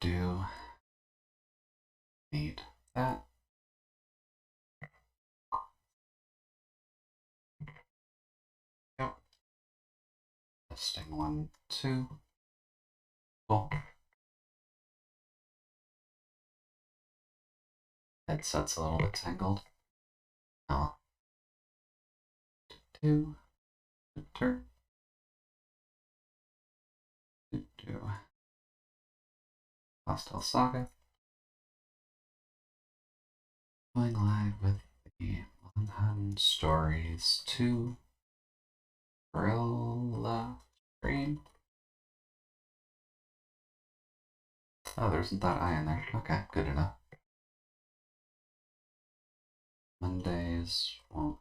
Do. Need that. Yep. Testing 1, 2. Cool. Headset's a little bit tangled. Oh. 2. Enter. Do. Hostile Saga. Going live with the Monhun Stories 2 gureilla stream. Oh, there isn't that I in there. Okay, good enough. Mondays won't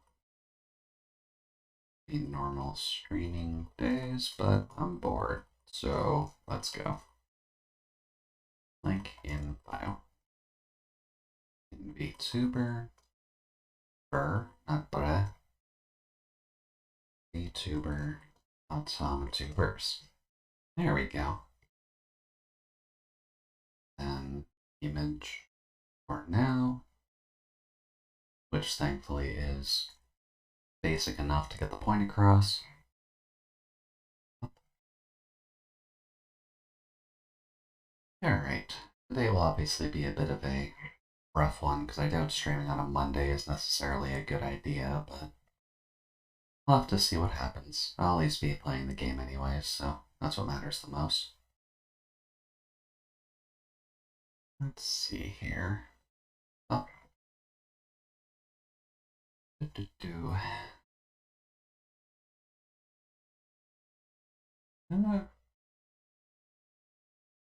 be normal streaming days, but I'm bored, so let's go. Link in bio. In VTuber. Not bre. VTuber. Tubers. There we go. Then image for now, which thankfully is basic enough to get the point across. Alright, today will obviously be a bit of a rough one because I doubt streaming on a Monday is necessarily a good idea, but I'll have to see what happens. I'll at least be playing the game anyways, so that's what matters the most. Let's see here. Oh.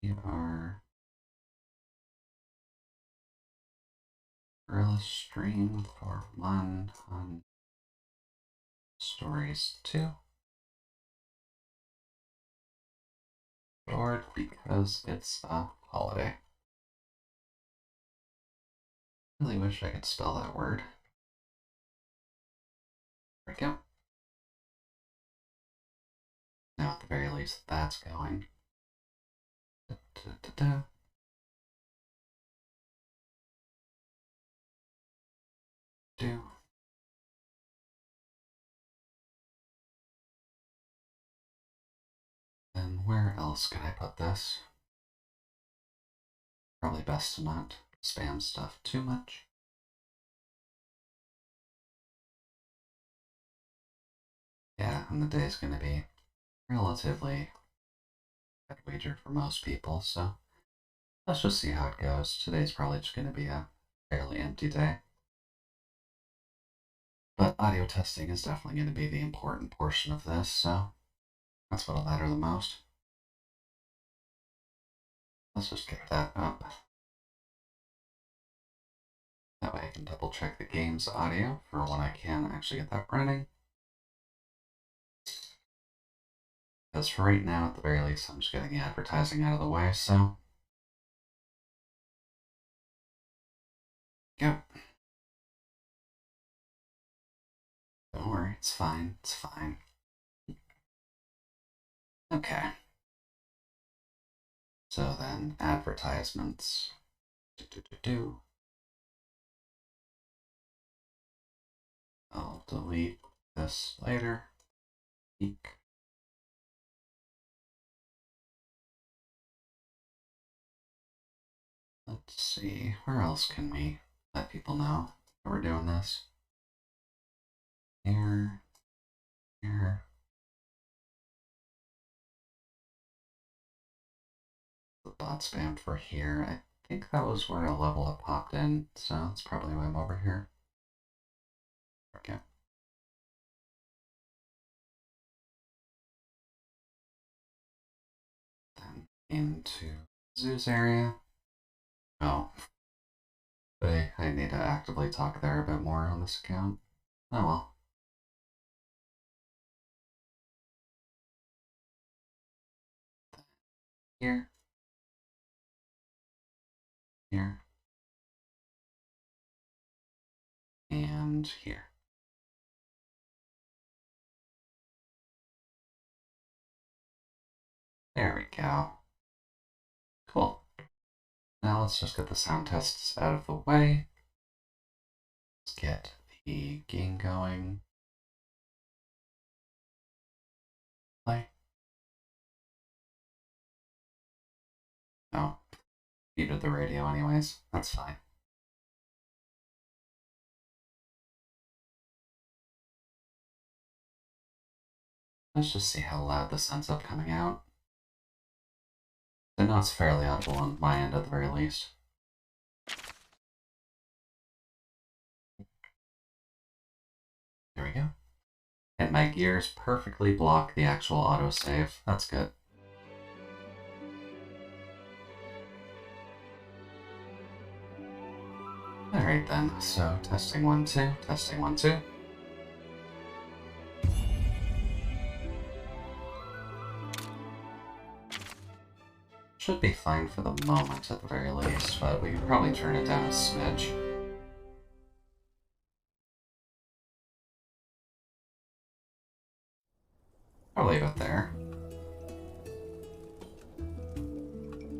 We are gureilla stream for Monhun Stories 2. Bored because it's a holiday. Really wish I could spell that word. There we go. Now at the very least that's going. Do. Then where else can I put this? Probably best to not spam stuff too much. Yeah, and the day's gonna be relatively bad wager for most people, so let's just see how it goes. Today's probably just gonna be a fairly empty day. But audio testing is definitely going to be the important portion of this, so that's what'll matter the most. Let's just get that up. That way I can double check the game's audio for when I can actually get that running. Because for right now, at the very least, I'm just getting the advertising out of the way, so. Go. Don't worry, it's fine, it's fine. Okay. So then, advertisements. I'll delete this later. Eek. Let's see, where else can we let people know that we're doing this? Here. The bot spammed for here. I think that was where a level up popped in, so that's probably why I'm over here. Okay. Then into Zoo's area. Oh. But I need to actively talk there a bit more on this account. Oh well. Here. Here. And here. There we go. Cool. let's just get the sound tests out of the way. Let's get the game going. Play. Oh, muted the radio anyways. That's fine. Let's just see how loud this ends up coming out. I know it's fairly audible on my end at the very least. There we go. And my gears perfectly block the actual autosave. That's good. Alright then, so testing 1, 2, testing 1, 2. Should be fine for the moment at the very least, but we can probably turn it down a smidge. I'll leave it there.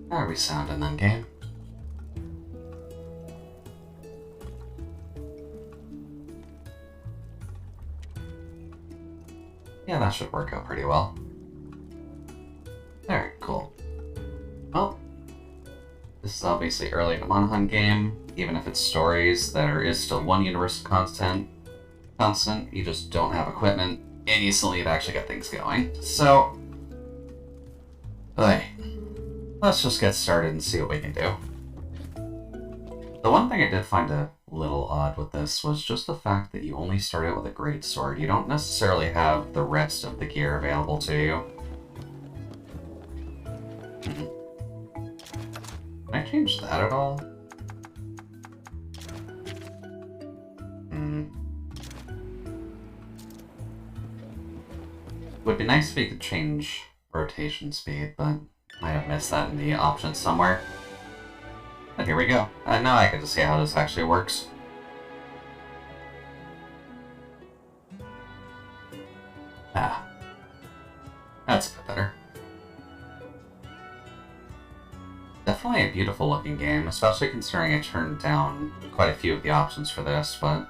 How are we sounding then, game? Yeah, that should work out pretty well. Alright, cool. Well, this is obviously early in a Monhun game. Even if it's stories, there is still one universal constant. You just don't have equipment, and you still need to actually get things going. So, let's just get started and see what we can do. The one thing I did find a little odd with this was just the fact that you only start out with a great sword. You don't necessarily have the rest of the gear available to you. Can I change that at all? Would be nice if you could change rotation speed, but I have missed that in the options somewhere. But here we go. Now I get to see how this actually works. Ah. That's a bit better. Definitely a beautiful looking game, especially considering I turned down quite a few of the options for this, but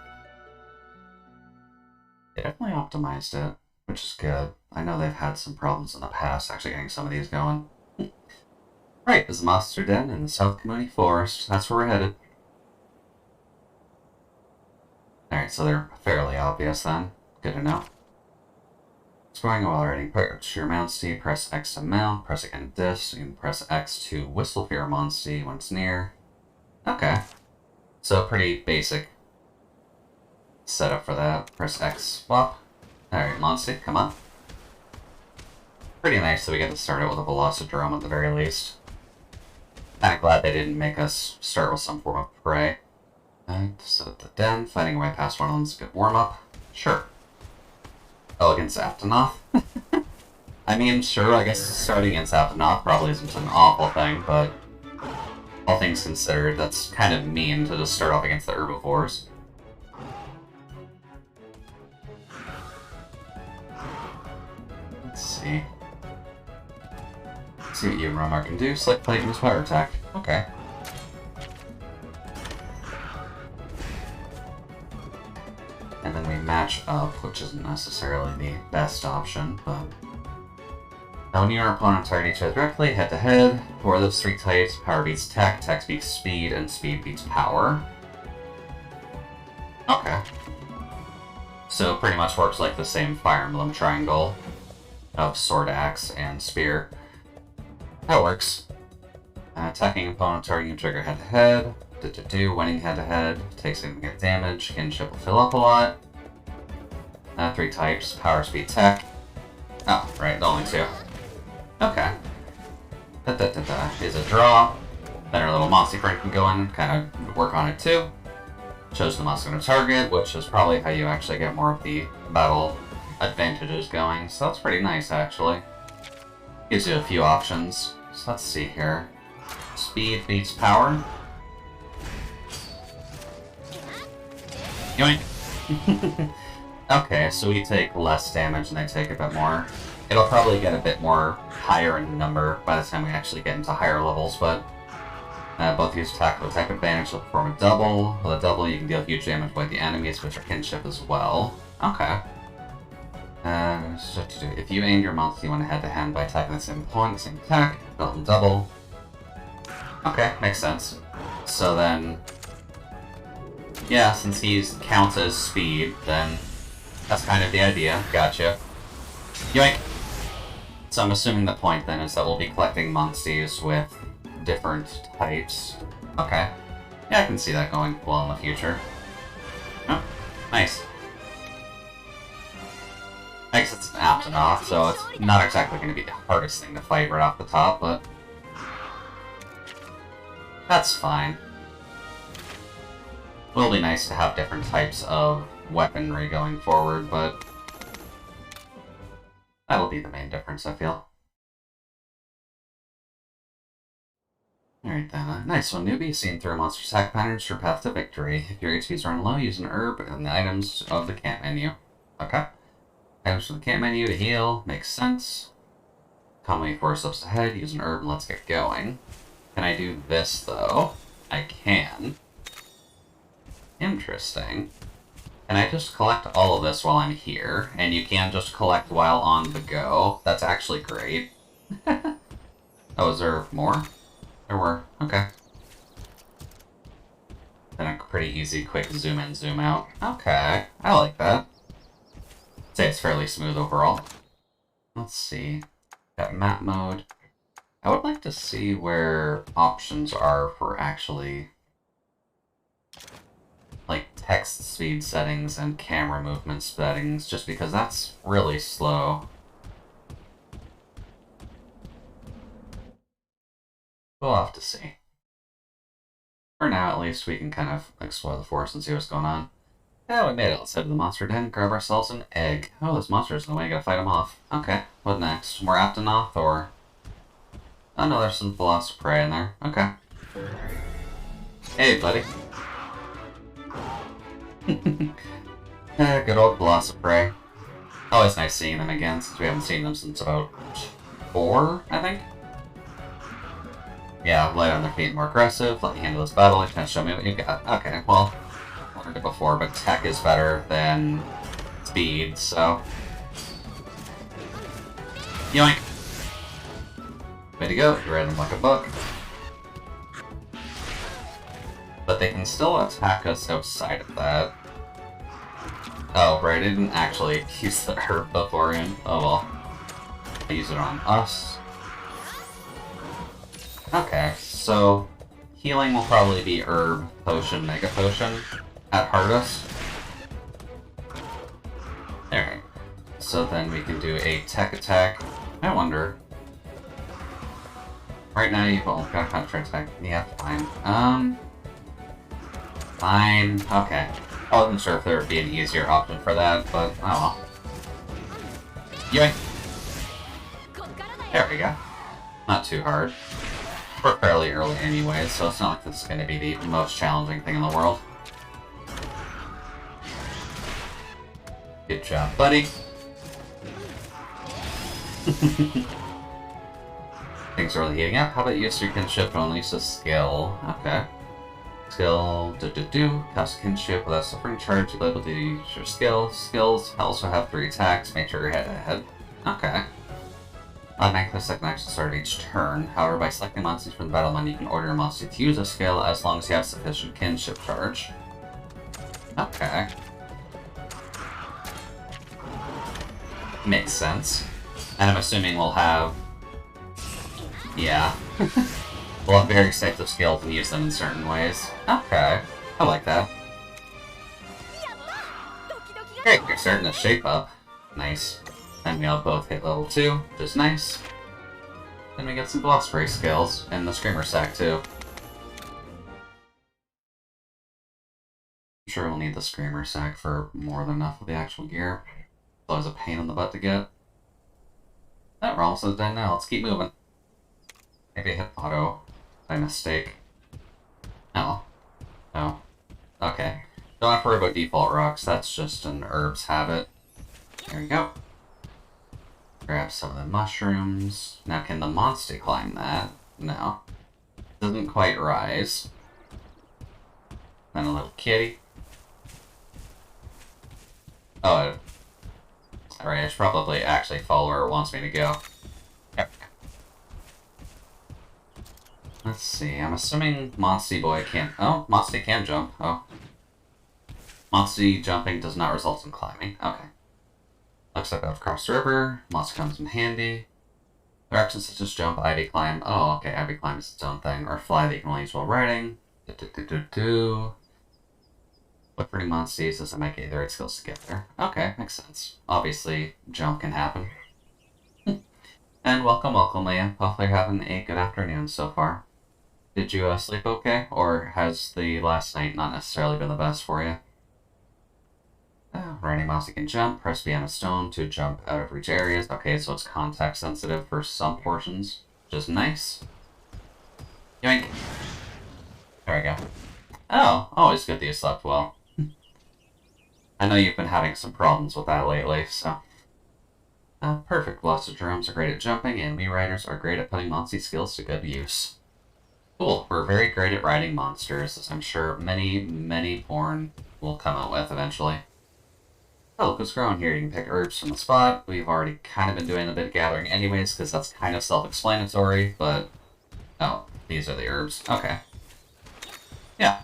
they definitely optimized it, which is good. I know they've had some problems in the past actually getting some of these going. Right, this is Monster Den in the South Community Forest. That's where we're headed. Alright, so they're fairly obvious then. Good to know. Exploring while riding, press your mount C, press X to mount, press again to disc, you can press X to whistle for your mount C when it's near. Okay. So pretty basic setup for that. Press X, swap. Alright, mount C, come on. Pretty nice that we get to start out with a Velocidrome at the very least. Kinda glad they didn't make us start with some form of prey. Alright, so the den, fighting away past one of them is a good warm-up. Sure. Oh, against Aptonoth? I mean, sure, I guess starting against Aptonoth probably isn't an awful thing, but all things considered, that's kind of mean to just start off against the herbivores. Let's see. Let's see what you and Romar can do. Slick Plate and Fire Attack. Okay. And then we match up, which isn't necessarily the best option, but when you and your opponent target each other directly, head-to-head, for those three types, power beats tech, tech beats speed, and speed beats power. Okay. So it pretty much works like the same Fire Emblem triangle of Sword, Axe, and Spear. That works. Attacking opponent targeting trigger head-to-head. Winning head-to-head. Takes significant damage. Kinship will fill up a lot. Three types. Power, speed, tech. Oh, right, the only two. Okay. Is a draw. Then our little Mossy friend can go in, kind of work on it too. Shows the monster to target, which is probably how you actually get more of the battle advantages going. So that's pretty nice, actually. Gives you a few options. So let's see here. Speed beats power. Yoink! Okay, so we take less damage and they take a bit more. It'll probably get a bit more higher in number by the time we actually get into higher levels, but Both use attack with attack advantage to perform a double. With a double, you can deal huge damage with the enemies, which are kinship as well. Okay. If you aim your monster, you want to head-to-hand by attacking the same point, same attack, double. Okay, makes sense. So then, yeah, since he counts as speed, then that's kind of the idea. Gotcha. Yoink! So I'm assuming the point then is that we'll be collecting monsters with different types. Okay. Yeah, I can see that going well in the future. Oh, nice. I guess it's an Aptonoth, so it's not exactly going to be the hardest thing to fight right off the top, but that's fine. Will be nice to have different types of weaponry going forward, but that'll be the main difference, I feel. Alright then, nice one, newbie. Seeing through a monster's attack patterns, your path to victory. If your HPs run low, use an herb and the items of the camp menu. Okay. Items from the camp menu to heal, makes sense. Commonly 4 steps ahead, use an herb, and let's get going. Can I do this, though? I can. Interesting. Can I just collect all of this while I'm here? And you can just collect while on the go. That's actually great. Oh, is there more? There were. Okay. Then a pretty easy, quick zoom in, zoom out. Okay, I like that. I'd say it's fairly smooth overall. Let's see. Got map mode. I would like to see where options are for actually like text speed settings and camera movement settings, just because that's really slow. We'll have to see. For now, at least, we can kind of explore the forest and see what's going on. Yeah, we made it. Let's head to the monster den and grab ourselves an egg. Oh, this monster's in the way, gotta fight him off. Okay, what next? More Aptonoth, or... Oh no, there's some Velociprey in there. Okay. Hey, buddy. Good old Velociprey. Always nice seeing them again, since we haven't seen them since about 4, I think? Yeah, light on their feet, more aggressive. Let me handle this battle. You can show me what you got. Okay, well, I learned it before, but tech is better than speed, so... Yoink! Way to go, you read them like a book. But they can still attack us outside of that. Oh, right, I didn't actually use the herb beforehand. Oh well. I use it on us. Okay, so healing will probably be herb, potion, mega potion at hardest. There. So then we can do a tech attack. I wonder. Right now you've only got a concentrate attack. Yeah, fine. Fine. Okay. I wasn't sure if there would be an easier option for that, but oh well. Yoink! There we go. Not too hard. We're fairly early anyway, so it's not like this is going to be the most challenging thing in the world. Good job, buddy. Things are really heating up. How about you use your kinship to unleash a skill? Okay. Skill, cast kinship without suffering charge. You'll be able to use your skill. Skills also have 3 attacks. Make sure you're head to head. Okay. Automatically select an action start each turn. However, by selecting monsters from the battle menu, you can order your monster to use a skill as long as you have sufficient kinship charge. Okay. Makes sense. And I'm assuming we'll have... Yeah. We'll have various types of skills and use them in certain ways. Okay. I like that. Great, you're starting to shape up. Nice. And we all both hit level 2, which is nice. Then we get some Velociprey skills, and the Screamer sack too. I'm sure we'll need the Screamer sack for more than enough of the actual gear. It's always a pain in the butt to get. Oh, we're almost done now, let's keep moving. Maybe I hit auto by mistake. Oh. Oh. Okay. Don't have to worry about default rocks, that's just an herb's habit. There we go. Grab some of the mushrooms. Now, can the monster climb that? No. Doesn't quite rise. Then a little kitty. Oh, alright, I should probably actually follow where it wants me to go. Yep. Let's see, I'm assuming Monsty Boy can't... Oh, Monsty can jump. Oh. Monsty jumping does not result in climbing. Okay. Looks like I've crossed the river. Monster comes in handy. There are actions such as jump, ivy climb. Oh, okay, ivy climb is its own thing. Or fly that you can only use while riding. Look for new monsters as I might get the right skills to get there. Okay, makes sense. Obviously, jump can happen. And welcome, Leia. Hopefully you're having a good afternoon so far. Did you sleep okay? Or has the last night not necessarily been the best for you? Riding mouse, you can jump. Press B on a stone to jump out of reach areas. Okay, so it's context sensitive for some portions, which is nice. Yoink. There we go. Oh, always good that you slept well. I know you've been having some problems with that lately, so... perfect. Velocidromes are great at jumping, and Wii Riders are great at putting Monty skills to good use. Cool. We're very great at riding monsters, as I'm sure many porn will come out with eventually. Oh, look what's growing here. You can pick herbs from the spot. We've already kind of been doing a bit of gathering anyways, because that's kind of self-explanatory, but... Oh, these are the herbs. Okay. Yeah.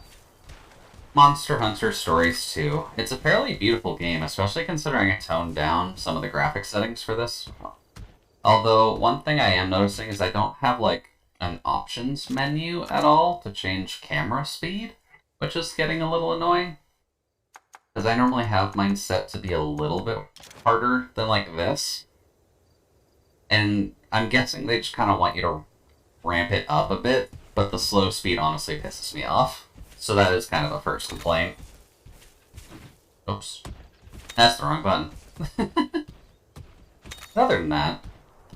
Monster Hunter Stories 2. It's a fairly beautiful game, especially considering I toned down some of the graphic settings for this. Although, one thing I am noticing is I don't have, like, an options menu at all to change camera speed, which is getting a little annoying. Because I normally have mine set to be a little bit harder than, like, this. And I'm guessing they just kind of want you to ramp it up a bit, but the slow speed honestly pisses me off. So that is kind of a first complaint. Oops. That's the wrong button. Other than that,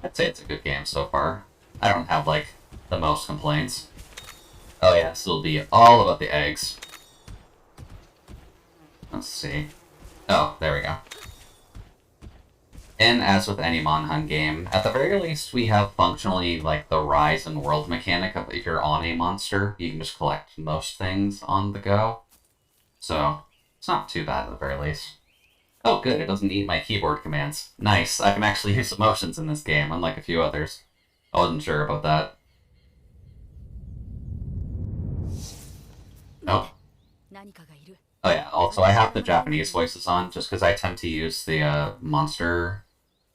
I'd say it's a good game so far. I don't have, like, the most complaints. Oh yeah, this will be all about the eggs. Let's see. Oh, there we go. And as with any Monhun game, at the very least we have functionally like the rise in world mechanic of if you're on a monster, you can just collect most things on the go. So, it's not too bad at the very least. Oh good, it doesn't eat my keyboard commands. Nice, I can actually use emotions in this game, unlike a few others. I wasn't sure about that. Nope. Oh yeah, also I have the Japanese voices on, just because I tend to use the Monster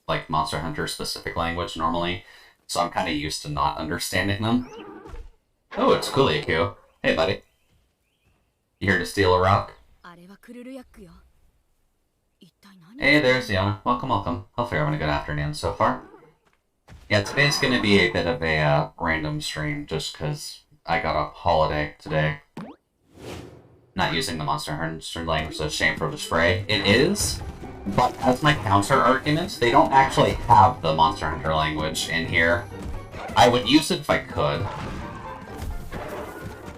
Hunter specific language normally, so I'm kind of used to not understanding them. Oh, it's Kuliaku. Hey buddy. You here to steal a rock? Hey there's Yona. Welcome, welcome. Hopefully you're having a good afternoon so far. Yeah, today's gonna be a bit of a random stream, just because I got a holiday today. Not using the Monster Hunter language, so shame for the spray. It is, but as my counter argument, they don't actually have the Monster Hunter language in here. I would use it if I could,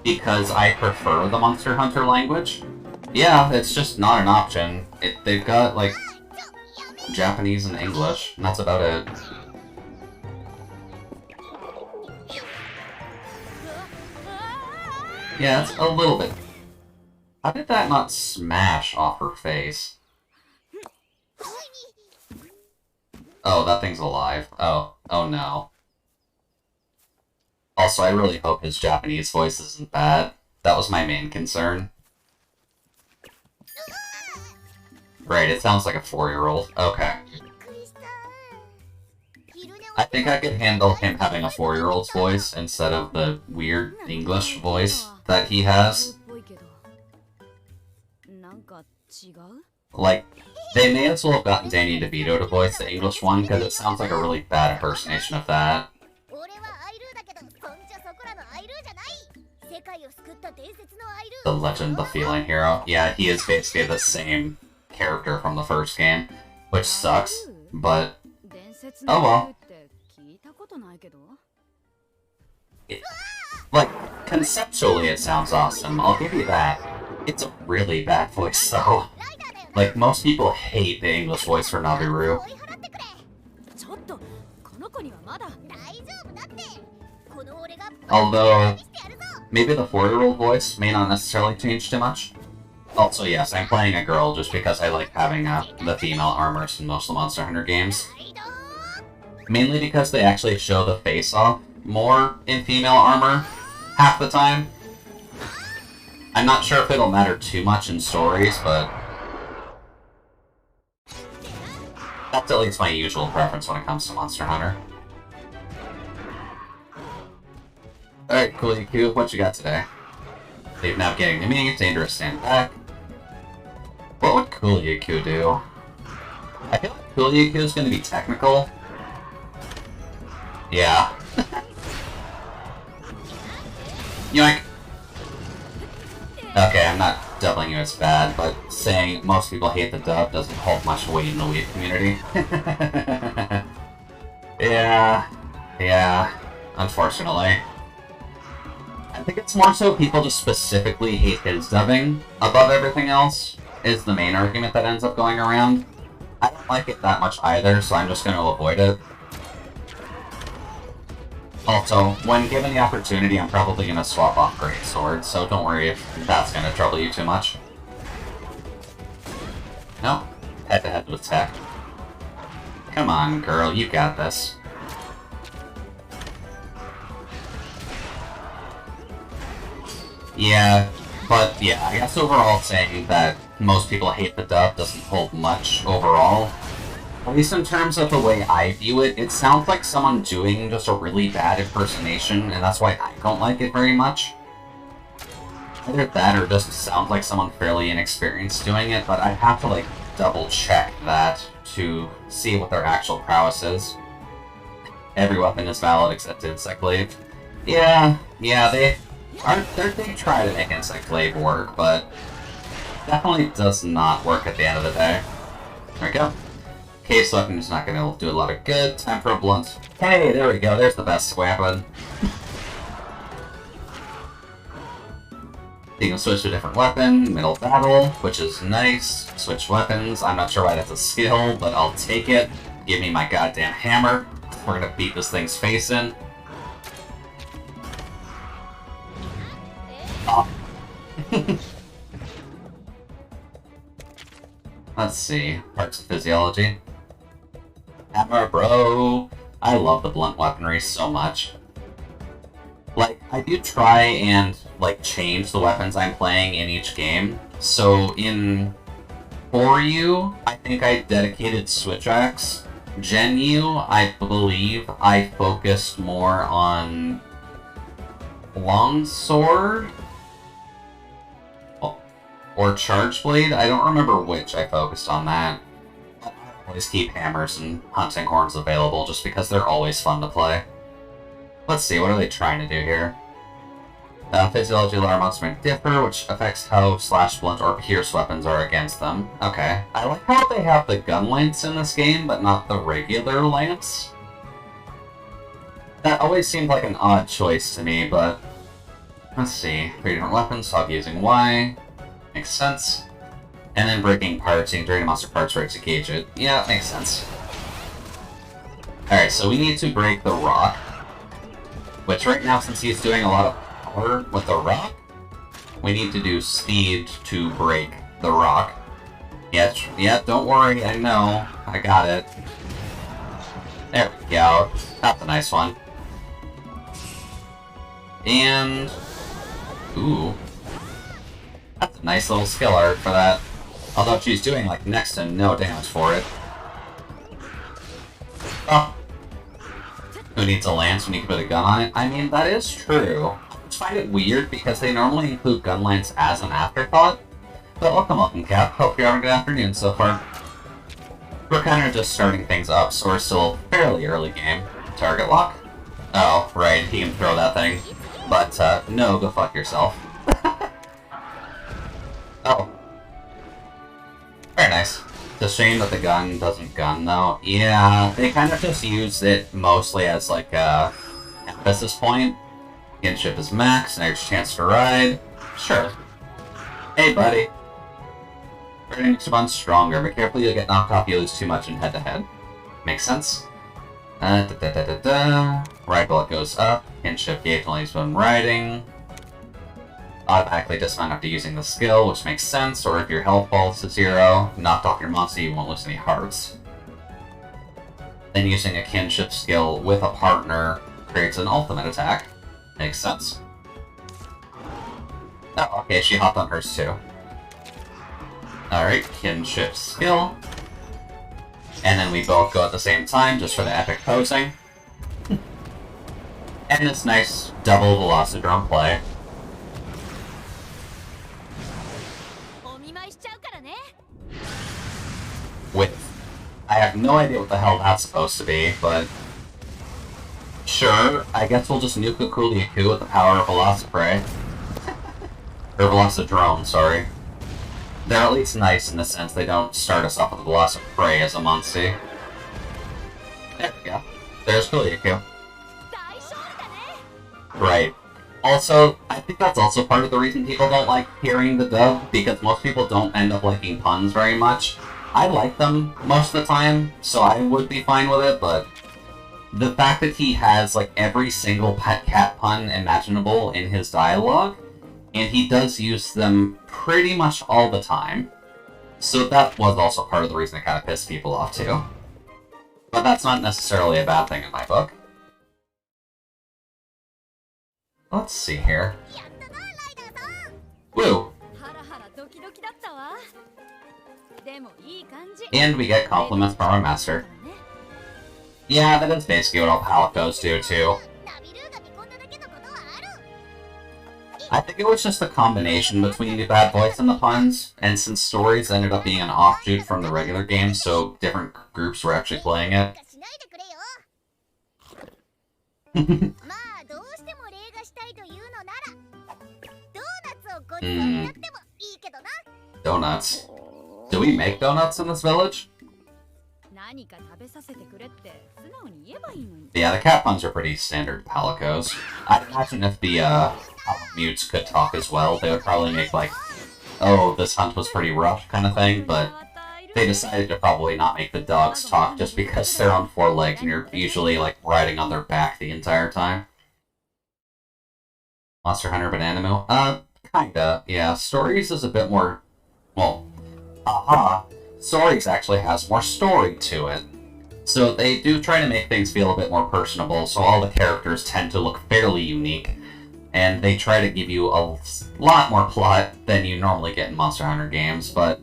because I prefer the Monster Hunter language. Yeah, it's just not an option. They've got, like, Japanese and English, and that's about it. Yeah, it's a little bit. How did that not smash off her face? Oh, that thing's alive. Oh no. Also, I really hope his Japanese voice isn't bad. That was my main concern. Right, it sounds like a 4-year-old. Okay. I think I could handle him having a 4-year-old's voice instead of the weird English voice that he has. Like, they may as well have gotten Danny DeVito to voice the English one, because it sounds like a really bad impersonation of that. The legend, the feline hero. Yeah, he is basically the same character from the first game, which sucks, but oh well. Like, conceptually it sounds awesome, I'll give you that. It's a really bad voice though. Like, most people hate the English voice for Nabiru. Although, maybe the 4-year-old voice may not necessarily change too much. Also, yes, I'm playing a girl just because I like having the female armors in most of the Monster Hunter games. Mainly because they actually show the face off more in female armor half the time. I'm not sure if it'll matter too much in stories, but that's at least my usual preference when it comes to Monster Hunter. Alright, cool UQ, what you got today? Leave navigating to me, dangerous stand back. What would cool UQ do? I feel like cool UQ is going to be technical. Yeah. Yoink! Okay, I'm not doubling you as bad, but saying most people hate the dub doesn't hold much weight in the Weeb community. Yeah, unfortunately. I think it's more so people just specifically hate his dubbing above everything else, is the main argument that ends up going around. I don't like it that much either, so I'm just going to avoid it. Also, when given the opportunity, I'm probably going to swap off Greatsword, so don't worry if that's going to trouble you too much. No, head-to-head with tech. Come on, girl, you got this. Yeah, but yeah, I guess overall saying that most people hate the dub doesn't hold much overall. At least in terms of the way I view it, it sounds like someone doing just a really bad impersonation, and that's why I don't like it very much. Either that or just sounds like someone fairly inexperienced doing it, but I'd have to like double check that to see what their actual prowess is. Every weapon is valid except Insect Glaive. Yeah, they try to make Insect Glaive work, but definitely does not work at the end of the day. There we go. Case weapon is not going to do a lot of good. Time for a blunt. Hey, there we go. There's the best weapon. You can switch to a different weapon, middle battle, which is nice. Switch weapons. I'm not sure why that's a skill, but I'll take it. Give me my goddamn hammer. We're going to beat this thing's face in. Oh. Let's see. Parts of physiology. Hammer, bro! I love the blunt weaponry so much. Like, I do try and, like, change the weapons I'm playing in each game. So, in Boryu, I think I dedicated Switch Axe. Genyu, I believe I focused more on Longsword? Or Charge Blade? I don't remember which I focused on that. I always keep hammers and hunting horns available just because they're always fun to play. Let's see, what are they trying to do here? Physiology alarm monsters may differ, which affects how slash, blunt, or pierce weapons are against them. Okay. I like how they have the gun lance in this game, but not the regular lance. That always seemed like an odd choice to me, but... Let's see. 3 different weapons, stop using Y. Makes sense. And then breaking parts, you can drain a monster parts right to gauge it. Yeah, that makes sense. Alright, so we need to break the rock. Which right now, since he's doing a lot of power with the rock, we need to do speed to break the rock. Yeah, don't worry, I know. I got it. There we go. That's a nice one. And... Ooh. That's a nice little skill art for that. Although she's doing, like, next to no damage for it. Oh. Who needs a lance when you can put a gun on it? I mean, that is true. I just find it weird because they normally include gun lance as an afterthought. But welcome, Cap. Hope you're having a good afternoon so far. We're kind of just starting things up, so we're still fairly early game. Target lock? Oh, right, he can throw that thing. But, no, go fuck yourself. Oh. Very nice. It's a shame that the gun doesn't gun, though. Yeah, they kind of just use it mostly as, like, a emphasis point. Kinship is max, an extra chance to ride. Sure. Hey, buddy. Burning makes your bond stronger, but carefully you'll get knocked off, you lose too much in head-to-head. Makes sense. Ride bullet goes up. Kinship gauge only when riding. automatically dismount after using the skill, which makes sense, or if your health falls to 0, knocked off your monster, you won't lose any hearts. Then using a kinship skill with a partner creates an ultimate attack. Makes sense. Oh, okay, she hopped on hers too. Alright, kinship skill. And then we both go at the same time, just for the epic posing. And this nice double Velocidrome play. With... I have no idea what the hell that's supposed to be, but... Sure, I guess we'll just nuke a Kuliaku with the power of Velociprey. Or Velocidrome, sorry. They're at least nice in the sense they don't start us off with Velociprey as a Muncie. There we go. There's Kuliaku. Right. Also, I think that's also part of the reason people don't like hearing the dub, because most people don't end up liking puns very much. I like them most of the time, so I would be fine with it, but the fact that he has, like, every single pet cat pun imaginable in his dialogue, and he does use them pretty much all the time, so that was also part of the reason it kind of pissed people off, too. But that's not necessarily a bad thing in my book. Let's see here. Woo! And we get compliments from our master. Yeah, that is basically what all Palicos do, too. I think it was just a combination between the bad voice and the puns, and since Stories ended up being an offshoot from the regular game, so different groups were actually playing it. Donuts. Do we make donuts in this village? Yeah, the cat puns are pretty standard Palicos. I'd imagine if the mutes could talk as well, they would probably make like, oh, this hunt was pretty rough kind of thing, but they decided to probably not make the dogs talk just because they're on 4 legs and you're usually like riding on their back the entire time. Monster Hunter Banana Moo? Kinda, yeah. Stories is a bit more... well, Stories actually has more story to it. So they do try to make things feel a bit more personable, so all the characters tend to look fairly unique. And they try to give you a lot more plot than you normally get in Monster Hunter games, but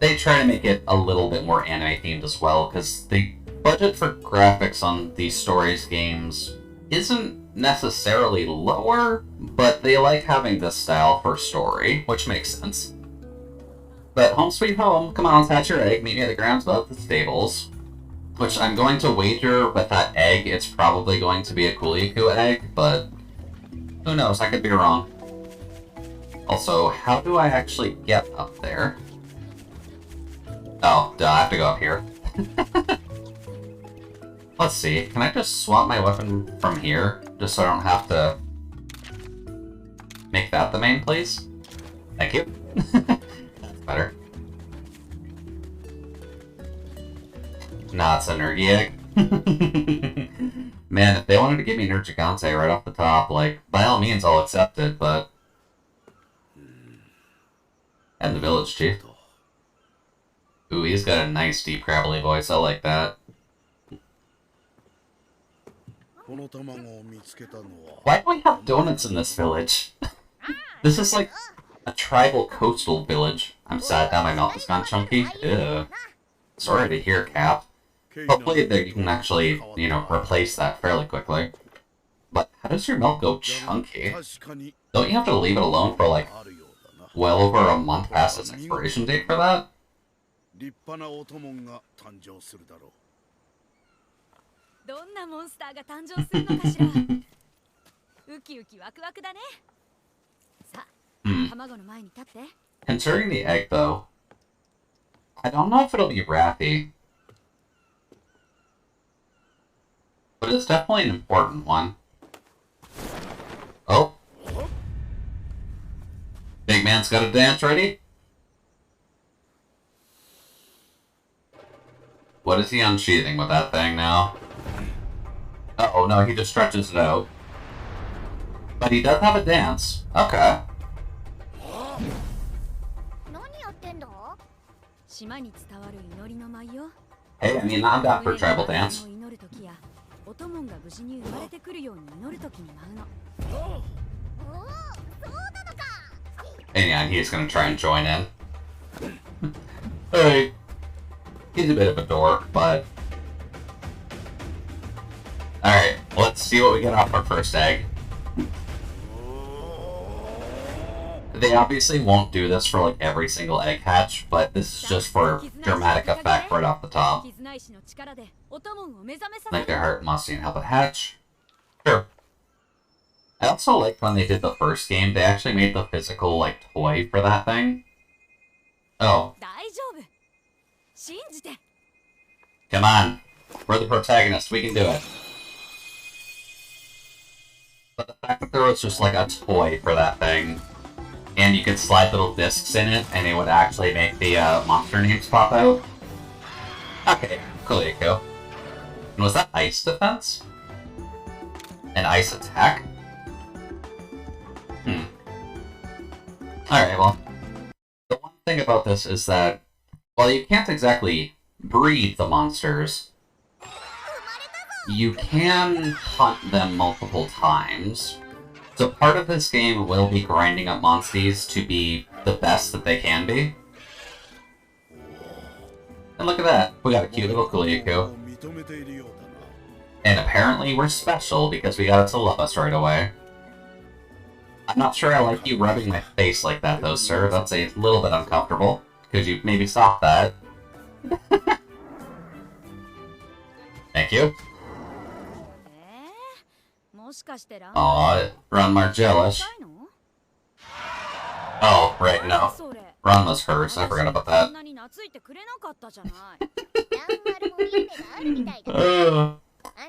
they try to make it a little bit more anime-themed as well, because the budget for graphics on these Stories games isn't necessarily lower, but they like having this style for story, which makes sense. But home sweet home, come on, hatch your egg, meet me at the grounds above the stables. Which I'm going to wager with that egg, it's probably going to be a Kuliaku egg, but who knows, I could be wrong. Also, how do I actually get up there? Oh, duh, I have to go up here. Let's see, can I just swap my weapon from here, just so I don't have to make that the main, please? Thank you. That's better. Nah, it's a Nergy egg. Man, if they wanted to give me Nergigante right off the top, like, by all means I'll accept it, but... And the village chief. Ooh, he's got a nice deep gravelly voice, I like that. Why do we have donuts in this village? This is like a tribal coastal village. I'm sad now my milk has gone chunky. Ew. Sorry to hear, Cap. Hopefully that you can actually, you know, replace that fairly quickly. But how does your milk go chunky? Don't you have to leave it alone for like well over a month past its expiration date for that? Concerning the egg, though, I don't know if it'll be Wrathy. But it's definitely an important one. Oh. Big man's got a dance ready? What is he unsheathing with that thing now? Uh-oh, no, he just stretches it out. But he does have a dance. Okay. Hey, I mean, I'm down for a tribal dance. And yeah, he's gonna try and join in. Hey. He's a bit of a dork, but... Alright, let's see what we get off our first egg. They obviously won't do this for like every single egg hatch, but this is just for dramatic effect right off the top. Make their heart musty and help it hatch. Sure. I also liked when they did the first game, they actually made the physical like toy for that thing. Oh. Come on. We're the protagonist, we can do it. But the fact that there was just like a toy for that thing, and you could slide little discs in it, and it would actually make the monster names pop out. Okay, cool. And was that ice defense? An ice attack? Alright, well, the one thing about this is that, while you can't exactly breed the monsters, you can hunt them multiple times. So part of this game will be grinding up monsties to be the best that they can be. And look at that, we got a cute little Kuliku. And apparently we're special because we got it to love us right away. I'm not sure I like you rubbing my face like that though, sir. That's a little bit uncomfortable. Could you maybe stop that? Thank you. Aw, Ranma's jealous. Oh, right, no. Ranma's hers, I forgot about that.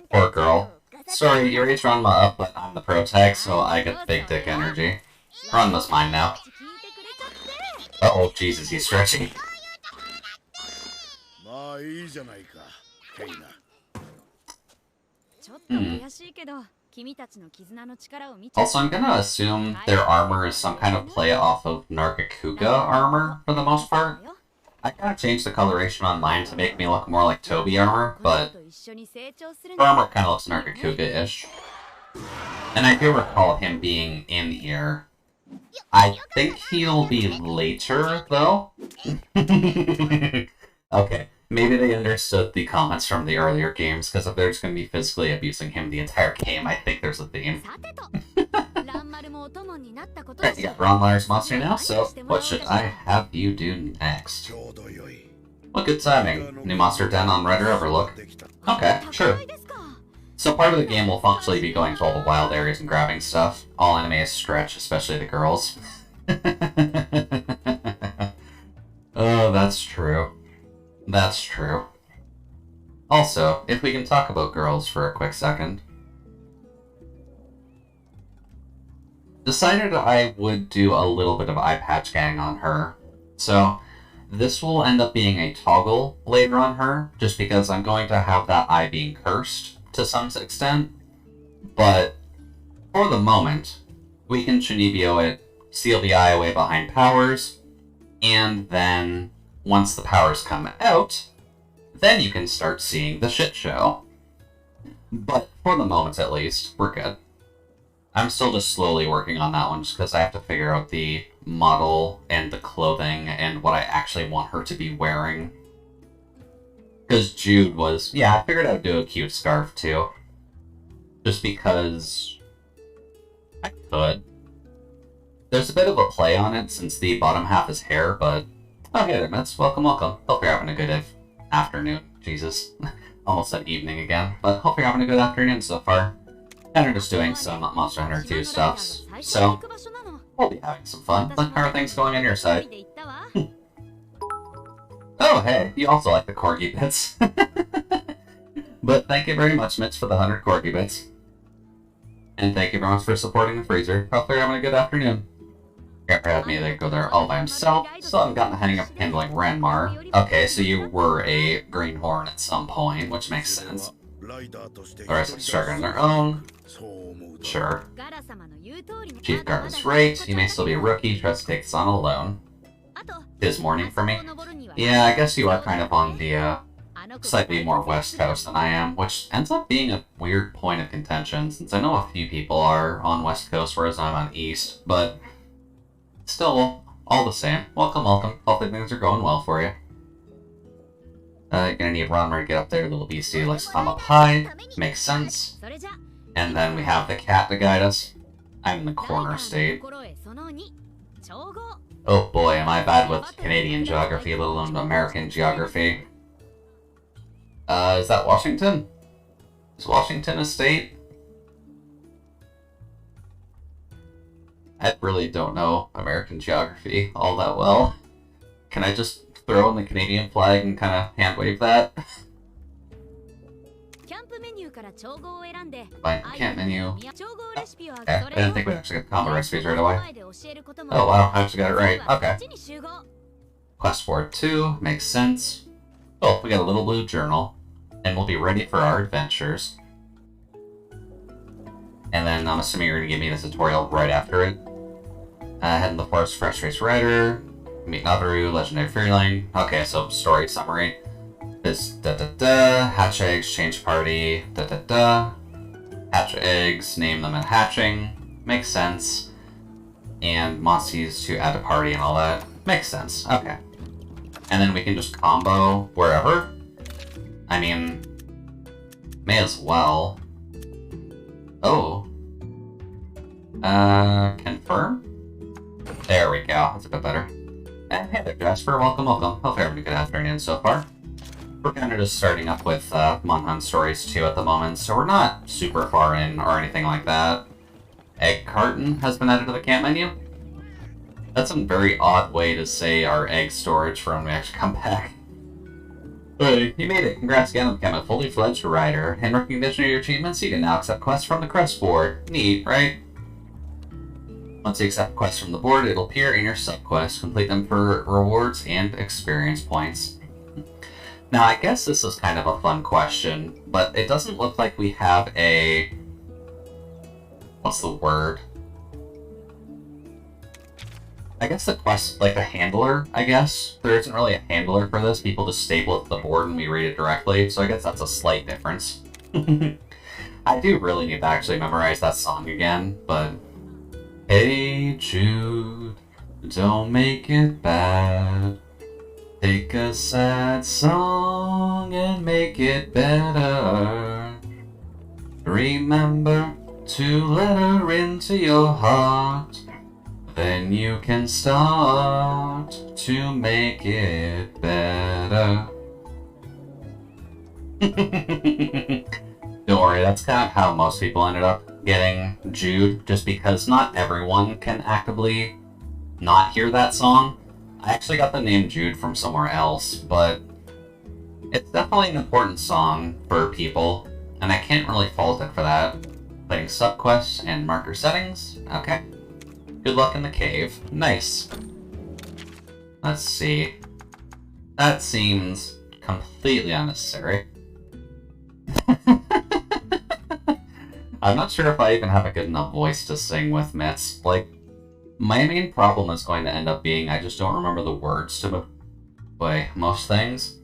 Poor girl. Sorry, you raised Ranma up, but I'm the pro tag, so I get big dick energy. Ranma's mine now. Uh-oh, Jesus, he's stretching. Also, I'm gonna assume their armor is some kind of play off of Nargacuga armor, for the most part. I kinda changed the coloration on mine to make me look more like Toby armor, but her armor kinda looks Nargacuga-ish. And I do recall him being in here. I think he'll be later, though. Okay, maybe they understood the comments from the earlier games, because if they're just going to be physically abusing him the entire game, I think there's a theme. Alright, you got Ronmeyer's monster now, so what should I have you do next? What good timing. New monster den on Red Overlook. Okay, sure. So part of the game will functionally be going to all the wild areas and grabbing stuff. All enemies stretch, especially the girls. Oh, that's true. That's true. Also, if we can talk about girls for a quick second. Decided I would do a little bit of eye patch gang on her. So, this will end up being a toggle later on her, just because I'm going to have that eye being cursed to some extent. But, for the moment, we can Chunibyo it, seal the eye away behind powers, and then, once the powers come out, then you can start seeing the shit show. But, for the moment at least, we're good. I'm still just slowly working on that one, just because I have to figure out the model and the clothing and what I actually want her to be wearing. Because Jude was... yeah, I figured I would do a cute scarf, too. Just because... I could. There's a bit of a play on it, since the bottom half is hair, but... oh, hey there, Mitz. Welcome, welcome. Hope you're having a good afternoon. Jesus. Almost said evening again. But hope you're having a good afternoon so far. And we're just doing some Monster Hunter 2 stuffs. So, we'll be having some fun. But how are things going on your side? Oh, hey, you also like the Corgi bits. But thank you very much, Mitch, for the 100 Corgi bits. And thank you very much for supporting the freezer. Hope you're having a good afternoon. Grandpa had me to go there all by himself, so I've gotten the hang of handling Ranmar. Okay, so you were a greenhorn at some point, which makes sense. The rest have started on their own. Sure. Chief Guard is right. You may still be a rookie. Tries to take this on alone. Tis morning for me. Yeah, I guess you are kind of on the slightly more west coast than I am, which ends up being a weird point of contention, since I know a few people are on west coast, whereas I'm on east, but still, all the same. Welcome, welcome. Hopefully things are going well for you. You're gonna need Ronmer to get up there. Little beastie likes to climb up high. Makes sense. And then we have the cat to guide us. I'm in the corner state. Oh boy, am I bad with Canadian geography, let alone American geography. Is that Washington? Is Washington a state? I really don't know American geography all that well. Can I just throw in the Canadian flag and kind of hand wave that? Fine, camp menu. Okay, I didn't think we'd actually get combo recipes right away. Oh wow, I actually got it right. Okay. Quest board 2, makes sense. Oh, we got a little blue journal. And we'll be ready for our adventures. And then I'm assuming you're going to give me the tutorial right after it. Head in the forest, fresh-faced rider. Meet Nabaru, legendary fairyling. Okay, so story summary. This da-da-da, hatch eggs, change party, da-da-da. Hatch eggs, name them at hatching. Makes sense. And monsters to add to party and all that. Makes sense, okay. And then we can just combo wherever. I mean, may as well. Oh. Confirm? There we go, that's a bit better. And hey there, Jasper, welcome, welcome. Hope you're having a good afternoon so far. We're kind of just starting up with Monhun Stories 2 at the moment, so we're not super far in or anything like that. Egg carton has been added to the camp menu. That's a very odd way to say our egg storage for when we actually come back. Hey, you made it. Congrats again on becoming a fully fledged rider. In recognition of your achievements, you can now accept quests from the quest board. Neat, right? Once you accept quests from the board, it'll appear in your sub-quests. Complete them for rewards and experience points. Now, I guess this is kind of a fun question, but it doesn't look like we have a... What's the word? I guess the quest, like the handler, I guess. There isn't really a handler for this. People just staple it to the board and we read it directly, so I guess that's a slight difference. I do really need to actually memorize that song again, but... Hey Jude, don't make it bad. Take a sad song and make it better. Remember to let her into your heart. Then you can start to make it better. Don't worry, that's kind of how most people ended up getting Jude, just because not everyone can actively not hear that song. I actually got the name Jude from somewhere else, but it's definitely an important song for people, and I can't really fault it for that. Playing subquests and marker settings, okay. Good luck in the cave. Nice. Let's see. That seems completely unnecessary. I'm not sure if I even have a good enough voice to sing with Mitts. Like, my main problem is going to end up being I just don't remember the words to most things.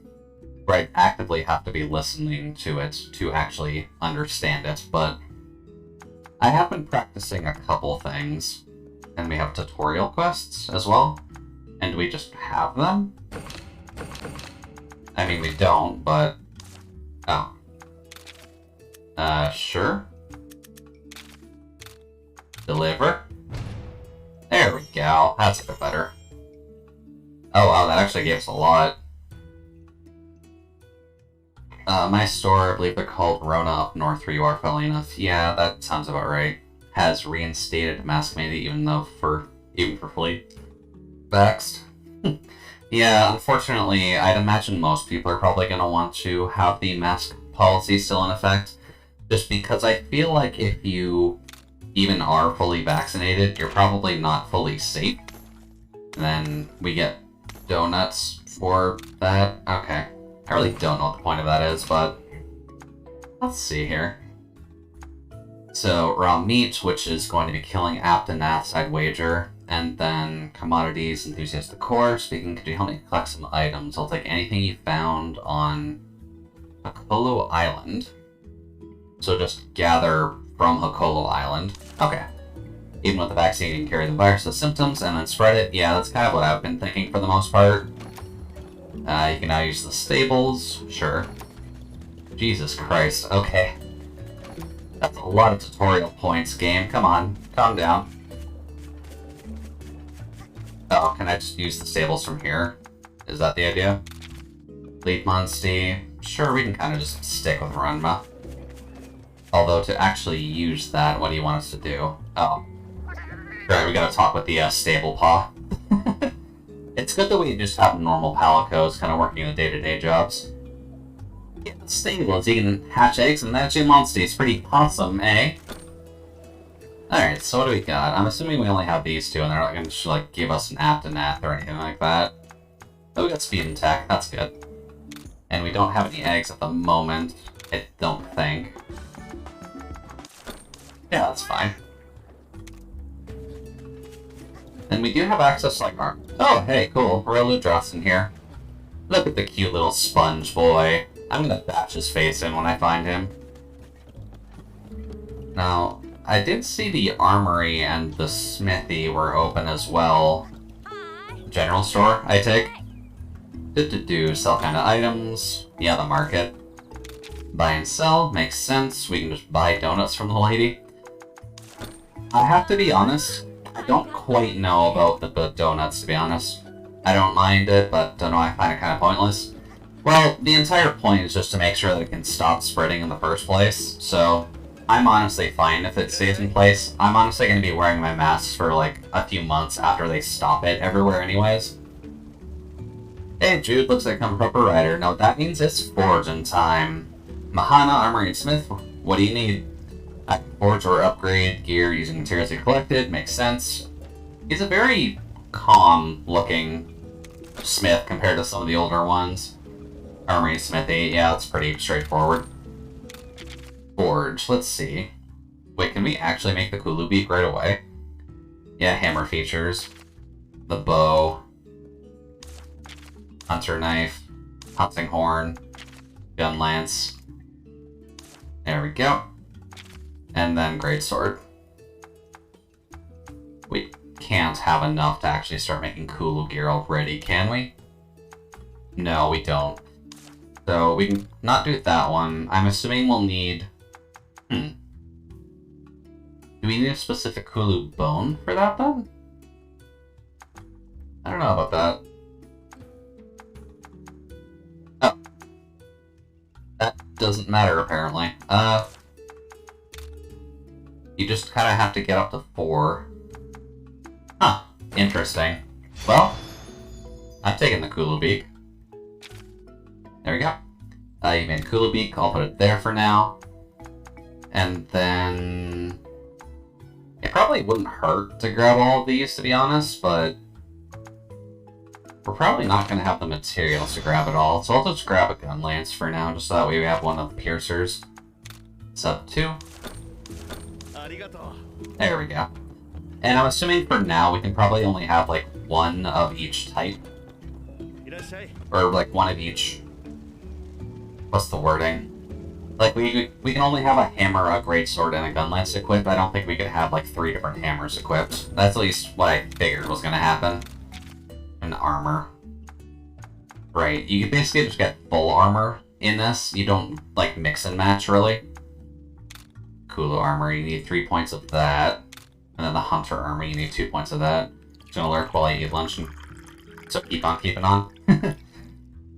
Where I actively have to be listening to it to actually understand it, but I have been practicing a couple things. And we have tutorial quests as well. And do we just have them? I mean, we don't, but... Oh. Sure. Deliver. There we go. That's a bit better. Oh wow, that actually gave us a lot. My store, I believe they're called Rona up north where you are, funnily enough. Yeah, that sounds about right. Has reinstated Mask Community even for fully vaxxed. Yeah, unfortunately, I'd imagine most people are probably going to want to have the mask policy still in effect, just because I feel like if you even are fully vaccinated, you're probably not fully safe. And then we get donuts for that. Okay. I really don't know what the point of that is, but let's see here. So raw meat, which is going to be killing Aptonath, I'd wager. And then commodities, enthusiastic core. Speaking, could you help me collect some items? I'll take anything you found on Hakolo Island. So just gather from Hakolo Island. Okay. Even with the vaccine, you can carry the virus with symptoms and then spread it. Yeah, that's kind of what I've been thinking for the most part. You can now use the stables. Sure. Jesus Christ. Okay. That's a lot of tutorial points, game. Come on. Calm down. Oh, can I just use the stables from here? Is that the idea? Lead Monsty. Sure, we can kind of just stick with Runma. Although, to actually use that, what do you want us to do? Oh. Right, we gotta talk with the stable paw. It's good that we just have normal palicos kind of working the day-to-day jobs. Yeah, the stables, you can hatch eggs and that's your monster. It's pretty awesome, eh? Alright, so what do we got? I'm assuming we only have these two and they're not gonna just, like, give us an Aptonath or anything like that. But we got speed and tech, that's good. And we don't have any eggs at the moment, I don't think. Yeah, that's fine. And we do have access to, like, our... Oh, hey, cool. Reludras in here. Look at the cute little sponge boy. I'm gonna batch his face in when I find him. Now, I did see the armory and the smithy were open as well. General store, I take. Sell kind of items. Yeah, the market. Buy and sell, makes sense. We can just buy donuts from the lady. I have to be honest, I don't quite know about the donuts, to be honest. I don't mind it, but don't know, I find it kind of pointless. Well, the entire point is just to make sure that it can stop spreading in the first place, so I'm honestly fine if it stays in place. I'm honestly going to be wearing my masks for like a few months after they stop it everywhere anyways. Hey Jude, looks like I'm a proper rider. Now that means it's forging time. Mahana, Armory, and Smith, what do you need? I can forge or upgrade gear using materials you collected, makes sense. He's a very calm looking smith compared to some of the older ones. Armory, Smithy, yeah, that's pretty straightforward. Forge, let's see. Wait, can we actually make the Kulu beak right away? Yeah, hammer features. The bow. Hunter knife. Hunting horn. Gun lance. There we go. And then greatsword. We can't have enough to actually start making Kulu gear already, can we? No, we don't. So we can not do that one. I'm assuming we'll need... Do we need a specific Kulu bone for that then? I don't know about that. Oh. That doesn't matter apparently. You just kind of have to get up to 4. Huh. Interesting. Well, I'm taking the Kulu beak. There we go. You made Kulu beak. I'll put it there for now. And then... It probably wouldn't hurt to grab all of these, to be honest, but... We're probably not going to have the materials to grab it all, so I'll just grab a gun lance for now, just so that way we have one of the piercers. Sub 2. There we go. And I'm assuming for now we can probably only have like one of each type. Or like one of each... What's the wording? Like we can only have a hammer, a greatsword, and a gun lance equipped. I don't think we could have like 3 different hammers equipped. That's at least what I figured was gonna happen. And armor. Right, you can basically just get full armor in this. You don't like mix and match really. Kulu armor, you need 3 points of that. And then the hunter armor, you need 2 points of that. It's gonna lurk while I eat lunch, and so keep on keeping on.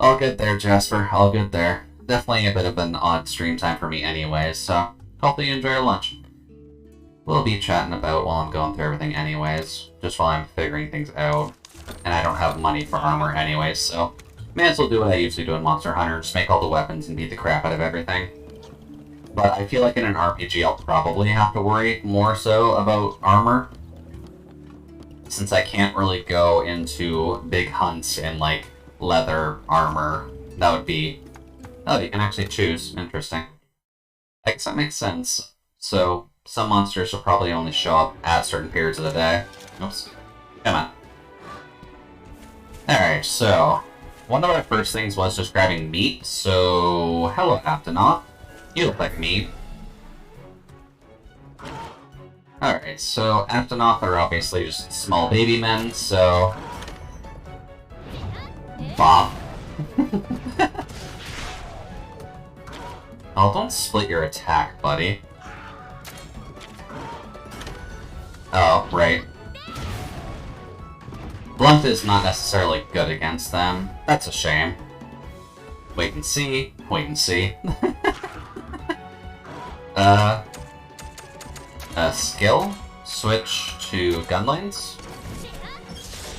All good there, Jasper. All good there. Definitely a bit of an odd stream time for me anyways, so hopefully you enjoy your lunch. We'll be chatting about while I'm going through everything anyways, just while I'm figuring things out. And I don't have money for armor anyways, so may as well do what I usually do in Monster Hunter, just make all the weapons and beat the crap out of everything. But I feel like in an RPG I'll probably have to worry more so about armor, since I can't really go into big hunts in like leather armor. That would be... Oh, you can actually choose. Interesting. I guess that makes sense. So, some monsters will probably only show up at certain periods of the day. Oops. Come on. Alright, so one of our first things was just grabbing meat, so hello Aptonoth. You look like meat. Alright, so Aptonoth are obviously just small baby men, so... Bomb. Oh, don't split your attack, buddy. Oh, right. Blunt is not necessarily good against them. That's a shame. Wait and see. Wait and see. Skill? Switch to gun lanes?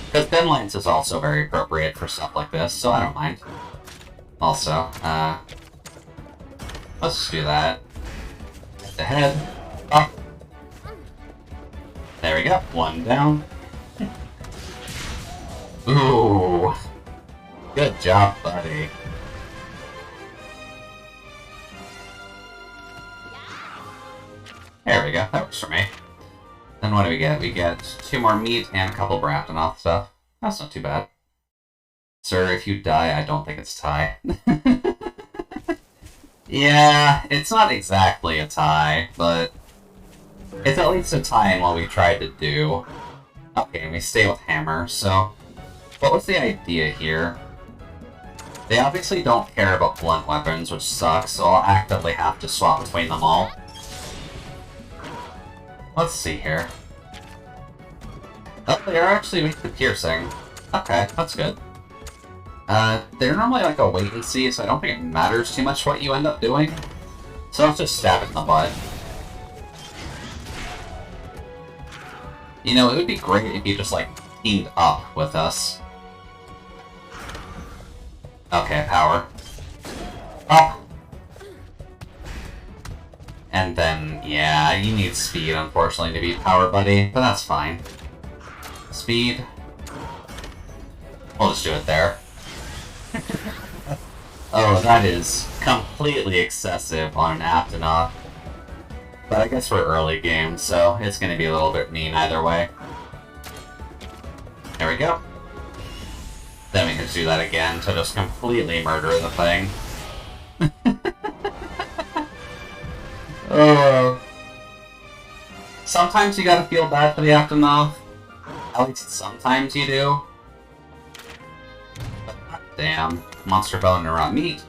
Because gun lanes is also very appropriate for stuff like this, so I don't mind. Also, let's do that. The head. Oh. There we go. One down. Ooh. Good job, buddy. There we go. That works for me. Then what do we get? We get 2 more meat and a couple of Aptonoth stuff. That's not too bad. Sir, if you die, I don't think it's a tie. Yeah, it's not exactly a tie, but it's at least a tie in what we tried to do. Okay, we stay with hammer, so what was the idea here? They obviously don't care about blunt weapons, which sucks, so I'll actively have to swap between them all. Let's see here. Oh, they are actually weak to piercing. Okay, that's good. They're normally like a wait and see, so I don't think it matters too much what you end up doing. So I'll just stab it in the butt. You know, it would be great if you just, like, teamed up with us. Okay, power. Oh! And then, yeah, you need speed, unfortunately, to beat power, buddy, but that's fine. Speed. We'll just do it there. Oh, that is completely excessive on an Aptonoth. But I guess we're early game, so it's gonna be a little bit mean either way. There we go. Then we can do that again to just completely murder the thing. Sometimes you gotta feel bad for the Aptonoth. At least sometimes you do. But damn, monster bone and raw meat.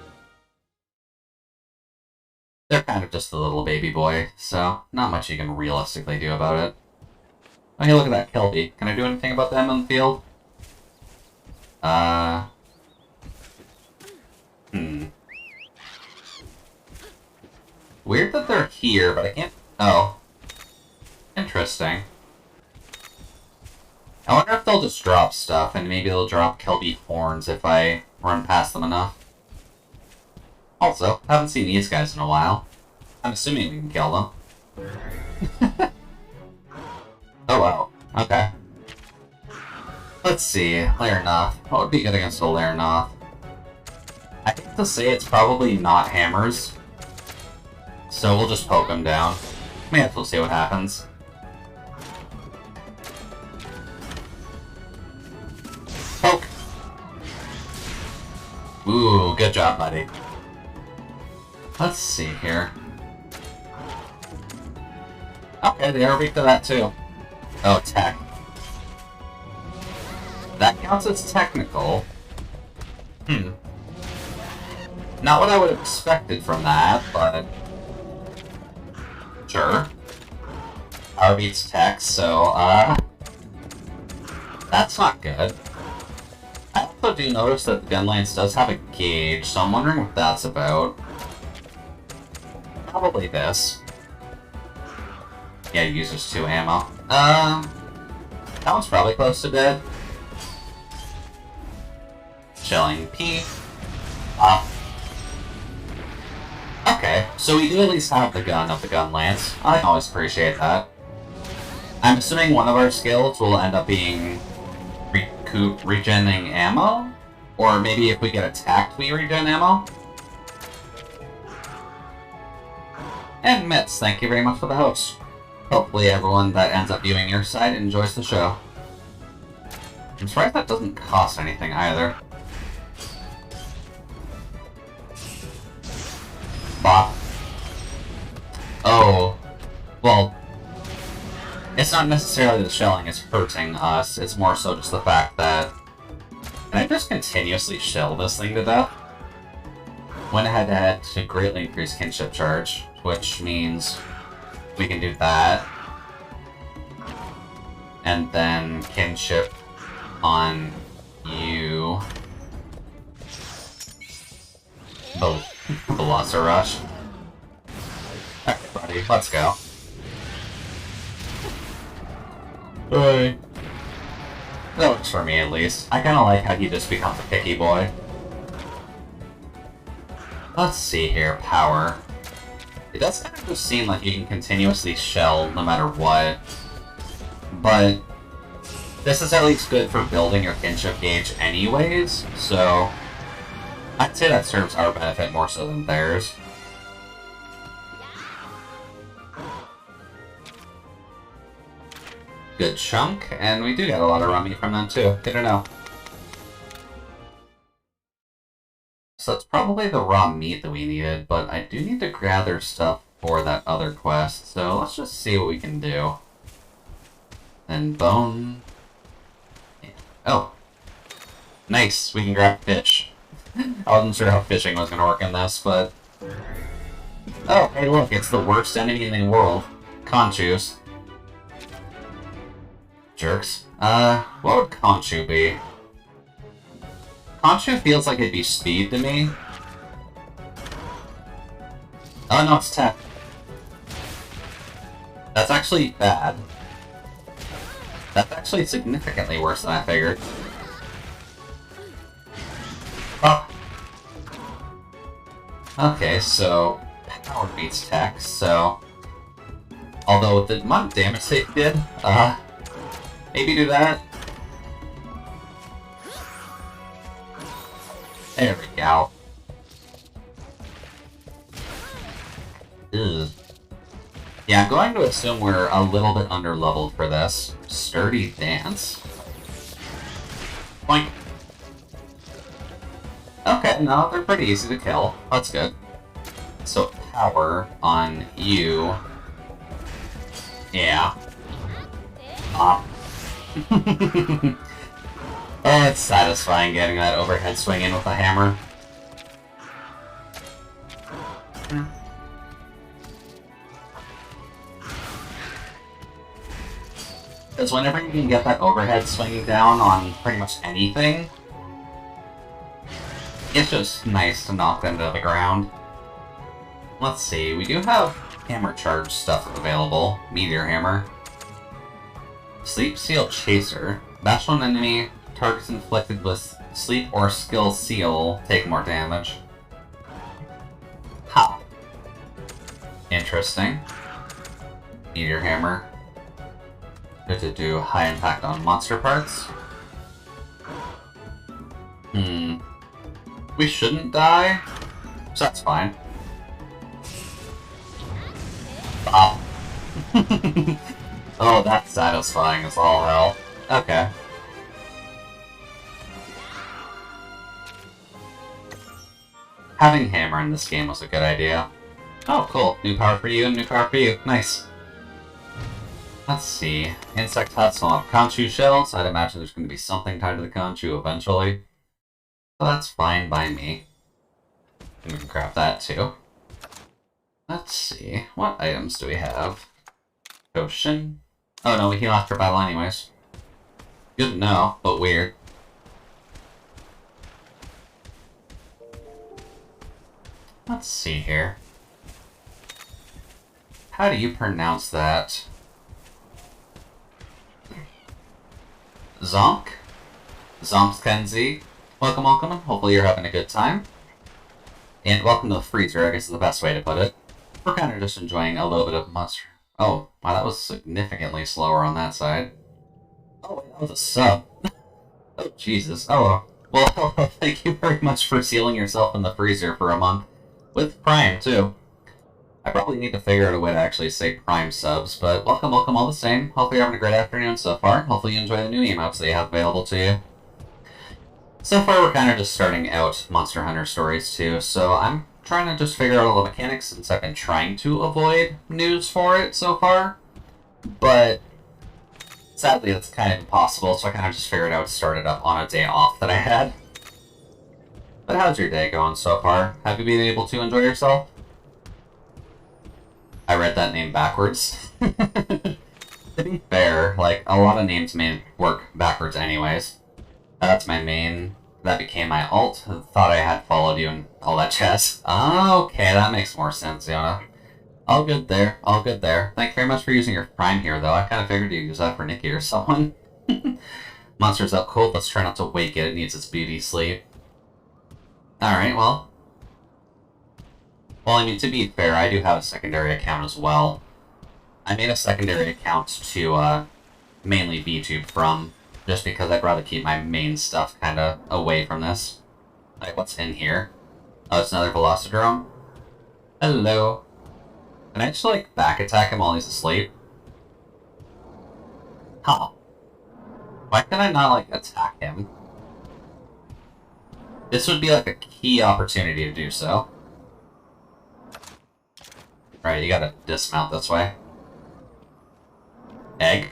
They're kind of just a little baby boy, so not much you can realistically do about it. Oh, hey, look at that Kelpie. Can I do anything about them in the field? Weird that they're here, but I can't... Oh. Interesting. I wonder if they'll just drop stuff, and maybe they'll drop Kelpie horns if I run past them enough. Also, haven't seen these guys in a while. I'm assuming we can kill them. Oh wow. Okay. Let's see. Lairnoth. What would be good against a Lairnoth? I hate to say it's probably not hammers. So we'll just poke him down. May as well see what happens. Poke! Ooh, good job, buddy. Let's see here. Okay, they are weak to that too. Oh, tech. That counts as technical. Not what I would have expected from that, but... Sure. Power beats tech, so, that's not good. I also do notice that the gun lance does have a gauge, so I'm wondering what that's about. Probably this. Yeah, it uses 2 ammo. That one's probably close to dead. Shelling P. Okay, so we do at least have the gun of the gun lance. I always appreciate that. I'm assuming one of our skills will end up being regenerating ammo? Or maybe if we get attacked, we regen ammo? And Mitz, thank you very much for the host. Hopefully everyone that ends up viewing your side enjoys the show. I'm surprised that doesn't cost anything either. Bop. Oh. Well, it's not necessarily the shelling is hurting us, it's more so just the fact that... Can I just continuously shell this thing to death? Went ahead to greatly increase kinship charge, which means we can do that. And then kinship on you. Velocirush. Alright, buddy, let's go. Hey. That works for me, at least. I kinda like how he just becomes a picky boy. Let's see here, power. It does kind of just seem like you can continuously shell no matter what. But this is at least good for building your kinship gauge anyways, so I'd say that serves our benefit more so than theirs. Good chunk, and we do get a lot of rummy from them too. Good to know. So it's probably the raw meat that we needed, but I do need to gather stuff for that other quest, so let's just see what we can do. And bone... Oh. Nice, we can grab fish. I wasn't sure how fishing was going to work in this, but... Oh, hey look, it's the worst enemy in the world. Conchus. Jerks. What would Conchu be? Conchu feels like it'd be speed to me. Oh no, it's tech. That's actually bad. That's actually significantly worse than I figured. Oh. Okay, so power beats tech, so... Although the amount of damage they did, maybe do that. There we go. Ugh. Yeah, I'm going to assume we're a little bit under-leveled for this. Sturdy dance. Boink. Okay, no, they're pretty easy to kill. That's good. So, power on you. Yeah. Oh, it's satisfying getting that overhead swing in with a hammer. Because whenever you can get that overhead swinging down on pretty much anything, it's just nice to knock them to the ground. Let's see, we do have hammer charge stuff available. Meteor hammer. Sleep Seal Chaser. Bash on enemy, targets inflicted with sleep or skill seal take more damage. Ha. Interesting. Meteor hammer. Good to do high impact on monster parts. We shouldn't die, so that's fine. Oh. Oh, that's satisfying as all hell. Okay. Having hammer in this game was a good idea. Oh, cool. New power for you and new power for you. Nice. Let's see. Insect huts will have Conchu shells. I'd imagine there's going to be something tied to the Conchu eventually. So that's fine by me. We can grab that too. Let's see. What items do we have? Potion. Oh no, we heal after battle anyways. Good to know, but weird. Let's see here. How do you pronounce that? Zonk? Zompskenzie? Welcome, welcome, and hopefully you're having a good time. And welcome to the freezer, I guess is the best way to put it. We're kind of just enjoying a little bit of monster. Oh, wow, that was significantly slower on that side. Oh, wait, that was a sub. Oh, Jesus. Oh, well, thank you very much for sealing yourself in the freezer for a month. With Prime, too. I probably need to figure out a way to actually say Prime subs, but welcome all the same. Hopefully you're having a great afternoon so far. Hopefully you enjoy the new emotes that you have available to you. So far we're kind of just starting out Monster Hunter Stories too, so I'm trying to just figure out all the mechanics since I've been trying to avoid news for it so far. But sadly that's kind of impossible, so I kind of just figured I would start it up on a day off that I had. But how's your day going so far? Have you been able to enjoy yourself? I read that name backwards. To be fair, like, a lot of names may work backwards anyways. That's my main. That became my alt. Thought I had followed you and all that jazz. Okay, that makes more sense, Yona. All good there. All good there. Thank you very much for using your Prime here, though. I kind of figured you'd use that for Nikki or someone. Monster's up cold. Let's try not to wake it. It needs its beauty sleep. Alright, well. Well, I mean, to be fair, I do have a secondary account as well. I made a secondary account to, mainly VTube from, just because I'd rather keep my main stuff kind of away from this. Like, what's in here? Oh, it's another Velocidrome. Hello. Can I just, like, back attack him while he's asleep? Huh. Why can I not, like, attack him? This would be, like, a key opportunity to do so. Right, you gotta dismount this way. Egg?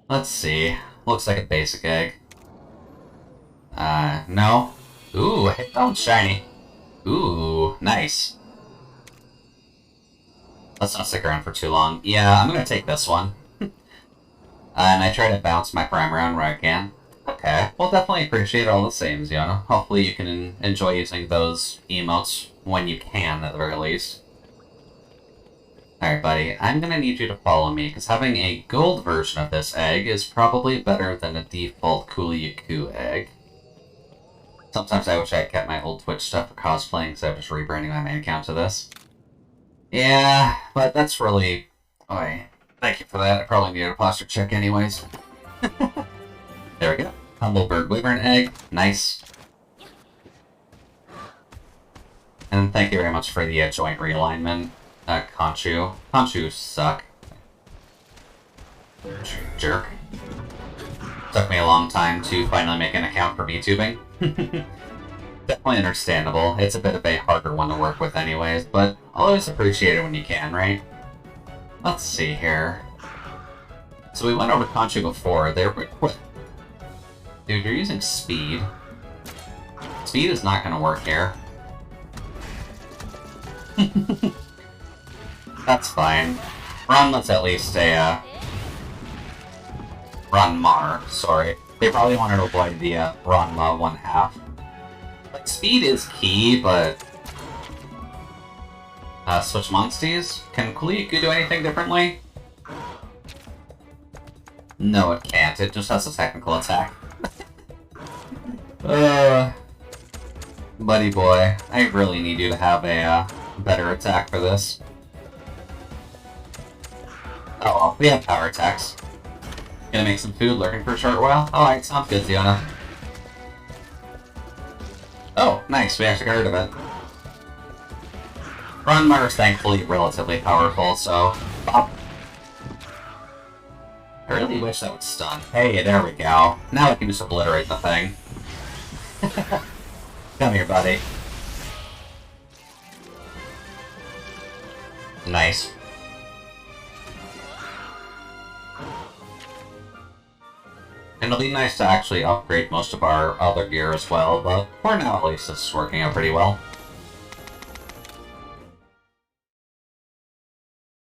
Let's see. Looks like a basic egg. No. Ooh, oh, shiny. Ooh, nice. Let's not stick around for too long. Yeah, I'm gonna take this one. And I try to bounce my prime around where I can. Okay, we'll definitely appreciate all the same, Ziona. Hopefully you can enjoy using those emotes when you can, at the very least. Alright, buddy, I'm gonna need you to follow me, because having a gold version of this egg is probably better than a default Coolyaku egg. Sometimes I wish I had kept my old Twitch stuff for cosplaying, instead of just rebranding my main account to this. Yeah, but that's really... Oh, thank you for that. I probably needed a posture check anyways. There we go. Humblebird Wyvern egg. Nice. And thank you very much for the joint realignment. Conchu. Conchu suck. Jerk. Took me a long time to finally make an account for VTubing. Definitely understandable. It's a bit of a harder one to work with anyways, but always appreciate it when you can, right? Let's see here. So we went over Conchu before. They're quick. Dude, you're using speed. Speed is not gonna work here. That's fine. Ranma's at least a, Ranmar, sorry. They probably wanted to avoid the, Ranma 1/2. Like, speed is key, but... switch monsties? Can Coolyaku do anything differently? No, it can't. It just has a technical attack. Buddy boy, I really need you to have a, better attack for this. Oh well, we have power attacks. Gonna make some food, lurking for a short while? Alright, sounds good, Ziona. Oh, nice, we actually got rid of it. Ranmar is thankfully relatively powerful, so... Bop. I really wish that would stun. Hey, there we go. Now I can just obliterate the thing. Come here, buddy. Nice. And it'll be nice to actually upgrade most of our other gear as well, but for now at least this is working out pretty well.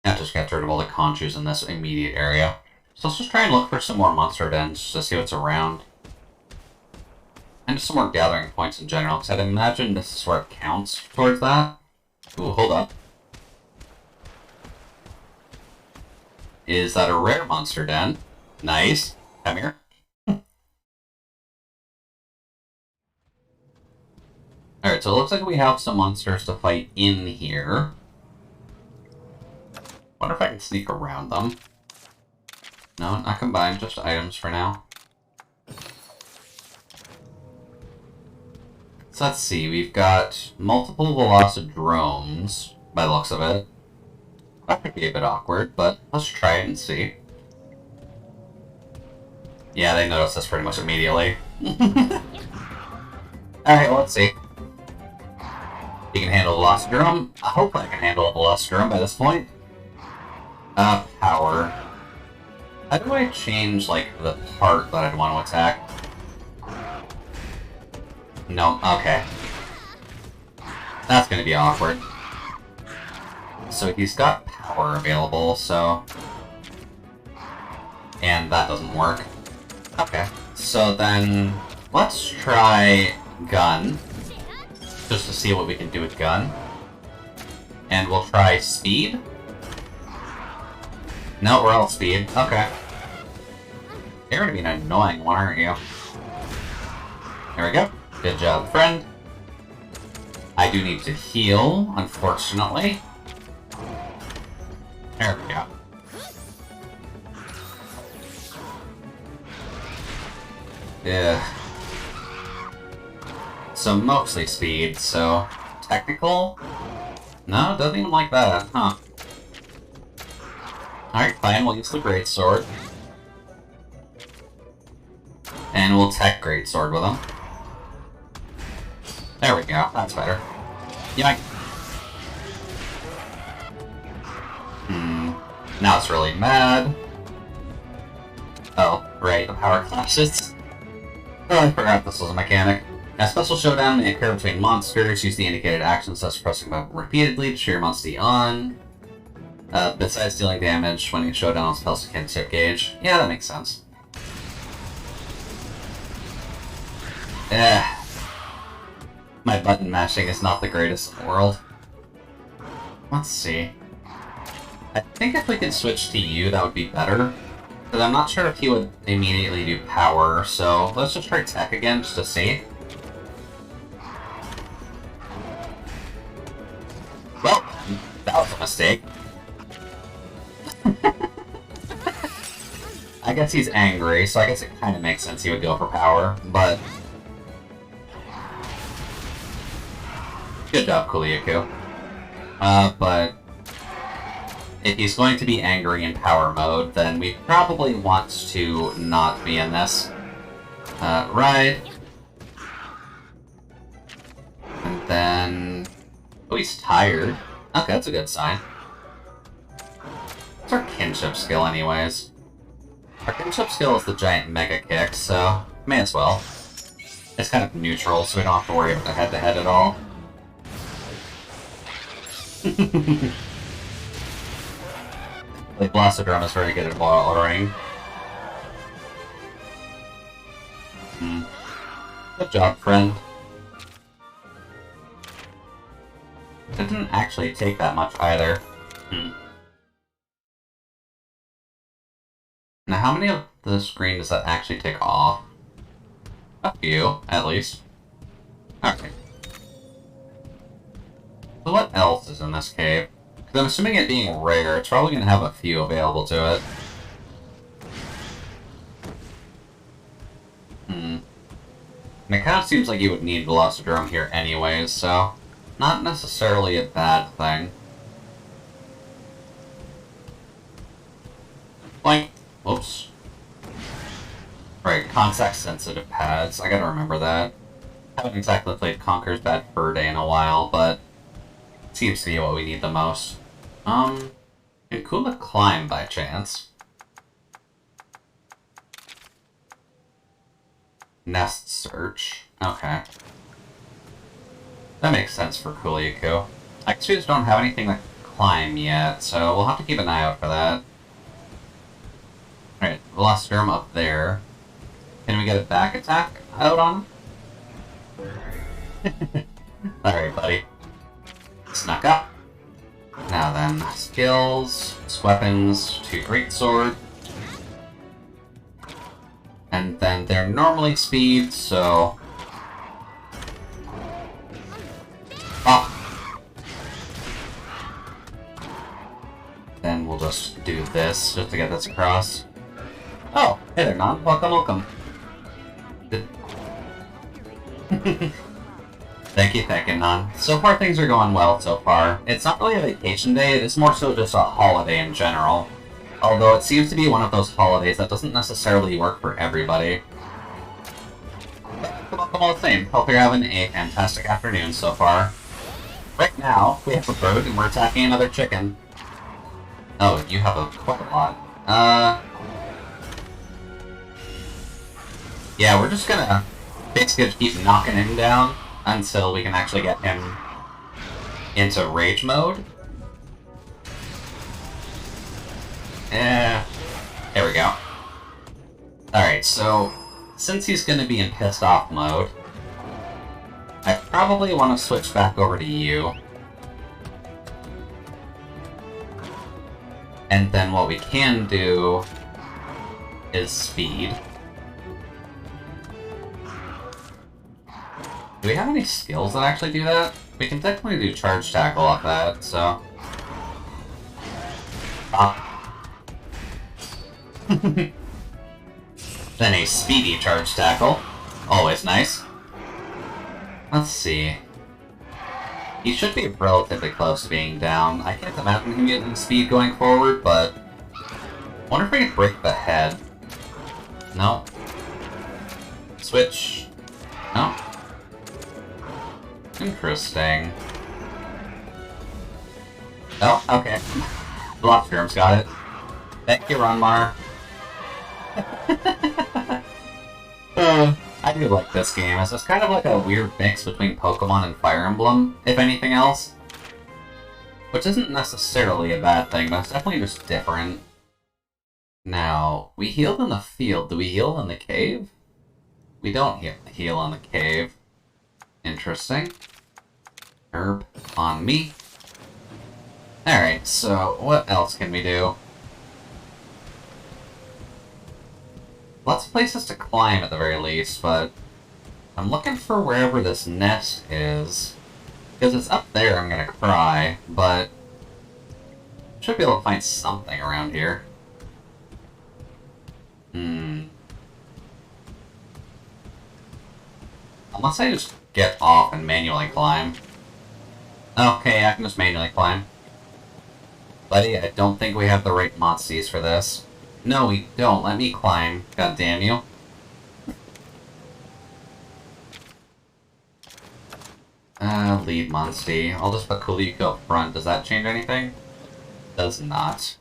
Now just get rid of all the Conchus in this immediate area. So let's just try and look for some more monster dens to see what's around. And just some more gathering points in general, because I'd imagine this is where it counts towards that. Ooh, hold up. Is that a rare monster den? Nice. Come here. Alright, so it looks like we have some monsters to fight in here. Wonder if I can sneak around them. No, not combined, just items for now. So let's see, we've got multiple Velocidromes, by the looks of it. That could be a bit awkward, but let's try it and see. Yeah, they noticed us pretty much immediately. Alright, well, let's see. You can handle a Velocidrome. I hope I can handle a Velocidrome by this point. Power. How do I change, like, the part that I'd want to attack? No, okay. That's gonna be awkward. So he's got power available, so... And that doesn't work. Okay. So then, let's try Gun. Just to see what we can do with Gun. And we'll try Speed. No, we're all Speed. Okay. You're gonna be an annoying one, aren't you? There we go. Good job, friend. I do need to heal, unfortunately. There we go. Yeah. So mostly speed, so... Technical? No, doesn't even like that, huh? Alright, fine, we'll use the Greatsword. And we'll tech Greatsword with him. There we go, that's better. Yoink! Now it's really mad. Oh, right, the power clashes. Oh, I forgot this was a mechanic. A special showdown may occur between monsters. Use the indicated actions such as pressing button repeatedly to cheer your monster on. Besides dealing damage when you showdown on spells to can tip gauge. Yeah, that makes sense. My button mashing is not the greatest in the world. Let's see. I think if we could switch to you, that would be better. But I'm not sure if he would immediately do power, so let's just try tech again just to see. Well, that was a mistake. I guess he's angry, so I guess it kind of makes sense he would go for power, but... Good job, Kuliaku. But... If he's going to be angry in power mode, then we probably want to not be in this. Ride. And then... Oh, he's tired. Okay, that's a good sign. What's our kinship skill anyways? Our kinship skill is the giant mega kick, so may as well. It's kind of neutral, so we don't have to worry about the head-to-head at all. The Blastoderm is very good at watering. Good job, friend. It didn't actually take that much either. Now, how many of the screen does that actually take off? A few, at least. Okay. So what else is in this cave? Because I'm assuming it being rare, it's probably going to have a few available to it. And it kind of seems like you would need Velocidrome here anyways, so... Not necessarily a bad thing. Boink. Whoops. Right, contact-sensitive pads. I gotta remember that. Haven't exactly played Conker's Bad Fur Day in a while, but... Seems to be what we need the most. Can Kula climb by chance? Nest search. Okay. That makes sense for Kuliaku. I just don't have anything that can climb yet, so we'll have to keep an eye out for that. Alright, Velocidrome up there. Can we get a back attack out on him? Alright, buddy. Snuck up. Now then, skills, weapons, to Greatsword. And then they're normally speed, so... Oh! Then we'll just do this, just to get this across. Oh, hey there, Non. Welcome, welcome. Thank you, Nan. So far, things are going well so far. It's not really a vacation day, it is more so just a holiday in general. Although it seems to be one of those holidays that doesn't necessarily work for everybody. But all the same, hope you're having a fantastic afternoon so far. Right now, we have a bird and we're attacking another chicken. Oh, you have quite a lot. Yeah, we're just gonna basically keep knocking him down until we can actually get him into rage mode. There we go. Alright, so since he's gonna be in pissed off mode, I probably want to switch back over to you. And then what we can do is speed. Do we have any skills that actually do that? We can definitely do charge tackle off that, so... Then a speedy charge tackle. Always nice. Let's see. He should be relatively close to being down. I can't imagine him getting speed going forward, but... I wonder if we can break the head. No. Switch. No. Interesting. Oh, okay. Block germs got it. Thank you, Ronmar. I do like this game. It's just kind of like a weird mix between Pokemon and Fire Emblem, if anything else. Which isn't necessarily a bad thing, but it's definitely just different. Now, we healed in the field. Do we heal in the cave? We don't heal in the cave. Interesting. Herb on me. Alright, so what else can we do? Lots of places to climb at the very least, but I'm looking for wherever this nest is. Because it's up there, I'm gonna cry, but should be able to find something around here. Unless I just get off and manually climb. Okay, I can just manually climb. Buddy, I don't think we have the right monsties for this. No, we don't. Let me climb. God damn you. Lead Monstie. I'll just put Kuliko up front. Does that change anything? Does not.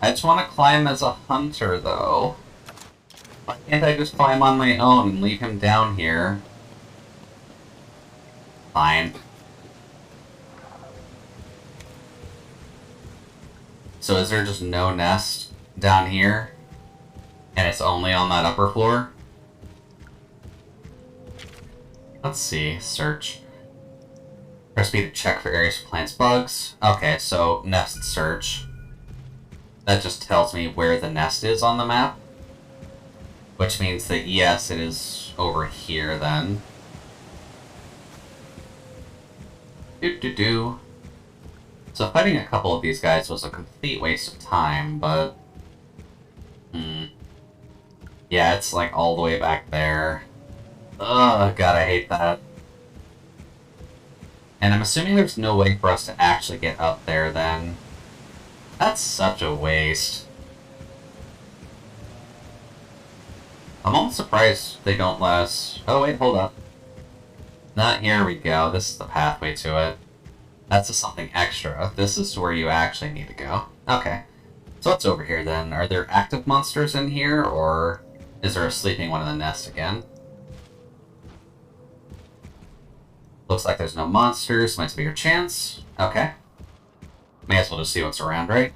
I just want to climb as a hunter, though. Why can't I just climb on my own and leave him down here? Fine. So is there just no nest down here? And it's only on that upper floor? Let's see. Search. Press B to check for areas for plants, bugs. Okay, so nest search. That just tells me where the nest is on the map. Which means that yes, it is over here then. Do. So fighting a couple of these guys was a complete waste of time, but... Yeah, it's like all the way back there. Ugh, God, I hate that. And I'm assuming there's no way for us to actually get up there then. That's such a waste. I'm almost surprised they don't let us... Oh wait, hold up. Here we go. This is the pathway to it. That's just something extra. This is where you actually need to go. Okay. So what's over here then? Are there active monsters in here, or is there a sleeping one in the nest again? Looks like there's no monsters. Might be your chance. Okay. May as well just see what's around, right?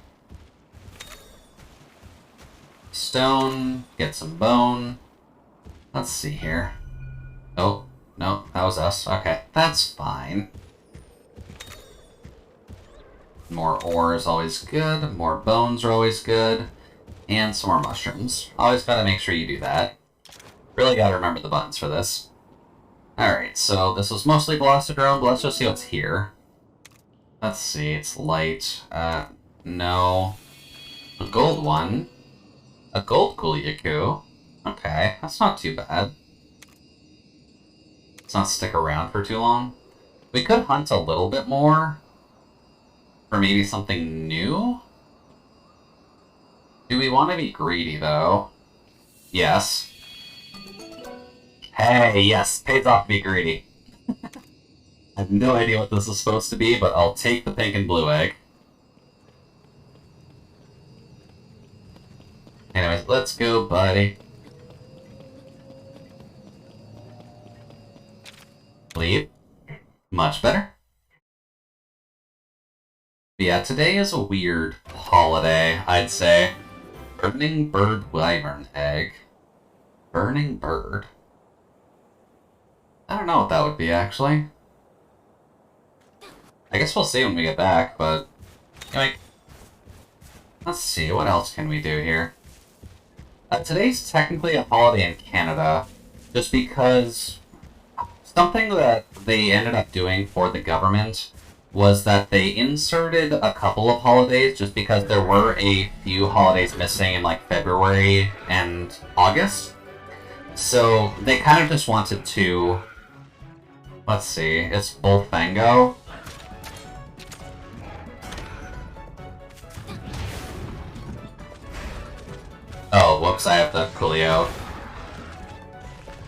Stone. Get some bone. Let's see here. Oh, no, that was us. Okay, that's fine. More ore is always good. More bones are always good. And some more mushrooms. Always gotta make sure you do that. Really gotta remember the buttons for this. Alright, so this was mostly Velocidrome, but let's just see what's here. Let's see, it's light. No. A gold one. A gold Kuliaku. Okay, that's not too bad. Let's not stick around for too long. We could hunt a little bit more. For maybe something new? Do we want to be greedy, though? Yes. Hey, yes, pays off to be greedy. I have no idea what this is supposed to be, but I'll take the pink and blue egg. Anyways, let's go, buddy. Leave. Much better. But yeah, today is a weird holiday, I'd say. Burning bird wyvern egg. Burning bird? I don't know what that would be, actually. I guess we'll see when we get back, but... Anyway, let's see, what else can we do here? Today's technically a holiday in Canada, just because something that they ended up doing for the government was that they inserted a couple of holidays just because there were a few holidays missing in like February and August. So they kind of just wanted to... Let's see, it's Bullfango. Oh, whoops, I have the Coolio.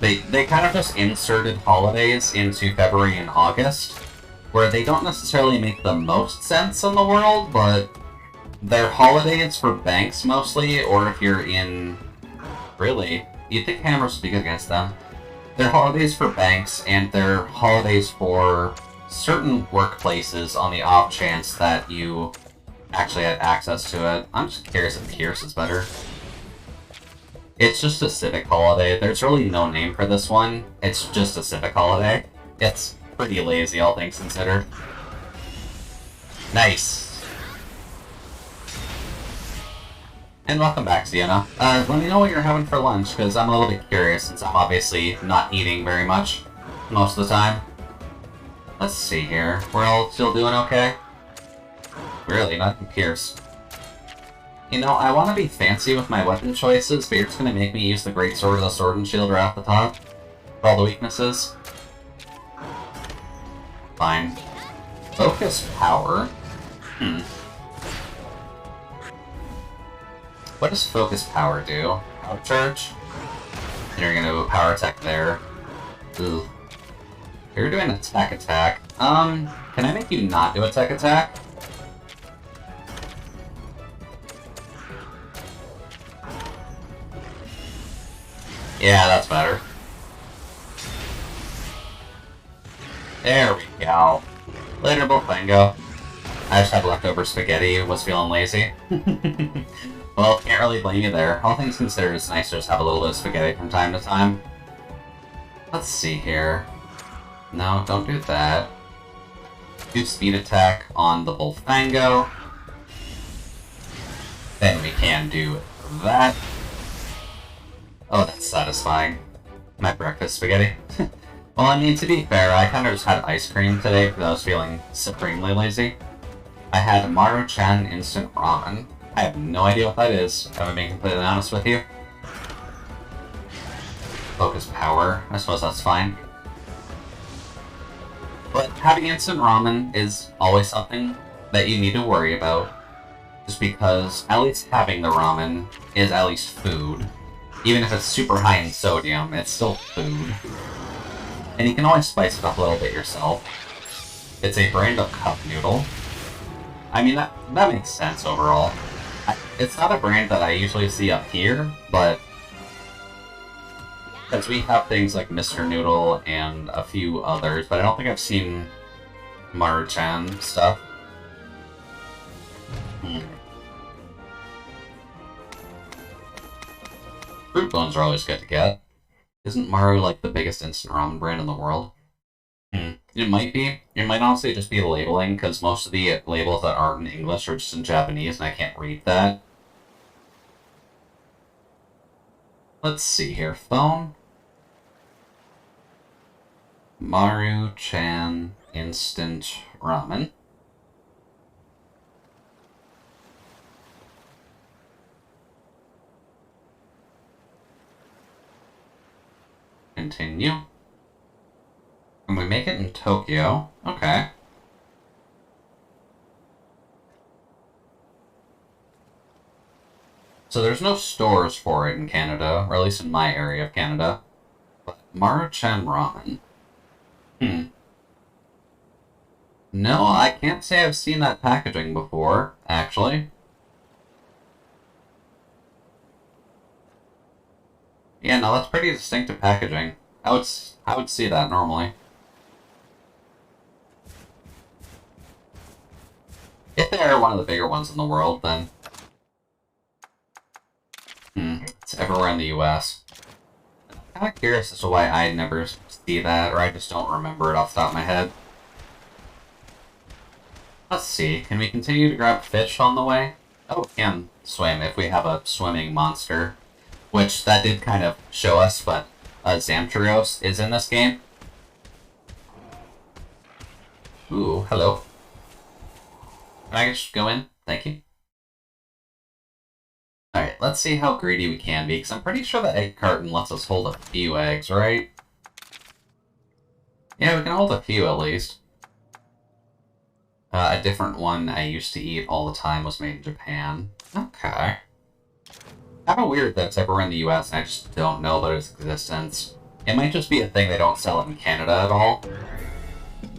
They kind of just inserted holidays into February and August, where they don't necessarily make the most sense in the world, but they're holidays for banks mostly, or if you're in... Really? You'd think hammers would be good against them. They're holidays for banks, and they're holidays for certain workplaces on the off chance that you actually had access to it. I'm just curious if Pierce is better. It's just a civic holiday. There's really no name for this one. It's just a civic holiday. It's pretty lazy, all things considered. Nice. And welcome back, Sienna. Let me know what you're having for lunch, because I'm a little bit curious, since I'm obviously not eating very much most of the time. Let's see here. We're all still doing okay? Really, not even Pierce. You know, I want to be fancy with my weapon choices, but you're just going to make me use the Greatsword or the Sword and Shield right off the top? For all the weaknesses? Fine. Focus Power? What does Focus Power do? Power Charge? And you're going to do a Power Attack there. Ooh. You're doing Attack. Can I make you not do Attack? Yeah, that's better. There we go. Later, Bullfango. I just had leftover spaghetti, was feeling lazy. Well, can't really blame you there. All things considered, it's nice to just have a little bit of spaghetti from time to time. Let's see here. No, don't do that. Do speed attack on the Bullfango. Then we can do that. Oh, that's satisfying. My breakfast spaghetti. Well, I mean, to be fair, I kind of just had ice cream today because I was feeling supremely lazy. I had Maruchan instant ramen. I have no idea what that is, if I'm being completely honest with you. Focus Power. I suppose that's fine. But having instant ramen is always something that you need to worry about. Just because at least having the ramen is at least food. Even if it's super high in sodium, it's still food. And you can always spice it up a little bit yourself. It's a brand of cup noodle. I mean, that makes sense overall. It's not a brand that I usually see up here, but... Because we have things like Mr. Noodle and a few others, but I don't think I've seen Maruchan stuff. Fruit bones are always good to get. Isn't Maru like the biggest instant ramen brand in the world? It might be. It might honestly just be the labeling, because most of the labels that aren't in English are just in Japanese, and I can't read that. Let's see here. Phone. Maru-chan instant ramen. Continue. make it in Tokyo. Okay. So there's no stores for it in Canada, or at least in my area of Canada. But Maruchan Ramen. No, I can't say I've seen that packaging before, actually. Yeah, no, that's pretty distinctive packaging. I would see that normally. If they are one of the bigger ones in the world, then... it's everywhere in the US. I'm kind of curious as to why I never see that, or I just don't remember it off the top of my head. Let's see, can we continue to grab fish on the way? Oh, we can swim if we have a swimming monster. Which, that did kind of show us, but Zamtrios is in this game. Ooh, hello. Can I just go in? Thank you. Alright, let's see how greedy we can be, because I'm pretty sure the egg carton lets us hold a few eggs, right? Yeah, we can hold a few at least. A different one I used to eat all the time was made in Japan. Okay. Kind of weird that it's everywhere in the US and I just don't know about its existence. It might just be a thing they don't sell in Canada at all.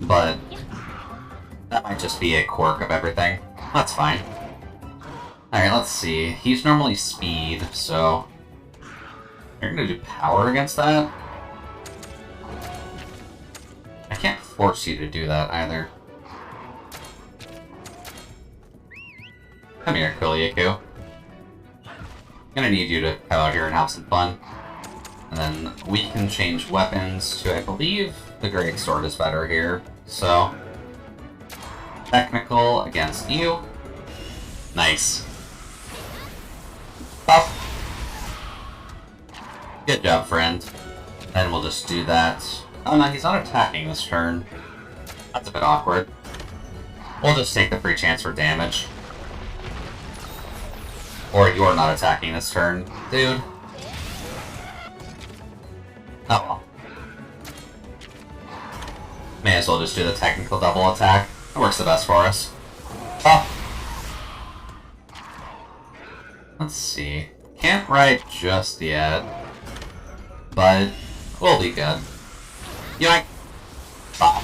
But that might just be a quirk of everything. That's fine. Alright, let's see. He's normally speed, so... You're gonna do power against that? I can't force you to do that either. Come here, Kuryaku. I'm gonna need you to come out here and have some fun. And then we can change weapons to, I believe, the Great Sword is better here. So, technical against you. Nice. Up. Good job, friend. And we'll just do that. Oh no, he's not attacking this turn. That's a bit awkward. We'll just take the free chance for damage. Or you're not attacking this turn, dude. Oh well. May as well just do the technical double attack. It works the best for us. Oh. Let's see. Can't ride just yet. But we'll be good. Yoink! Oh.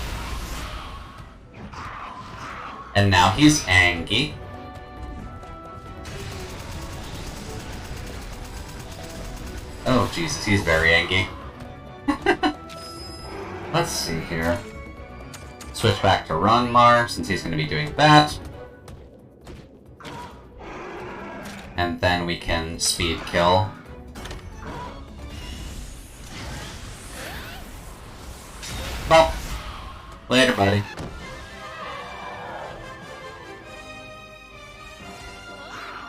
And now he's angry. Oh, Jesus, he's very angry. Let's see here. Switch back to Runmar, since he's going to be doing that. And then we can speed kill. Bop! Later, buddy.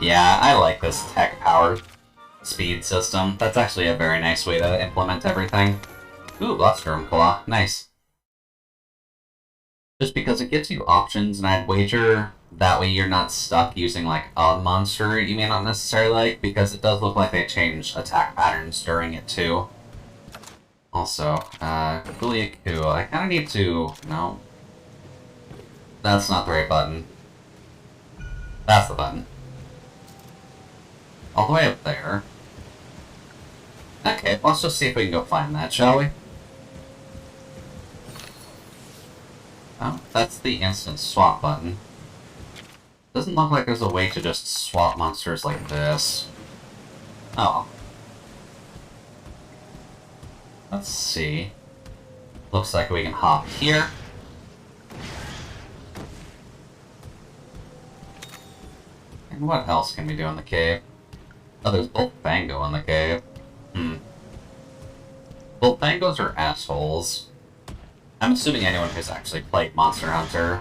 Yeah, I like this tech-powered speed system. That's actually a very nice way to implement everything. Ooh, Blusterum Claw. Nice. Just because it gives you options, and I'd wager that way you're not stuck using, like, a monster you may not necessarily like, because it does look like they changed attack patterns during it, too. Also, Kuryaku, I kinda need to... No. That's not the right button. That's the button. All the way up there. Okay, let's just see if we can go find that, shall we? Oh, that's the instant swap button. Doesn't look like there's a way to just swap monsters like this. Oh. Let's see. Looks like we can hop here. And what else can we do in the cave? Oh, there's Bullfango in the cave. Bullfangos are assholes. I'm assuming anyone who's actually played Monster Hunter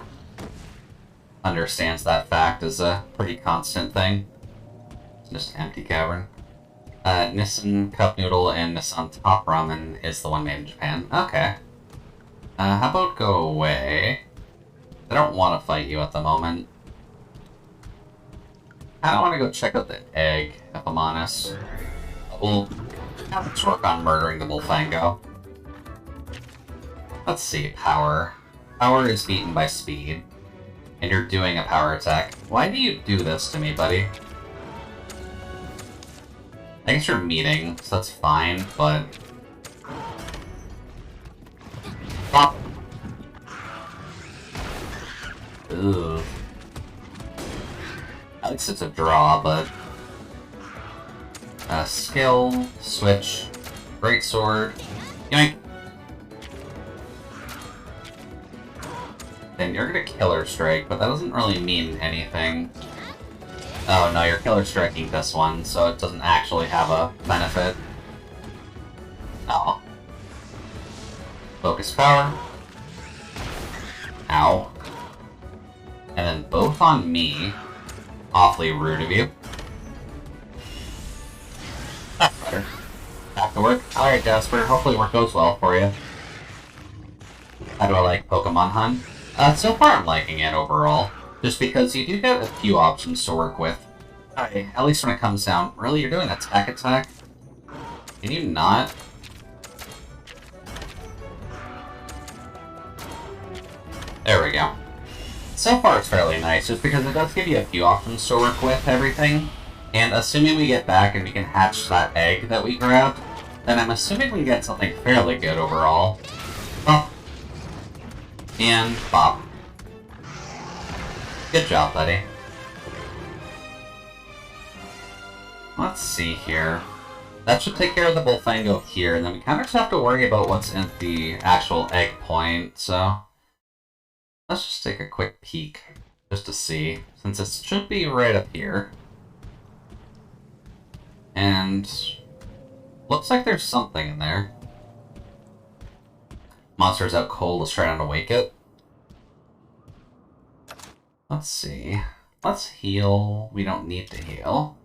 understands that fact as a pretty constant thing. It's just an empty cavern. Nissan Cup Noodle and Nissan Top Ramen is the one made in Japan. Okay. How about go away? I don't want to fight you at the moment. I don't want to go check out the egg, if I'm honest. We'll have to work on murdering the Bullfango. Let's see, power. Power is beaten by speed. And you're doing a power attack. Why do you do this to me, buddy? I guess you're meeting, so that's fine, but... Pop! Ugh. At least it's a draw, but... skill, switch, great sword, yoink! Then you're gonna Killer Strike, but that doesn't really mean anything. Oh no, you're Killer Striking this one, so it doesn't actually have a benefit. Oh. Focus Power. Ow. And then both on me. Awfully rude of you. That's better. Back to work. Alright, Jasper, hopefully work goes well for you. How do I like Pokemon Hunt? So far I'm liking it overall. Just because you do get a few options to work with. Alright, at least when it comes down. Really, you're doing attack? Can you not? There we go. So far it's fairly nice, just because it does give you a few options to work with everything. And assuming we get back and we can hatch that egg that we grabbed, then I'm assuming we get something fairly good overall. Bop. And bop. Good job, buddy. Let's see here. That should take care of the Bullfango here, and then we kind of just have to worry about what's in the actual egg point, so... Let's just take a quick peek, just to see, since it should be right up here. And... looks like there's something in there. Monster's out cold, let's try not to wake it. Let's see. Let's heal. We don't need to heal.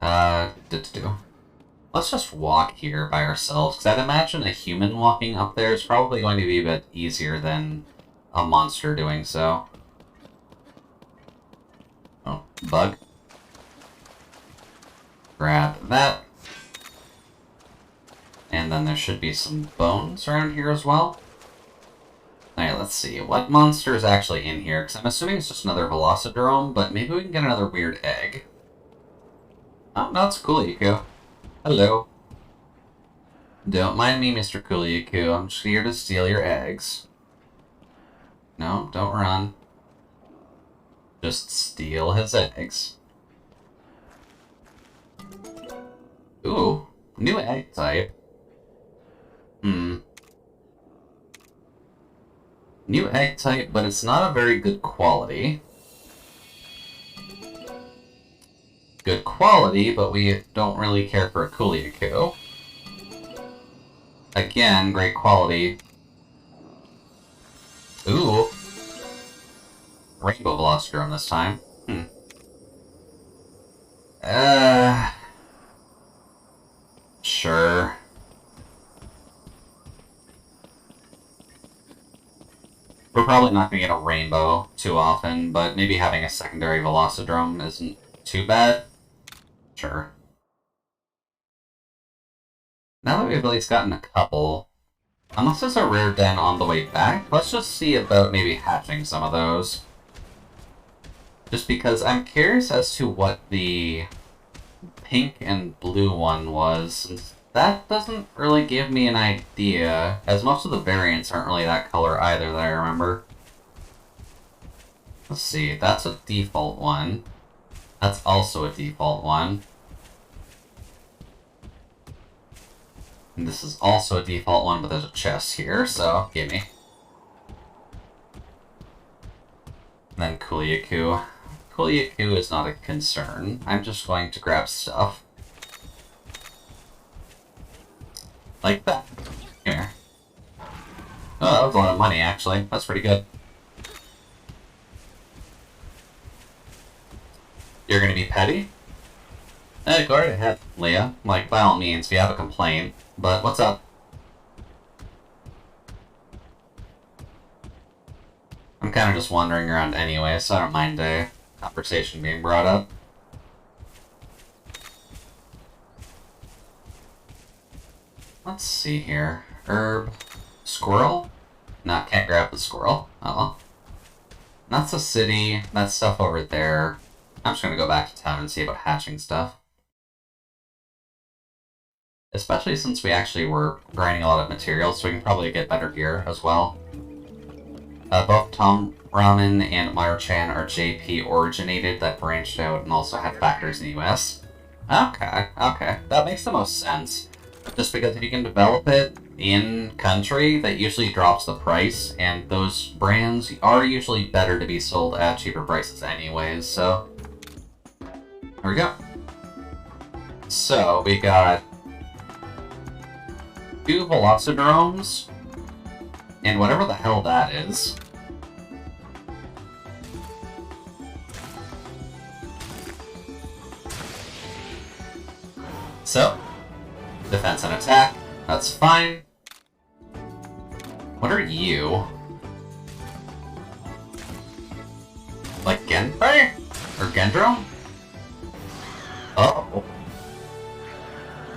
Let's just walk here by ourselves, because I'd imagine a human walking up there is probably going to be a bit easier than a monster doing so. Oh, bug. Grab that. And then there should be some bones around here as well. Alright, let's see. What monster is actually in here? Because I'm assuming it's just another Velocidrome, but maybe we can get another weird egg. Oh, no, it's Kuliku. Hello. Don't mind me, Mr. Kuliku. I'm just here to steal your eggs. No, don't run. Just steal his eggs. Ooh, new egg type. New egg type, but it's not a very good quality. Good quality, but we don't really care for a Kuliku. Again, great quality. Ooh. Rainbow Velocidrome this time. Sure. We're probably not going to get a rainbow too often, but maybe having a secondary Velocidrome isn't too bad. Sure. Now that we've at least gotten a couple, unless there's a rare den on the way back, let's just see about maybe hatching some of those. Just because I'm curious as to what the pink and blue one was, since that doesn't really give me an idea, as most of the variants aren't really that color either that I remember. Let's see, that's a default one. That's also a default one. And this is also a default one, but there's a chest here, so gimme. And then Kuliku. Kuliku is not a concern. I'm just going to grab stuff. Like that. Here. Oh, that was a lot of money, actually. That's pretty good. You're gonna be petty? Go right ahead, Leah. Like, by all means, if you have a complaint. But, what's up? I'm kind of just wandering around anyway, so I don't mind a conversation being brought up. Let's see here. Herb, Squirrel? No, can't grab the squirrel. Oh well. That's the city. That stuff over there. I'm just gonna go back to town and see about hatching stuff. Especially since we actually were grinding a lot of materials, so we can probably get better gear as well. Both Tom Ramen and Maru-chan are JP originated that branched out and also had factories in the US. Okay, okay. That makes the most sense. Just because if you can develop it in country, that usually drops the price, and those brands are usually better to be sold at cheaper prices anyways, so... There we go. So, we got 2 Velocidromes, and whatever the hell that is. So, defense and attack, that's fine. What are you? Like Genpei? Or Gendrome? Oh.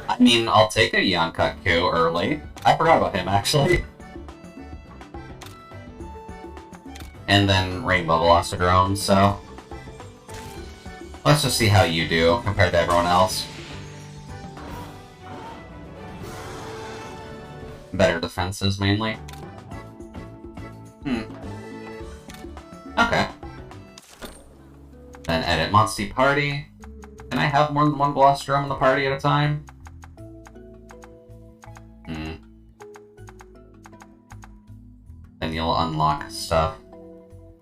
I mean, I'll take a Yankatku early. I forgot about him, actually. And then Rainbow Velocidrome, so... Let's just see how you do compared to everyone else. Better defenses, mainly. Okay. Then edit Monsty Party. Can I have more than one Velocidrome in the party at a time? Then you'll unlock stuff.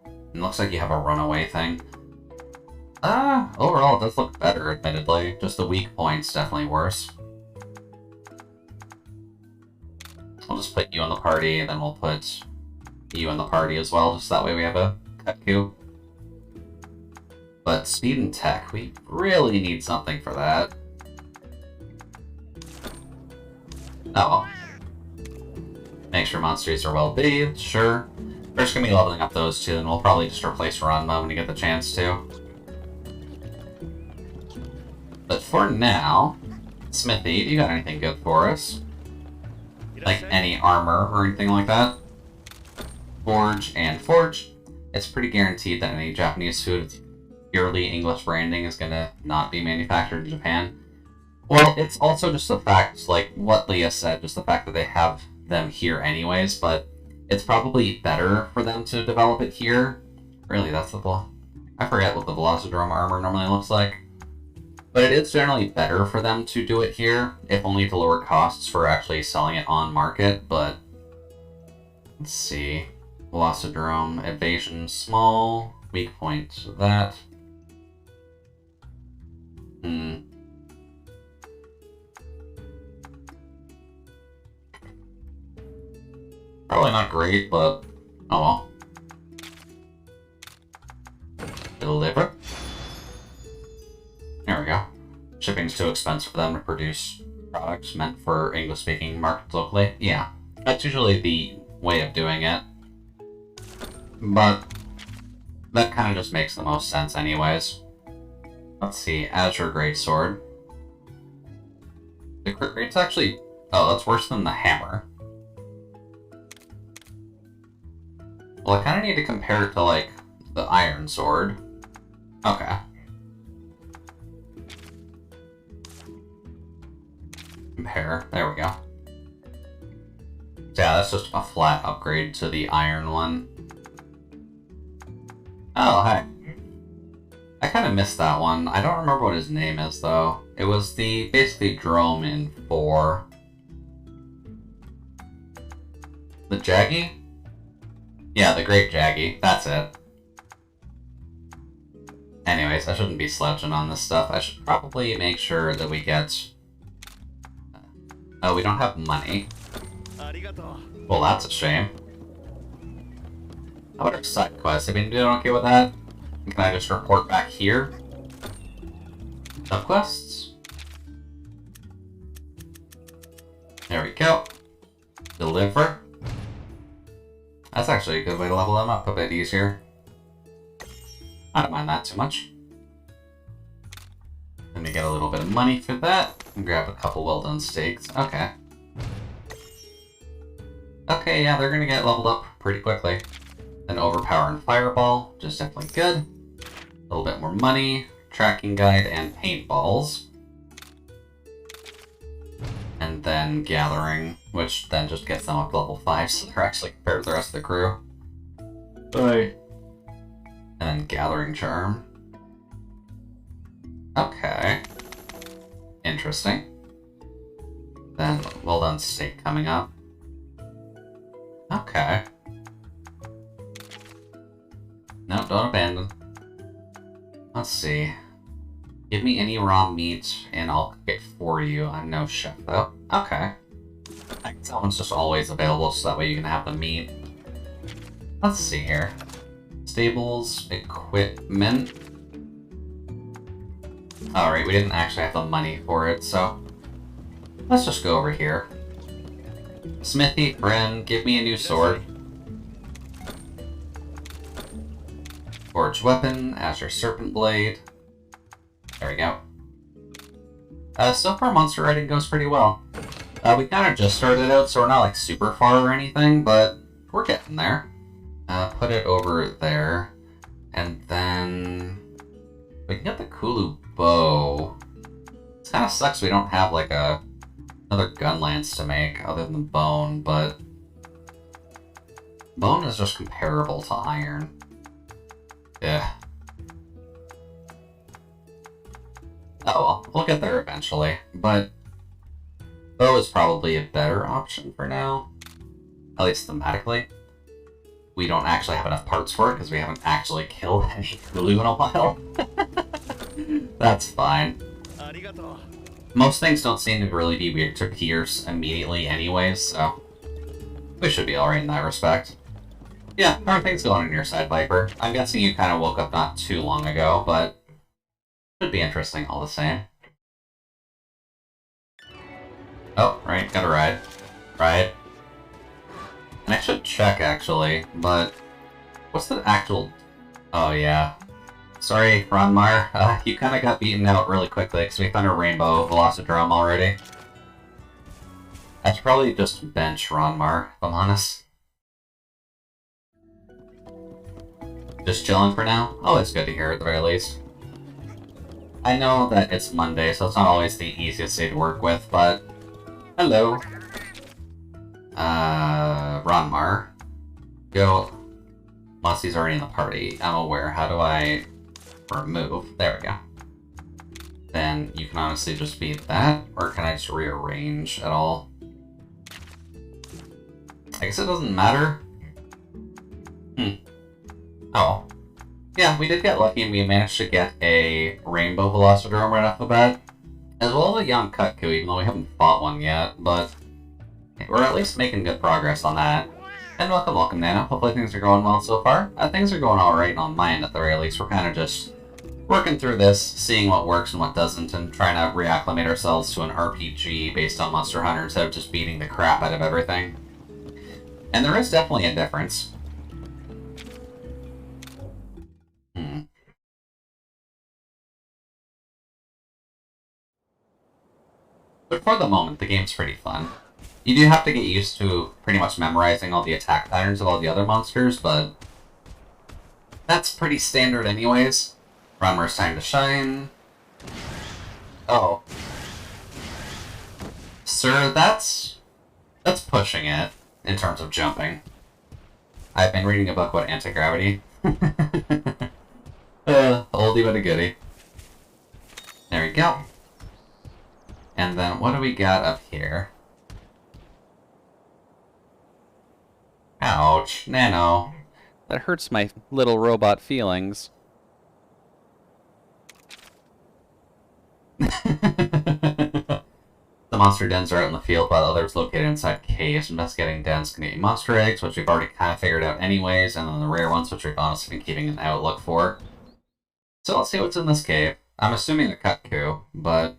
It looks like you have a runaway thing. Overall it does look better, admittedly. Just the weak point's definitely worse. We'll just put you in the party, and then we'll put you in the party as well, just that way we have a Katku. But speed and tech, we really need something for that. Oh well. Make sure monsters are well bathed, sure. We're just gonna be leveling up those two, and we'll probably just replace Ranma when we get the chance to. But for now, Smithy, do you got anything good for us? Like any armor or anything like that? Forge and Forge. It's pretty guaranteed that any Japanese food with purely English branding is gonna not be manufactured in Japan. Well, it's also just the fact, like what Leah said, just the fact that they have them here anyways, but it's probably better for them to develop it here. Really, that's the... I forget what the Velocidrome armor normally looks like. But it is generally better for them to do it here, if only to lower costs for actually selling it on market, but... Let's see... Velocidrome, evasion small, weak point that. Probably not great, but oh well. Deliver. There we go. Shipping's too expensive for them to produce products meant for English-speaking markets locally. Yeah, that's usually the way of doing it. But that kind of just makes the most sense anyways. Let's see, Azure Greatsword. The crit rate's actually... Oh, that's worse than the hammer. Well, I kind of need to compare it to, like, the Iron Sword. Okay. Compare. There we go. So yeah, that's just a flat upgrade to the Iron one. Oh, hey. I kind of missed that one. I don't remember what his name is, though. It was the, basically, drome in 4. The Jaggy? Yeah, the Great Jaggy. That's it. Anyways, I shouldn't be slouching on this stuff. I should probably make sure that we get... Oh, we don't have money. Well, that's a shame. How about our side quests? Have you been doing okay with that? Can I just report back here? Subquests? There we go. Deliver. That's actually a good way to level them up a bit easier. I don't mind that too much. Let me get a little bit of money for that. And grab a couple well-done steaks. Okay. Okay, Okay, yeah, they're gonna get leveled up pretty quickly. Then Overpower and Fireball, which is definitely good. A little bit more money, Tracking Guide, and Paintballs. And then Gathering, which then just gets them up to level 5, so they're actually compared to the rest of the crew. Right. And then Gathering Charm. Okay. Interesting. Then Well Done Steak coming up. Okay. No, don't abandon. Let's see. Give me any raw meat, and I'll cook it for you. I'm no chef, though. Okay. I guess that one's just always available, so that way you can have the meat. Let's see here. Stables, equipment. Alright, we didn't actually have the money for it, so... let's just go over here. Smithy, Bren, give me a new sword. Forged weapon, Azure Serpent Blade. There we go. So far, monster riding goes pretty well. We kind of just started out, so we're not like super far or anything, but we're getting there. Put it over there, and then we can get the Kulu bow. It kind of sucks we don't have like another gun lance to make other than bone, but bone is just comparable to iron. Yeah. Oh well, we'll get there eventually, but bow is probably a better option for now, at least thematically. We don't actually have enough parts for it because we haven't actually killed any Kulu in a while. That's fine. Most things don't seem to really be weird to pierce immediately anyways, so we should be alright in that respect. Yeah, how are things going on your side, Viper? I'm guessing you kind of woke up not too long ago, but should be interesting all the same. Oh, right, gotta ride. Ride. And I should check, actually, but what's the actual... oh, yeah. Sorry, Ronmar. You kind of got beaten out really quickly because we found a Rainbow Velocidrome already. I should probably just bench Ronmar, if I'm honest. Just chilling for now? Oh, it's good to hear at the very least. I know that it's Monday, so it's not always the easiest day to work with, but... hello. Ronmar. Go. Musty's already in the party. I'm aware. How do I remove? There we go. Then you can honestly just be that, or can I just rearrange at all? I guess it doesn't matter. Oh. Yeah, we did get lucky and we managed to get a Rainbow Velocidrome right off the bat. As well as a young Cutku, even though we haven't fought one yet, but we're at least making good progress on that. And welcome, Nana. Hopefully things are going well so far. Things are going alright on my end at the very least. We're kind of just working through this, seeing what works and what doesn't, and trying to reacclimate ourselves to an RPG based on Monster Hunter instead of just beating the crap out of everything. And there is definitely a difference. But for the moment, the game's pretty fun. You do have to get used to pretty much memorizing all the attack patterns of all the other monsters, but that's pretty standard anyways. Runmer's time to shine. Oh. Sir, that's pushing it in terms of jumping. I've been reading a book about anti-gravity. Oldie but a goodie. There we go. And then what do we got up here? Ouch, Nano. That hurts my little robot feelings. The monster dens are out in the field while others located inside caves. Investigating dens can get monster eggs, which we've already kind of figured out anyways, and then the rare ones, which we've honestly been keeping an outlook for. So let's see what's in this cave. I'm assuming a Cutku, but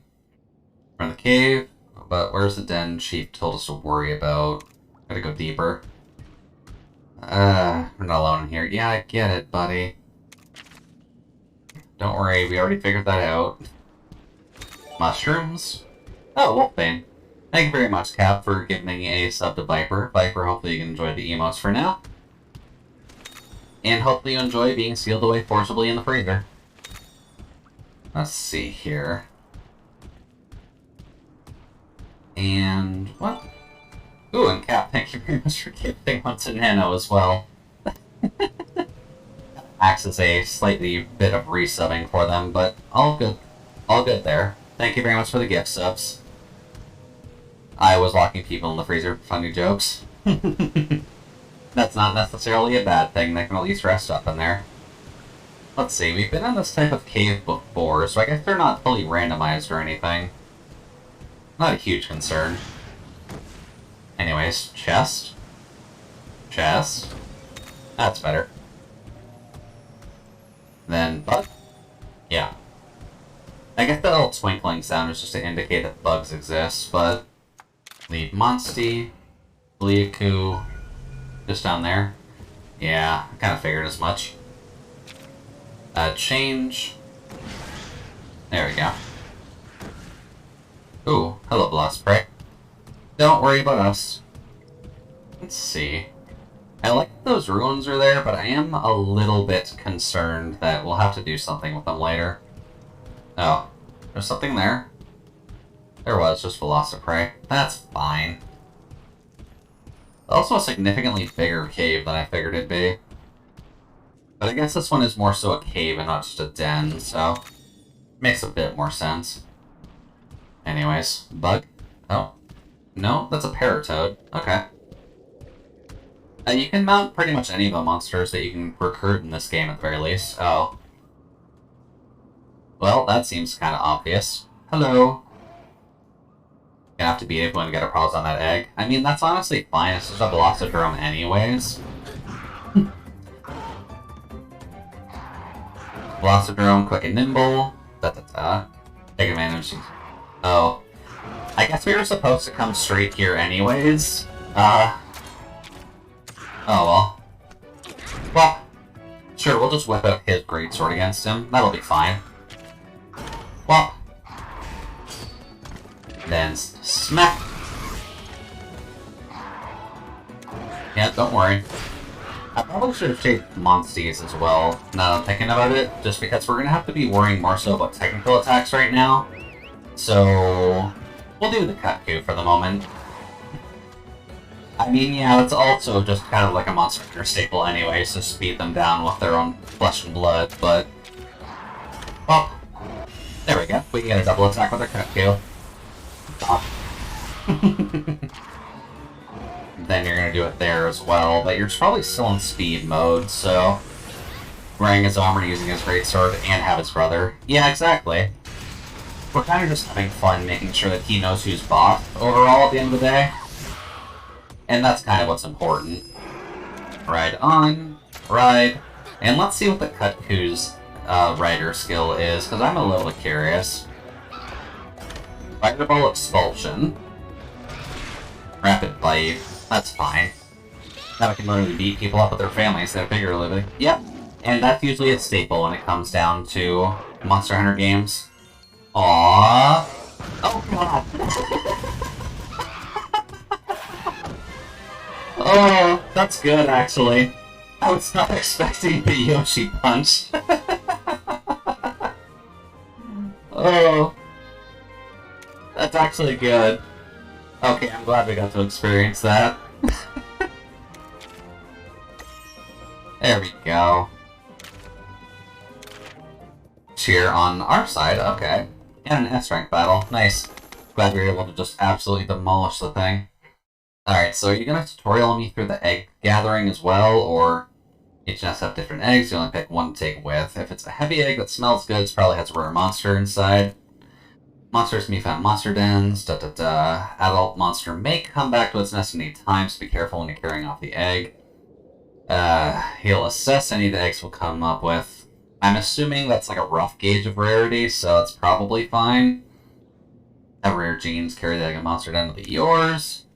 we're in the cave. But where's the den Chief told us to worry about? Gotta go deeper. We're not alone in here. Yeah, I get it, buddy. Don't worry, we already figured that out. Mushrooms? Oh, Wolfbane. Thank you very much, Cap, for giving me a sub to Viper. Viper, hopefully you can enjoy the emotes for now. And hopefully you enjoy being sealed away forcibly in the freezer. Let's see here. And what? Ooh, and Cap, thank you very much for gifting one to Nano as well. Acts as a slightly bit of resubbing for them, but all good. All good there. Thank you very much for the gift subs. I was locking people in the freezer for funny jokes. That's not necessarily a bad thing, they can at least rest up in there. Let's see, we've been in this type of cave before, so I guess they're not fully randomized or anything. Not a huge concern. Anyways, chest. Chest. That's better. Then bug? Yeah. I guess that little twinkling sound is just to indicate that bugs exist, but... Leave Monsty. Bliaku. Just down there. Yeah, I kind of figured as much. Change. There we go. Ooh, hello, Blast Prey. Don't worry about us. Let's see. I like that those ruins are there, but I am a little bit concerned that we'll have to do something with them later. Oh, there's something there. There was, just Velociprey. That's fine. Also a significantly bigger cave than I figured it'd be. But I guess this one is more so a cave and not just a den, so... Makes a bit more sense. Anyways, bug? Oh. No, that's a Paratoad. Okay. You can mount pretty much any of the monsters that you can recruit in this game at the very least. Oh. Well, that seems kind of obvious. Hello. Gonna have to beat everyone to get a pause on that egg. I mean, that's honestly fine. It's just a Velocidrome anyways. Velocidrome, quick and nimble. Da-da-da. Take advantage. Oh. I guess we were supposed to come straight here anyways. Oh well. Well, sure, we'll just whip out his greatsword against him. That'll be fine. Well. Then smack. Yeah, don't worry. I probably should have taken Monsties as well, now that I'm thinking about it, just because we're going to have to be worrying more so about technical attacks right now. So, we'll do the Kutku for the moment. I mean, yeah, it's also just kind of like a Monster Hunter staple anyways, to speed them down with their own flesh and blood, but... Well, there we go. We can get a double attack with our Kutku. Then you're gonna do it there as well, but you're probably still in speed mode, so... Wearing his armor, using his greatsword, and have his brother. Yeah, exactly. We're kind of just having fun making sure that he knows who's boss overall at the end of the day. And that's kind of what's important. Ride on, ride, and let's see what the Kutku's rider skill is, because I'm a little curious. Fireball Expulsion. Rapid Bite. That's fine. Now I can literally beat people up with their families that figuratively. Yep. And that's usually a staple when it comes down to Monster Hunter games. Aww. Oh god. Oh, that's good actually. I was not expecting the Yoshi punch. Oh. That's actually good. Okay, I'm glad we got to experience that. There we go. Cheer on our side, okay. And an S-rank battle, nice. Glad we were able to just absolutely demolish the thing. Alright, so are you gonna tutorial me through the egg gathering as well, or each nest have different eggs, you only pick one to take with. If it's a heavy egg that smells good, it probably has a rare monster inside. Monsters can be found in monster dens, da-da-da. Adult monster may come back to its nest any time, so be careful when you're carrying off the egg. He'll assess any of the eggs we'll come up with. I'm assuming that's like a rough gauge of rarity, so it's probably fine. Have rare genes, carry the egg in monster den, will be yours.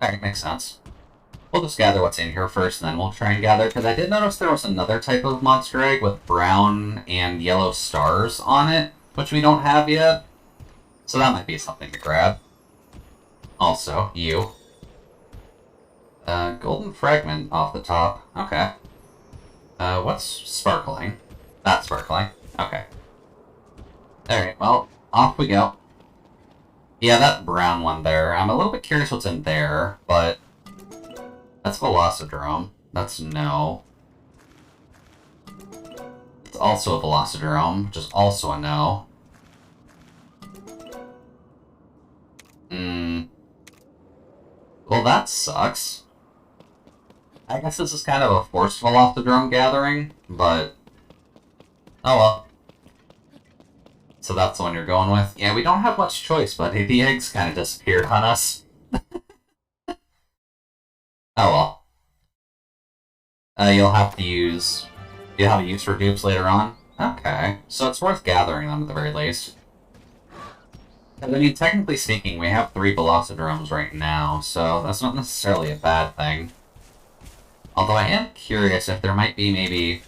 Alright, makes sense. We'll just gather what's in here first, and then we'll try and gather, because I did notice there was another type of monster egg with brown and yellow stars on it, which we don't have yet. So that might be something to grab. Also, you. Golden fragment off the top. Okay. What's sparkling? Not sparkling. Okay. Alright, well, off we go. Yeah, that brown one there. I'm a little bit curious what's in there, but... That's Velocidrome. That's no. It's also a Velocidrome, which is also a no. Well, that sucks. I guess this is kind of a forced Velocidrome gathering, but... Oh well. So that's the one you're going with? Yeah, we don't have much choice, buddy. The eggs kind of disappeared on us. Oh well. You'll have to use for dupes later on? Okay. So it's worth gathering them at the very least. I mean, technically speaking, we have 3 Velocidromes right now, so that's not necessarily a bad thing. Although I am curious if there might be maybe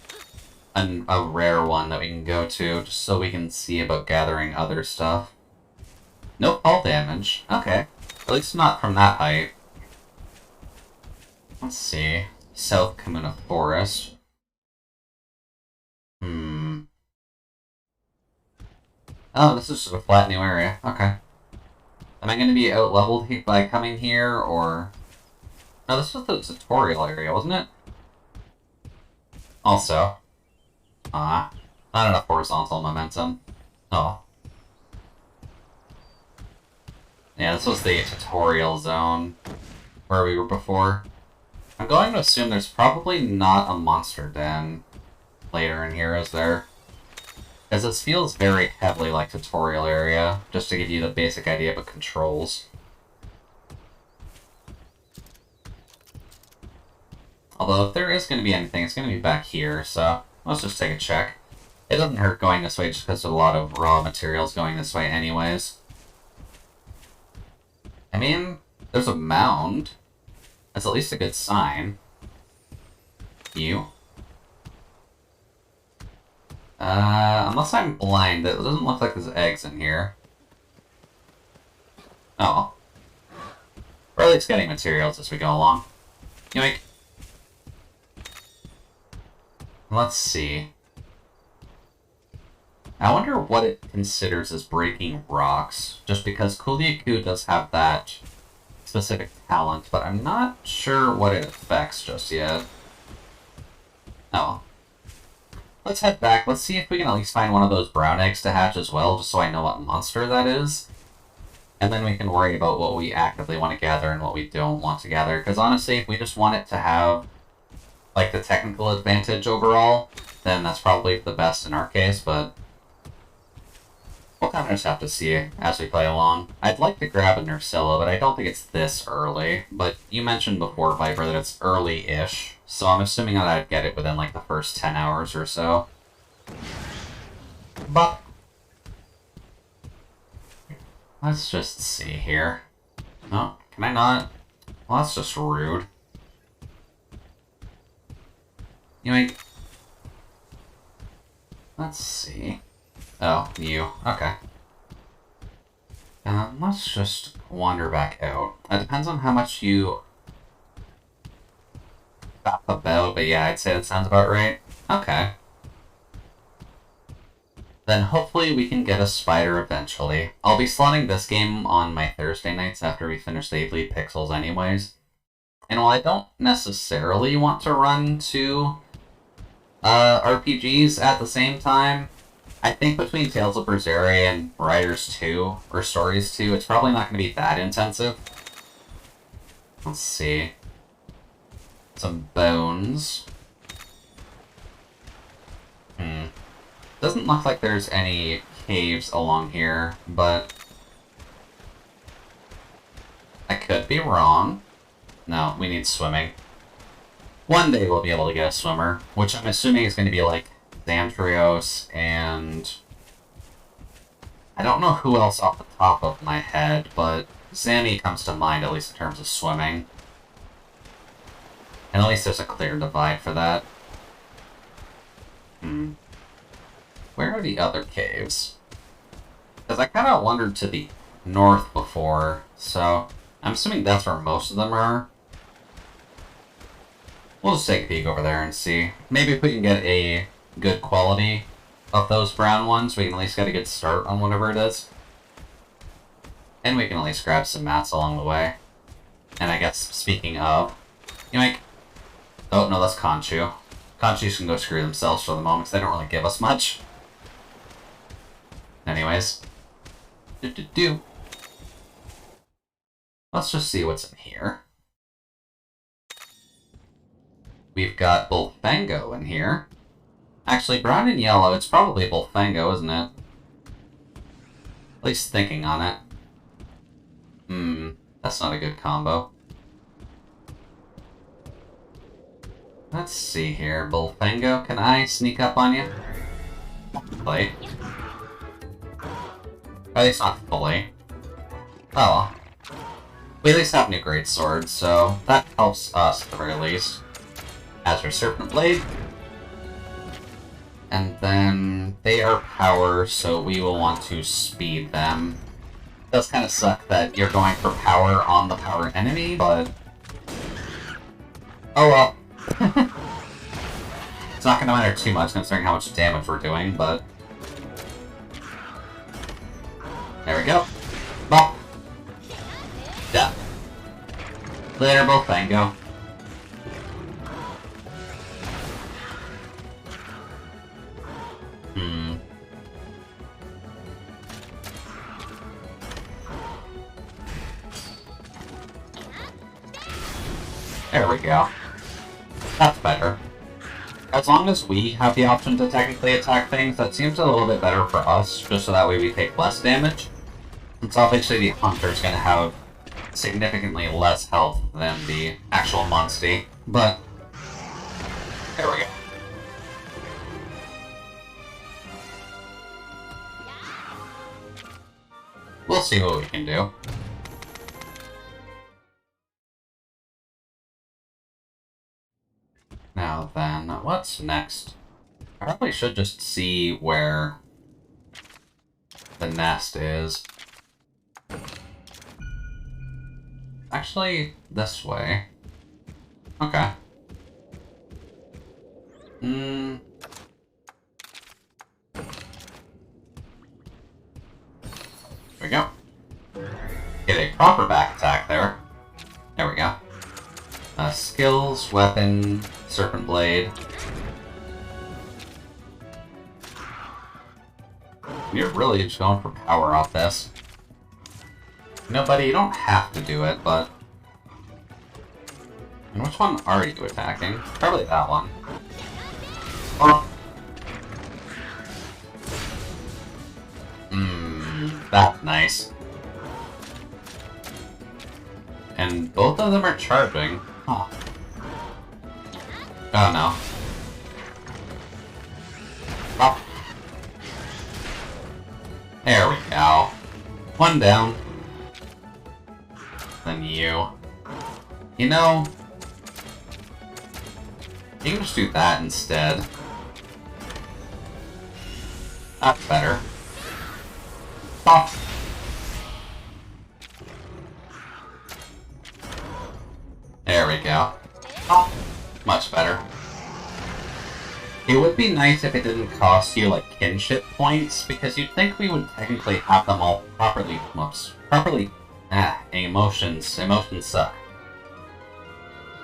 a rare one that we can go to, just so we can see about gathering other stuff. No fall damage. Okay. At least not from that height. Let's see. South Kamuna Forest. Oh, this is just a flat new area. Okay. Am I going to be out-leveled by coming here, or... No, this was the tutorial area, wasn't it? Also. Not enough horizontal momentum. Oh. Yeah, this was the tutorial zone where we were before. I'm going to assume there's probably not a monster den later in here, is there? Because this feels very heavily like tutorial area, just to give you the basic idea of the controls. Although, if there is going to be anything, it's going to be back here, so let's just take a check. It doesn't hurt going this way just because there's a lot of raw materials going this way anyways. I mean, there's a mound. That's at least a good sign. You. Unless I'm blind, it doesn't look like there's eggs in here. Oh. We're at least getting materials as we go along. Yoink. Let's see. I wonder what it considers as breaking rocks, just because Kuliaku does have that specific talent, but I'm not sure what it affects just yet. Oh. Let's head back. Let's see if we can at least find one of those brown eggs to hatch as well, just so I know what monster that is. And then we can worry about what we actively want to gather and what we don't want to gather. Because honestly, if we just want it to have, like, the technical advantage overall, then that's probably the best in our case, but we'll kind of just have to see as we play along. I'd like to grab a Nursilla, but I don't think it's this early. But you mentioned before, Viper, that it's early-ish, so I'm assuming that I'd get it within, like, the first 10 hours or so. But let's just see here. No, can I not? Well, that's just rude. Anyway, let's see. Oh, you. Okay. Let's just wander back out. It depends on how much you thought about, but yeah, I'd say that sounds about right. Okay. Then hopefully we can get a spider eventually. I'll be slotting this game on my Thursday nights after we finish the Bleed Pixels anyways. And while I don't necessarily want to run 2 RPGs at the same time, I think between Tales of Berseria and Riders 2, or Stories 2, it's probably not going to be that intensive. Let's see. Some bones. Doesn't look like there's any caves along here, but I could be wrong. No, we need swimming. One day we'll be able to get a swimmer, which I'm assuming is going to be like Xantrios and I don't know who else off the top of my head, but Zanny comes to mind at least in terms of swimming. And at least there's a clear divide for that. Where are the other caves? Because I kind of wandered to the north before, so I'm assuming that's where most of them are. We'll just take a peek over there and see. Maybe if we can get a good quality of those brown ones, we can at least get a good start on whatever it is. And we can at least grab some mats along the way. And I guess, speaking of... Yoink! Oh, no, that's Conchu. Conchus can go screw themselves for the moment, because they don't really give us much. Anyways. Let's just see what's in here. We've got Bullfango in here. Actually, brown and yellow, it's probably Bullfango, isn't it? At least thinking on it. That's not a good combo. Let's see here. Bullfango, can I sneak up on you? Play. At least not fully. Oh well. We at least have new great swords, so that helps us at the very least. Azure Serpent Blade. And then they are power, so we will want to speed them. It does kind of suck that you're going for power on the power enemy, but... Oh well. It's not going to matter too much considering how much damage we're doing, but... There we go. Bop. Done. Later, Bullfango. There we go. That's better. As long as we have the option to technically attack things, that seems a little bit better for us, just so that way we take less damage. Since obviously the Hunter's gonna have significantly less health than the actual Monstie, but... There we go. We'll see what we can do. Now then, what's next? I probably should just see where the nest is. Actually, this way. Okay. There we go. Get a proper back attack there. There we go. Skills, weapon, Serpent Blade. You're really just going for power off this. No, buddy, you don't have to do it, but... And which one are you attacking? Probably that one. Oh. That's nice. And both of them are charging. Huh. Oh no. Oh. There we go. One down. Then you. You know, you can just do that instead. That's better. Oh. There we go. Oh, much better. It would be nice if it didn't cost you, like, kinship points, because you'd think we would technically have them all properly, emotions suck.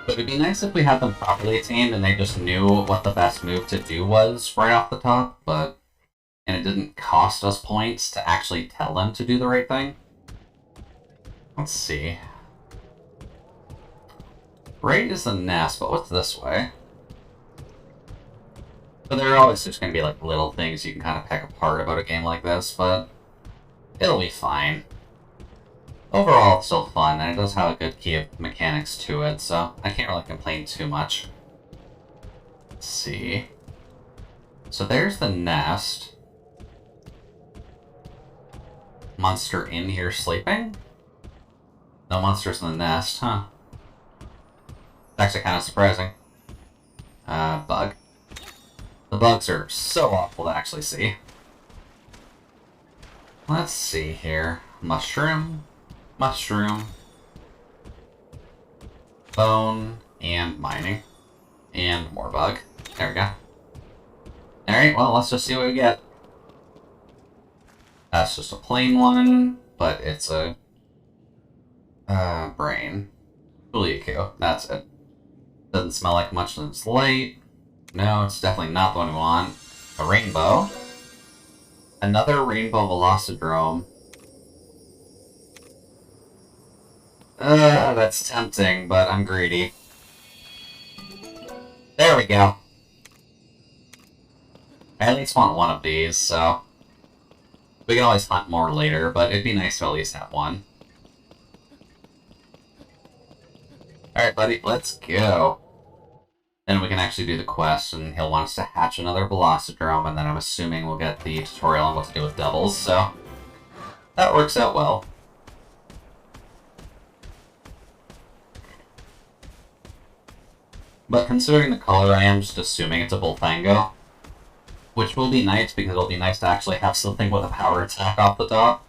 But it'd be nice if we had them properly tamed and they just knew what the best move to do was right off the top, and it didn't cost us points to actually tell them to do the right thing. Let's see. Right is the nest, but what's this way? So there are always just going to be like little things you can kind of pick apart about a game like this, but it'll be fine. Overall, it's still fun, and it does have a good key of mechanics to it, so I can't really complain too much. Let's see. So there's the nest. Monster in here sleeping? No monsters in the nest, huh? It's actually kind of surprising. Bug. The bugs are so awful to actually see. Let's see here. Mushroom. Mushroom. bone, and mining. And more bug. There we go. Alright, well, let's just see what we get. That's just a plain one, but it's a brain. Buliku. That's it. Doesn't smell like much and it's light. No, it's definitely not the one we want. A rainbow. Another rainbow velocidrome. That's tempting, but I'm greedy. There we go. I at least want one of these, so... We can always hunt more later, but it'd be nice to at least have one. Alright, buddy, let's go. Then we can actually do the quest, and he'll want us to hatch another velocidrome, and then I'm assuming we'll get the tutorial on what to do with devils, so... That works out well. But considering the color, I am just assuming it's a Bullfango. Which will be nice, because it'll be nice to actually have something with a power attack off the top.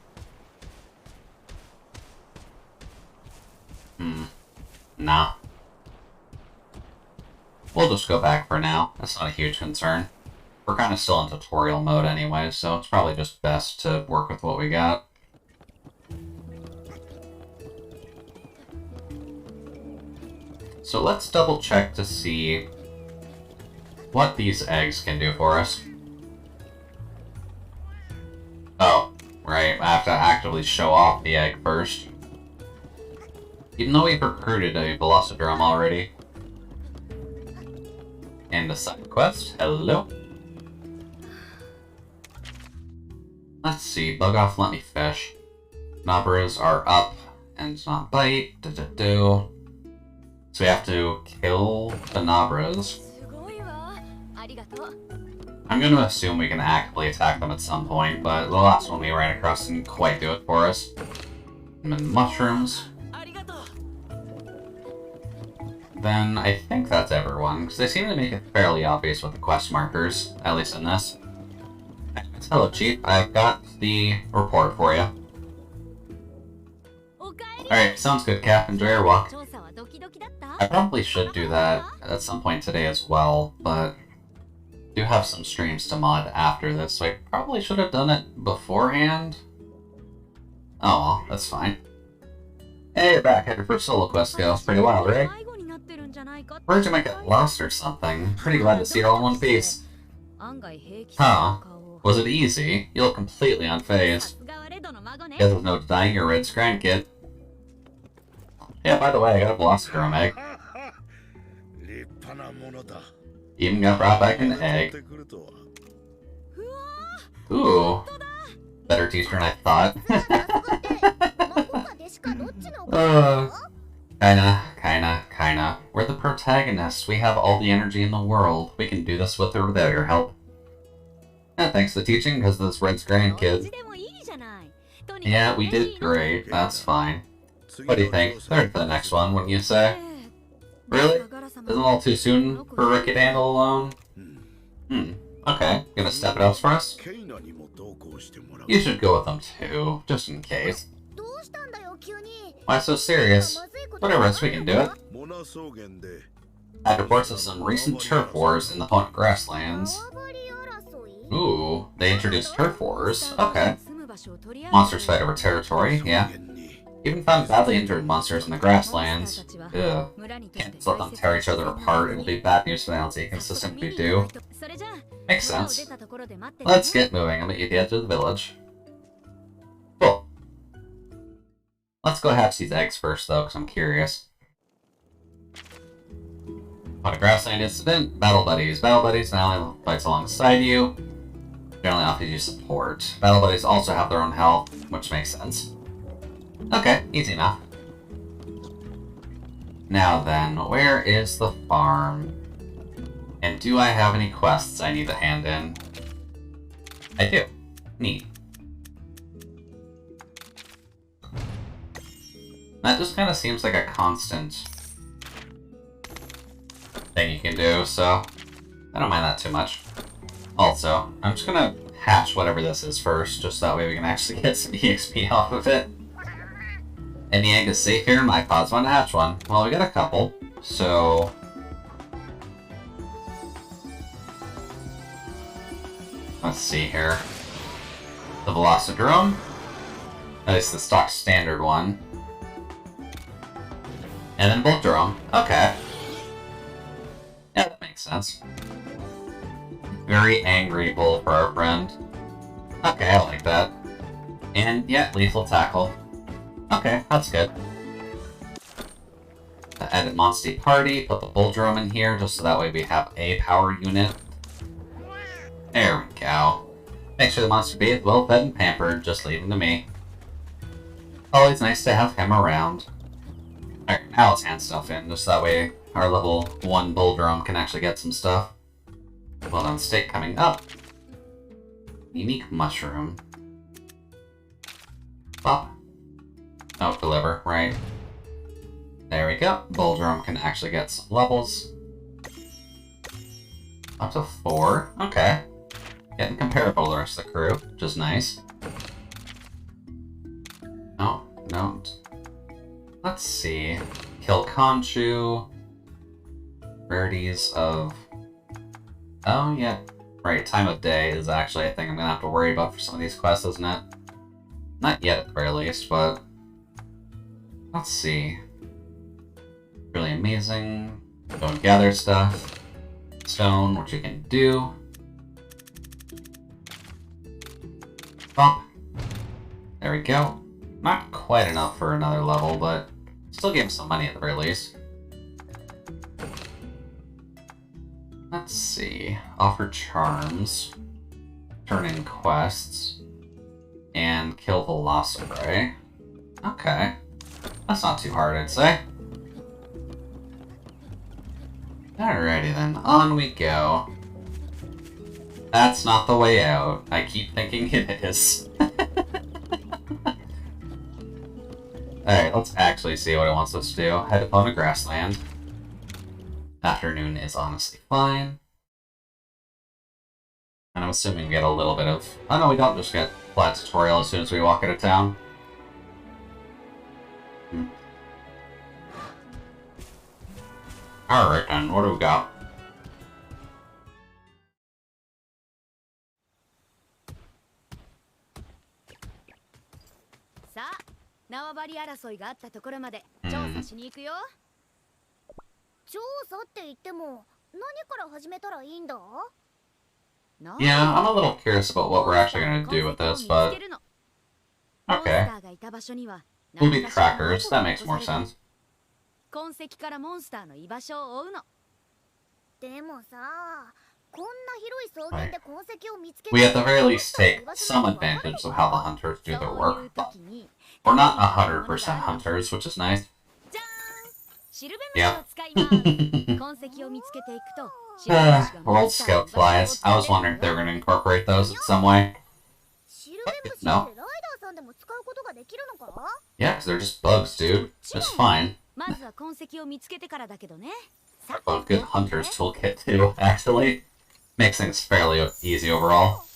Nah. We'll just go back for now. That's not a huge concern. We're kind of still in tutorial mode anyway, so it's probably just best to work with what we got. So let's double check to see what these eggs can do for us. Oh, right, I have to actively show off the egg first. Even though we've recruited a Velocidrome already. And a side quest. Hello. Let's see, bug off, let me fish. Nabras are up and not bite. So we have to kill the Nabras. I'm going to assume we can actively attack them at some point, but the last one we ran across didn't quite do it for us. And then mushrooms. Then I think that's everyone, because they seem to make it fairly obvious with the quest markers, at least in this. Hello, Chief. I've got the report for you. Alright, sounds good, Cap. Enjoy your walk. I probably should do that at some point today as well, but I do have some streams to mod after this, so I probably should have done it beforehand. Oh well, that's fine. Hey, you're back. How'd your first solo quest go? It's pretty wild, right? Worried you might get lost or something. Pretty glad to see it all in one piece. Huh. Was it easy? You look completely unfazed. Guess there's no denying you're Red's grandkid. Yeah, by the way, I got a Velocidrome egg. Even got brought back an egg. Ooh. Better teacher than I thought. Kinda. We're the protagonists. We have all the energy in the world. We can do this with or without your help. Yeah, thanks to teaching, because this Red's grandkid. Yeah, we did great. That's fine. What do you think? Third for the next one, wouldn't you say? Really? Isn't it all too soon for Ricky to handle alone? Okay. Gonna step it up for us? You should go with them too, just in case. Why so serious? Whatever else, we can do it. I had reports of some recent turf wars in the Point Grasslands. Ooh, they introduced turf wars? Okay. Monsters fight over territory, yeah. Even found badly injured monsters in the grasslands. Ugh. Can't just let them tear each other apart. It'll be bad news for the LT consistent we do. Makes sense. Let's get moving. I'll meet you at the edge of the village. Cool. Let's go hatch these eggs first, though, because I'm curious. On a grassland incident, battle buddies. Battle buddies not only fights alongside you, generally offer you support. Battle buddies also have their own health, which makes sense. Okay, easy enough. Now then, where is the farm? And do I have any quests I need to hand in? I do. Neat. That just kind of seems like a constant thing you can do, so I don't mind that too much. Also, I'm just gonna hatch whatever this is first, just that way we can actually get some EXP off of it. Any egg is safe here? My cause one to hatch one. Well, we got a couple, so... Let's see here. The Velocidrome. At least the stock standard one. And then Voltdrome. Okay. Yeah, that makes sense. Very angry bull for our friend. Okay, I like that. And, yeah, lethal tackle. Okay, that's good. Added Monsty Party, put the Voltdrome in here, just so that way we have a power unit. There we go. Make sure the monster be well fed and pampered, just leave him to me. Always nice to have him around. Alright, now let's hand stuff in, just that way our level 1 Voltdrome can actually get some stuff. Well done steak coming up. Unique mushroom. Pop. Oh, deliver, right. There we go. Voltdrome can actually get some levels. Up to 4. Okay. Getting comparable to the rest of the crew, which is nice. Oh, no. Let's see. Kill Conchu. Rarities of... Oh, yeah. Right, time of day is actually a thing I'm gonna have to worry about for some of these quests, isn't it? Not yet, at the very least, but... Let's see. Really amazing. Go and gather stuff. Stone, which you can do. Bump. There we go. Not quite enough for another level, but still gave him some money at the very least. Let's see. Offer charms. Turn in quests. And kill Velociraptor. Okay. That's not too hard, I'd say. Alrighty then, on we go. That's not the way out. I keep thinking it is. Alright, let's actually see what it wants us to do. Head upon a grassland. Afternoon is honestly fine. And I'm assuming we get a little bit of... Oh no, we don't just get flat tutorial as soon as we walk out of town. Alright then, what do we got? Yeah, I'm a little curious about what we're actually going to do with this, but... Okay. We'll be trackers, that makes more sense. We at the very least take some advantage of how the hunters do their work, but we're not 100% hunters, which is nice. Yeah. World Scout flies. I was wondering if they were going to incorporate those in some way. No. Yeah, because they're just bugs, dude. It's fine. Well, good hunter's toolkit too, actually. Makes things fairly easy overall.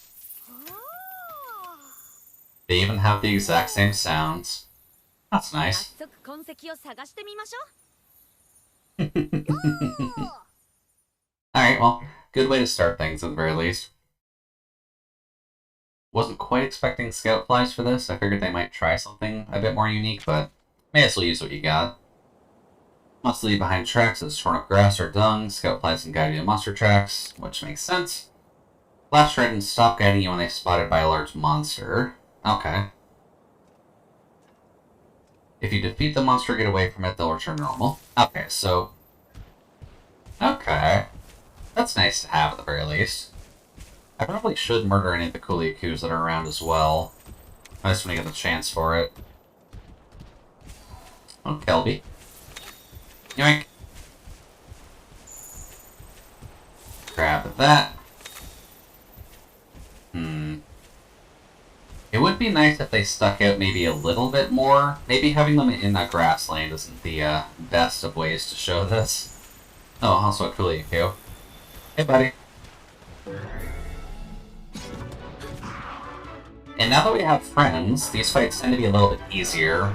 They even have the exact same sounds. That's nice. Alright, well, good way to start things at the very least. Wasn't quite expecting scout flies for this. I figured they might try something a bit more unique, but may as well use what you got. Must leave behind tracks as torn up grass or dung. Scout flies can guide you to monster tracks, which makes sense. Flash red and stop guiding you when they're spotted by a large monster. Okay. If you defeat the monster or get away from it, they'll return normal. Okay, so... Okay. That's nice to have at the very least. I probably should murder any of the Kuliakus that are around as well. I just want to get the chance for it. Oh, Kelby. Yoink. Grab that. It would be nice if they stuck out maybe a little bit more. Maybe having them in a grassland isn't the best of ways to show this. Oh, also a Kuliaku. Hey, buddy. And now that we have friends, these fights tend to be a little bit easier.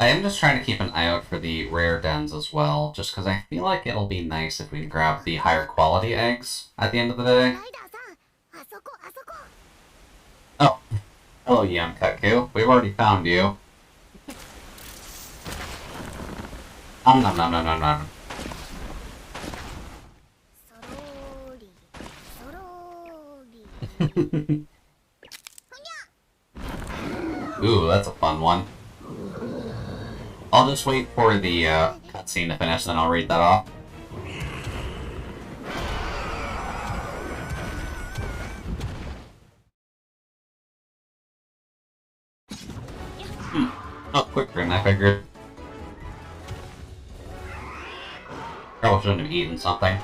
I am just trying to keep an eye out for the rare dens as well, just because I feel like it'll be nice if we can grab the higher quality eggs at the end of the day. Oh, hello Yamkutku. We've already found you. Nom nom nom nom nom nom. Ooh, that's a fun one. I'll just wait for the cutscene to finish, then I'll read that off. Oh, quicker than I figured. Probably shouldn't have eaten something.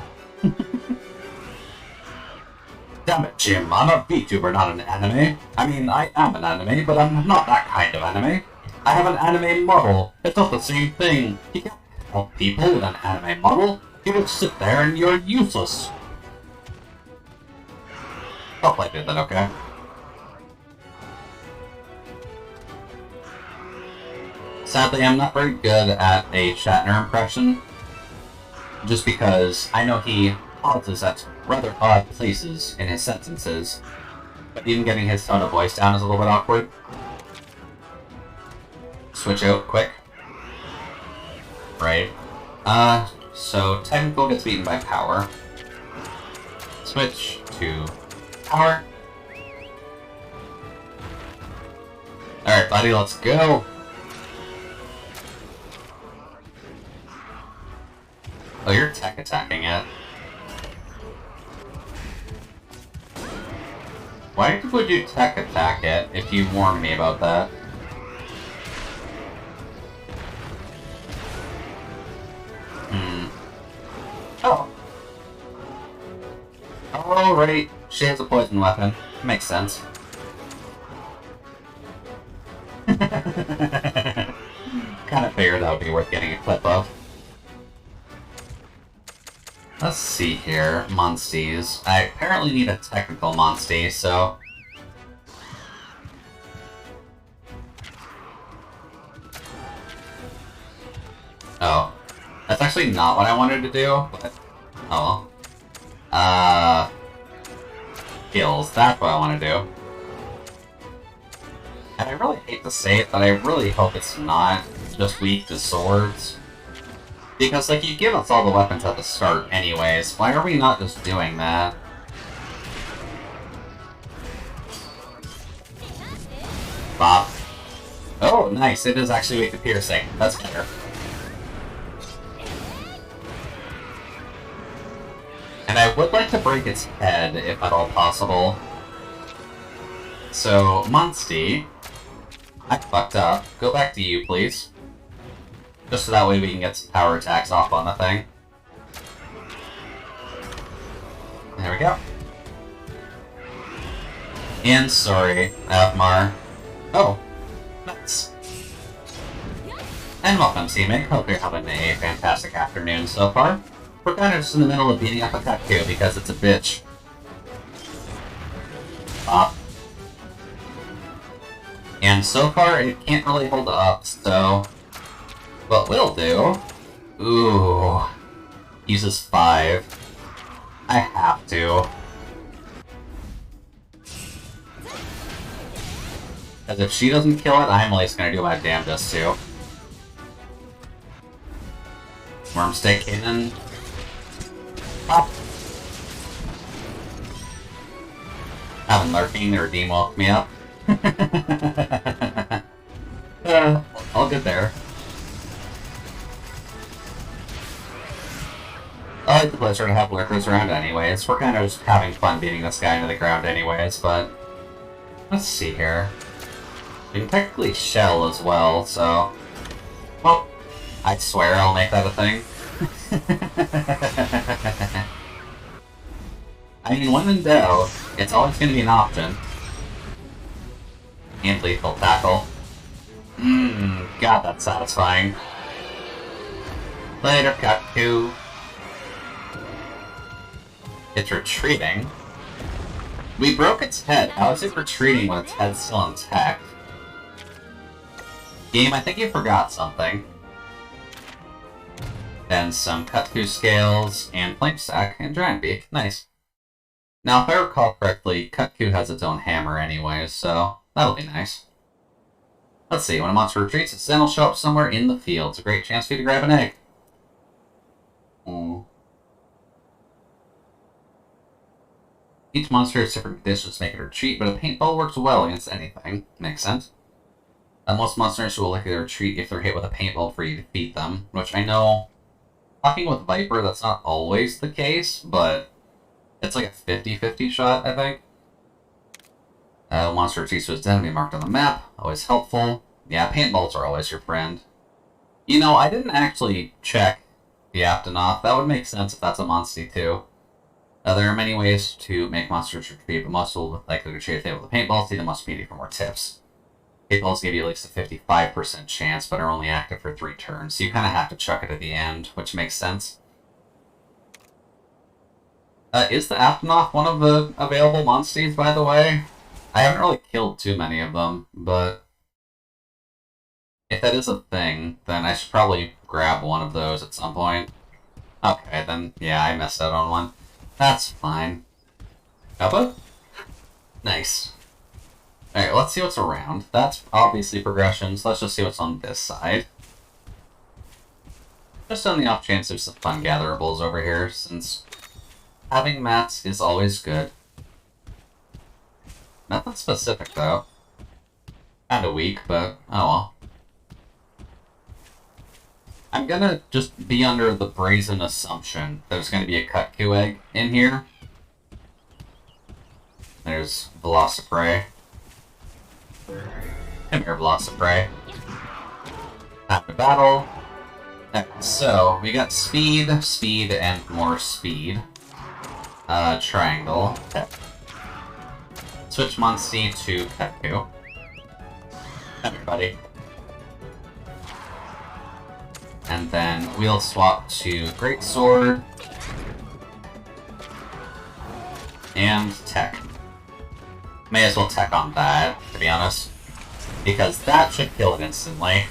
Damn it, Jim, I'm a VTuber, not an anime. I mean, I am an anime, but I'm not that kind of anime. I have an anime model. It's not the same thing. You can't help people with an anime model. You would sit there and you're useless. Stuff like that, okay? Sadly, I'm not very good at a Shatner impression. Just because I know he pauses at rather odd places in his sentences. But even getting his tone of voice down is a little bit awkward. Switch out quick. Right. So technical gets beaten by power. Switch to power. Alright, buddy, let's go! Oh, you're tech attacking it. Why would you tech attack it if you warned me about that? Oh. Oh, right. She has a poison weapon. Makes sense. Kinda figured that would be worth getting a clip of. Let's see here. Monsties. I apparently need a technical Monstie, so... Oh. That's actually not what I wanted to do, but... Oh well. Skills. That's what I want to do. And I really hate to say it, but I really hope it's not just weak to swords. Because, like, you give us all the weapons at the start anyways. Why are we not just doing that? Bop. Oh, nice. It is actually weak to piercing. That's better. And I would like to break its head, if at all possible. So, Monstie, I fucked up. Go back to you, please. Just so that way we can get some power attacks off on the thing. There we go. And sorry, Avmar. Oh, nice. And welcome, teammate. Hope you're having a fantastic afternoon so far. We're kind of just in the middle of beating up a Kutku because it's a bitch. Pop. And so far, it can't really hold up, so... What we'll do... Ooh... Uses 5. I have to. Because if she doesn't kill it, I'm at least gonna do my damnedest to. Wormstick hidden. Pop! Having lurking, the redeem woke me up. I'll get there. I like the pleasure to have lurkers around anyways. We're kind of just having fun beating this guy into the ground anyways, but... Let's see here. We can technically shell as well, so... Well, I swear I'll make that a thing. I mean, when in doubt, it's always going to be an option. And lethal tackle. God, that's satisfying. Later, Kutku. It's retreating. We broke its head. How is it retreating when its head's still intact? Game, I think you forgot something. And some Kutku scales, and flame stack, and giant beak. Nice. Now, if I recall correctly, Kutku has its own hammer anyways, so that'll be nice. Let's see, when a monster retreats, its den will show up somewhere in the field. It's a great chance for you to grab an egg. Each monster has different conditions to make it retreat, but a paintball works well against anything. Makes sense. Most monsters will likely retreat if they're hit with a paintball before you defeat them, which I know, talking with Viper, that's not always the case, but it's like a 50-50 shot, I think. Monster retreats to its den will be marked on the map, always helpful. Yeah, paintballs are always your friend. You know, I didn't actually check the Aptonoth. That would make sense if that's a Monstie too. There are many ways to make monsters retreat, but most will likely retreat if they have a paintball. See the Must Media for more tips. Paintballs give you at least a 55% chance, but are only active for 3 turns, so you kind of have to chuck it at the end, which makes sense. Is the Aptonoth one of the available Monsties, by the way? I haven't really killed too many of them, but if that is a thing, then I should probably grab one of those at some point. Okay, then, yeah, I missed out on one. That's fine. Kappa? Nice. Alright, let's see what's around. That's obviously progression, so let's just see what's on this side. Just on the off chance there's some fun gatherables over here, since having mats is always good. Nothing specific, though. Kinda weak, but oh well. I'm gonna just be under the brazen assumption that there's gonna be a Kutku egg in here. There's Velociprey. Come here, Velociprey. Time to battle. So, we got speed, speed, and more speed. Triangle. Switch Monstie to Kutku. Come here, buddy. And then we'll swap to Greatsword and Tech. May as well Tech on that, to be honest, because that should kill it instantly.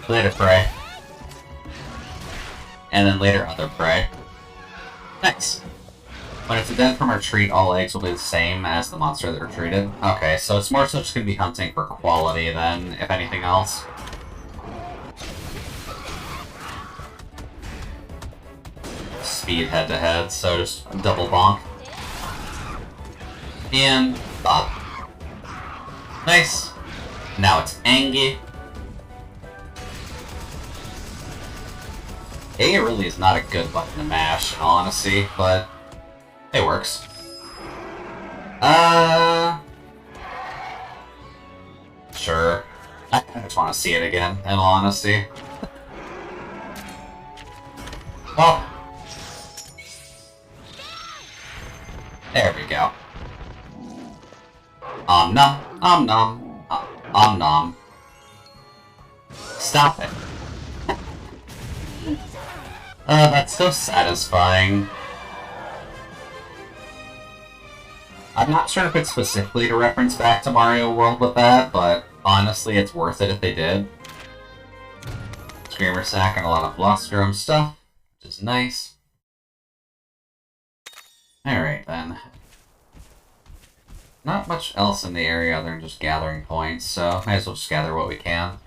Later, prey. And then later, other prey. Nice. When it's a den from retreat, all eggs will be the same as the monster that retreated. Okay, so it's more so just going to be hunting for quality than, if anything else. Speed head-to-head, so just double bonk. And bop. Nice. Now it's Angie. A really is not a good button to mash, in all honesty, but it works. Sure. I just want to see it again, in all honesty. Well, there we go. Nom, nom, nom. Stop it. That's so satisfying. I'm not sure if it's specifically to reference back to Mario World with that, but honestly, it's worth it if they did. Screamer Sack and a lot of Blostrum stuff, which is nice. Alright then. Not much else in the area other than just gathering points, so might as well just gather what we can.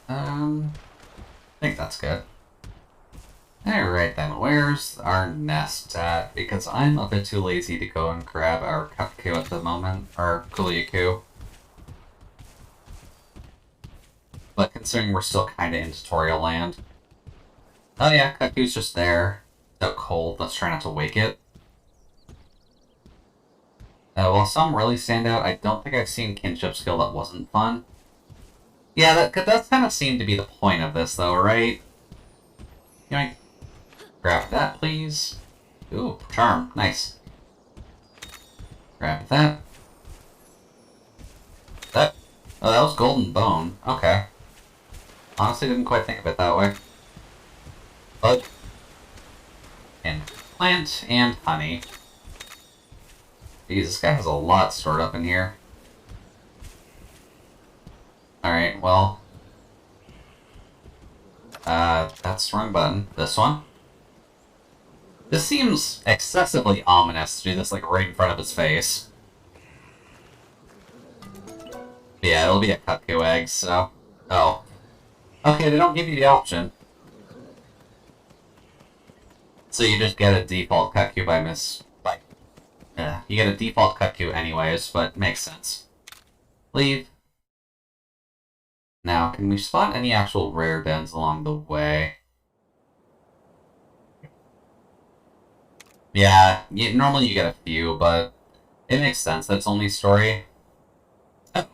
I think that's good. Alright then, where's our nest at? Because I'm a bit too lazy to go and grab our Kutku at the moment, or Kuliaku. But considering we're still kinda in tutorial land. Oh yeah, Kutku's just there. It's out cold, let's try not to wake it. While some really stand out, I don't think I've seen kinship skill that wasn't fun. Yeah, that does kind of seem to be the point of this though, right? Yoink. Grab that, please. Ooh, charm. Nice. Grab that. That... Oh, that was golden bone. Okay. Honestly, didn't quite think of it that way. Bug. And plant and honey. Jeez, this guy has a lot stored up in here. Alright, well... that's the wrong button. This one? This seems excessively ominous to do this, like, right in front of his face. Yeah, it'll be a Cuckoo egg, so... Oh. Okay, they don't give you the option. So you just get a default Cuckoo by Yeah, you get a default Cuckoo anyways, but makes sense. Leave. Now, can we spot any actual rare dens along the way? Yeah, normally you get a few, but it makes sense. That's only story. Oh.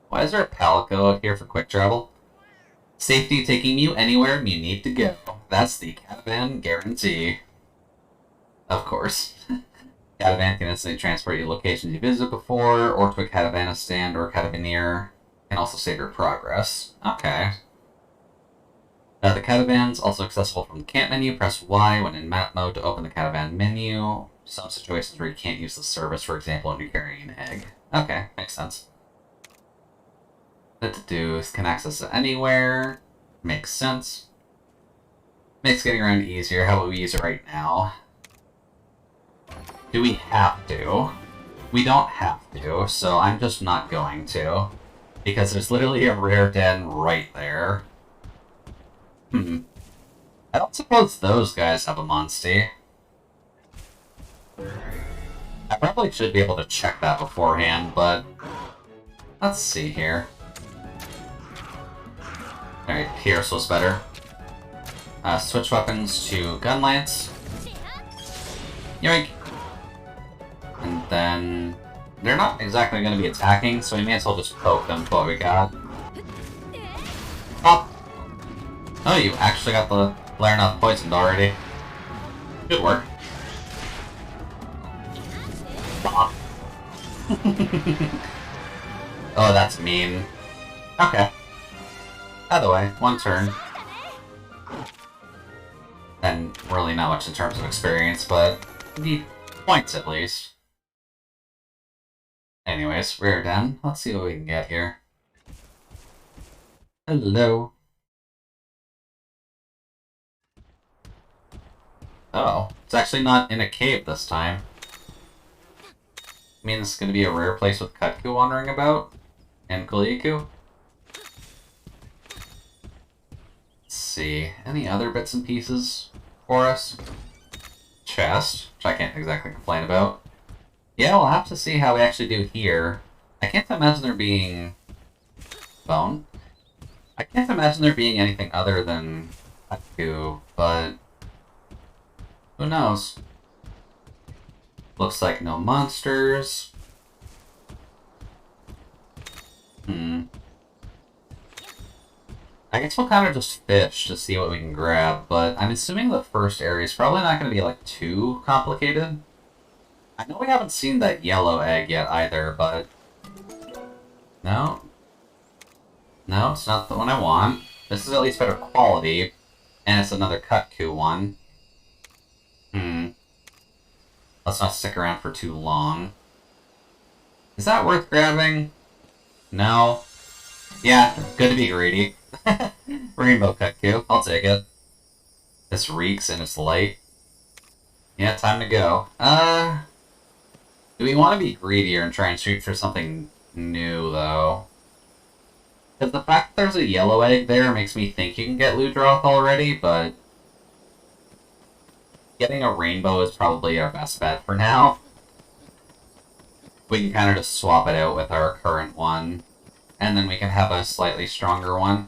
Why is there a Palico out here for quick travel? Safety taking you anywhere you need to go. That's the Catavan guarantee. Of course. Catavan can instantly transport you to locations you visited before, or to a Catavana stand or a Catavaneer. Can also save your progress. Okay. The Catavan's also accessible from the camp menu. Press Y when in map mode to open the Catavan menu. Some situations where you can't use the service, for example, when you're carrying an egg. Okay, makes sense. The to-dos can access it anywhere. Makes sense. Makes getting around easier. How about we use it right now? Do we have to? We don't have to, so I'm just not going to. Because there's literally a rare den right there. I don't suppose those guys have a Monstie. I probably should be able to check that beforehand, but... Let's see here. Alright, Pierce was better. Switch weapons to Gun Lance. Yoink! And then... They're not exactly going to be attacking, so we may as well just poke them with what we got. Oh! Oh, you actually got the Blairnoth poisoned already. Good work. Oh, that's mean. Okay. Either way, one turn. And really not much in terms of experience, but the points at least. Anyways, rare den. Let's see what we can get here. Hello. Oh, it's actually not in a cave this time. I mean, this is going to be a rare place with Kutku wandering about? And Kuliku? Let's see. Any other bits and pieces for us? Chest, which I can't exactly complain about. Yeah, we'll have to see how we actually do here. I can't imagine there being... Bone? I can't imagine there being anything other than Kutku, but... Who knows? Looks like no monsters. I guess we'll kind of just fish to see what we can grab, but I'm assuming the first area is probably not going to be, like, too complicated. I know we haven't seen that yellow egg yet either, but... No? No, it's not the one I want. This is at least better quality, and it's another Kutku one. Let's not stick around for too long. Is that worth grabbing? No. Yeah, good to be greedy. Rainbow Kutku, I'll take it. This reeks and it's light. Yeah, time to go. Do we want to be greedier and try and shoot for something new, though? Because the fact that there's a yellow egg there makes me think you can get Ludroth already, but... Getting a rainbow is probably our best bet for now. We can kind of just swap it out with our current one, and then we can have a slightly stronger one.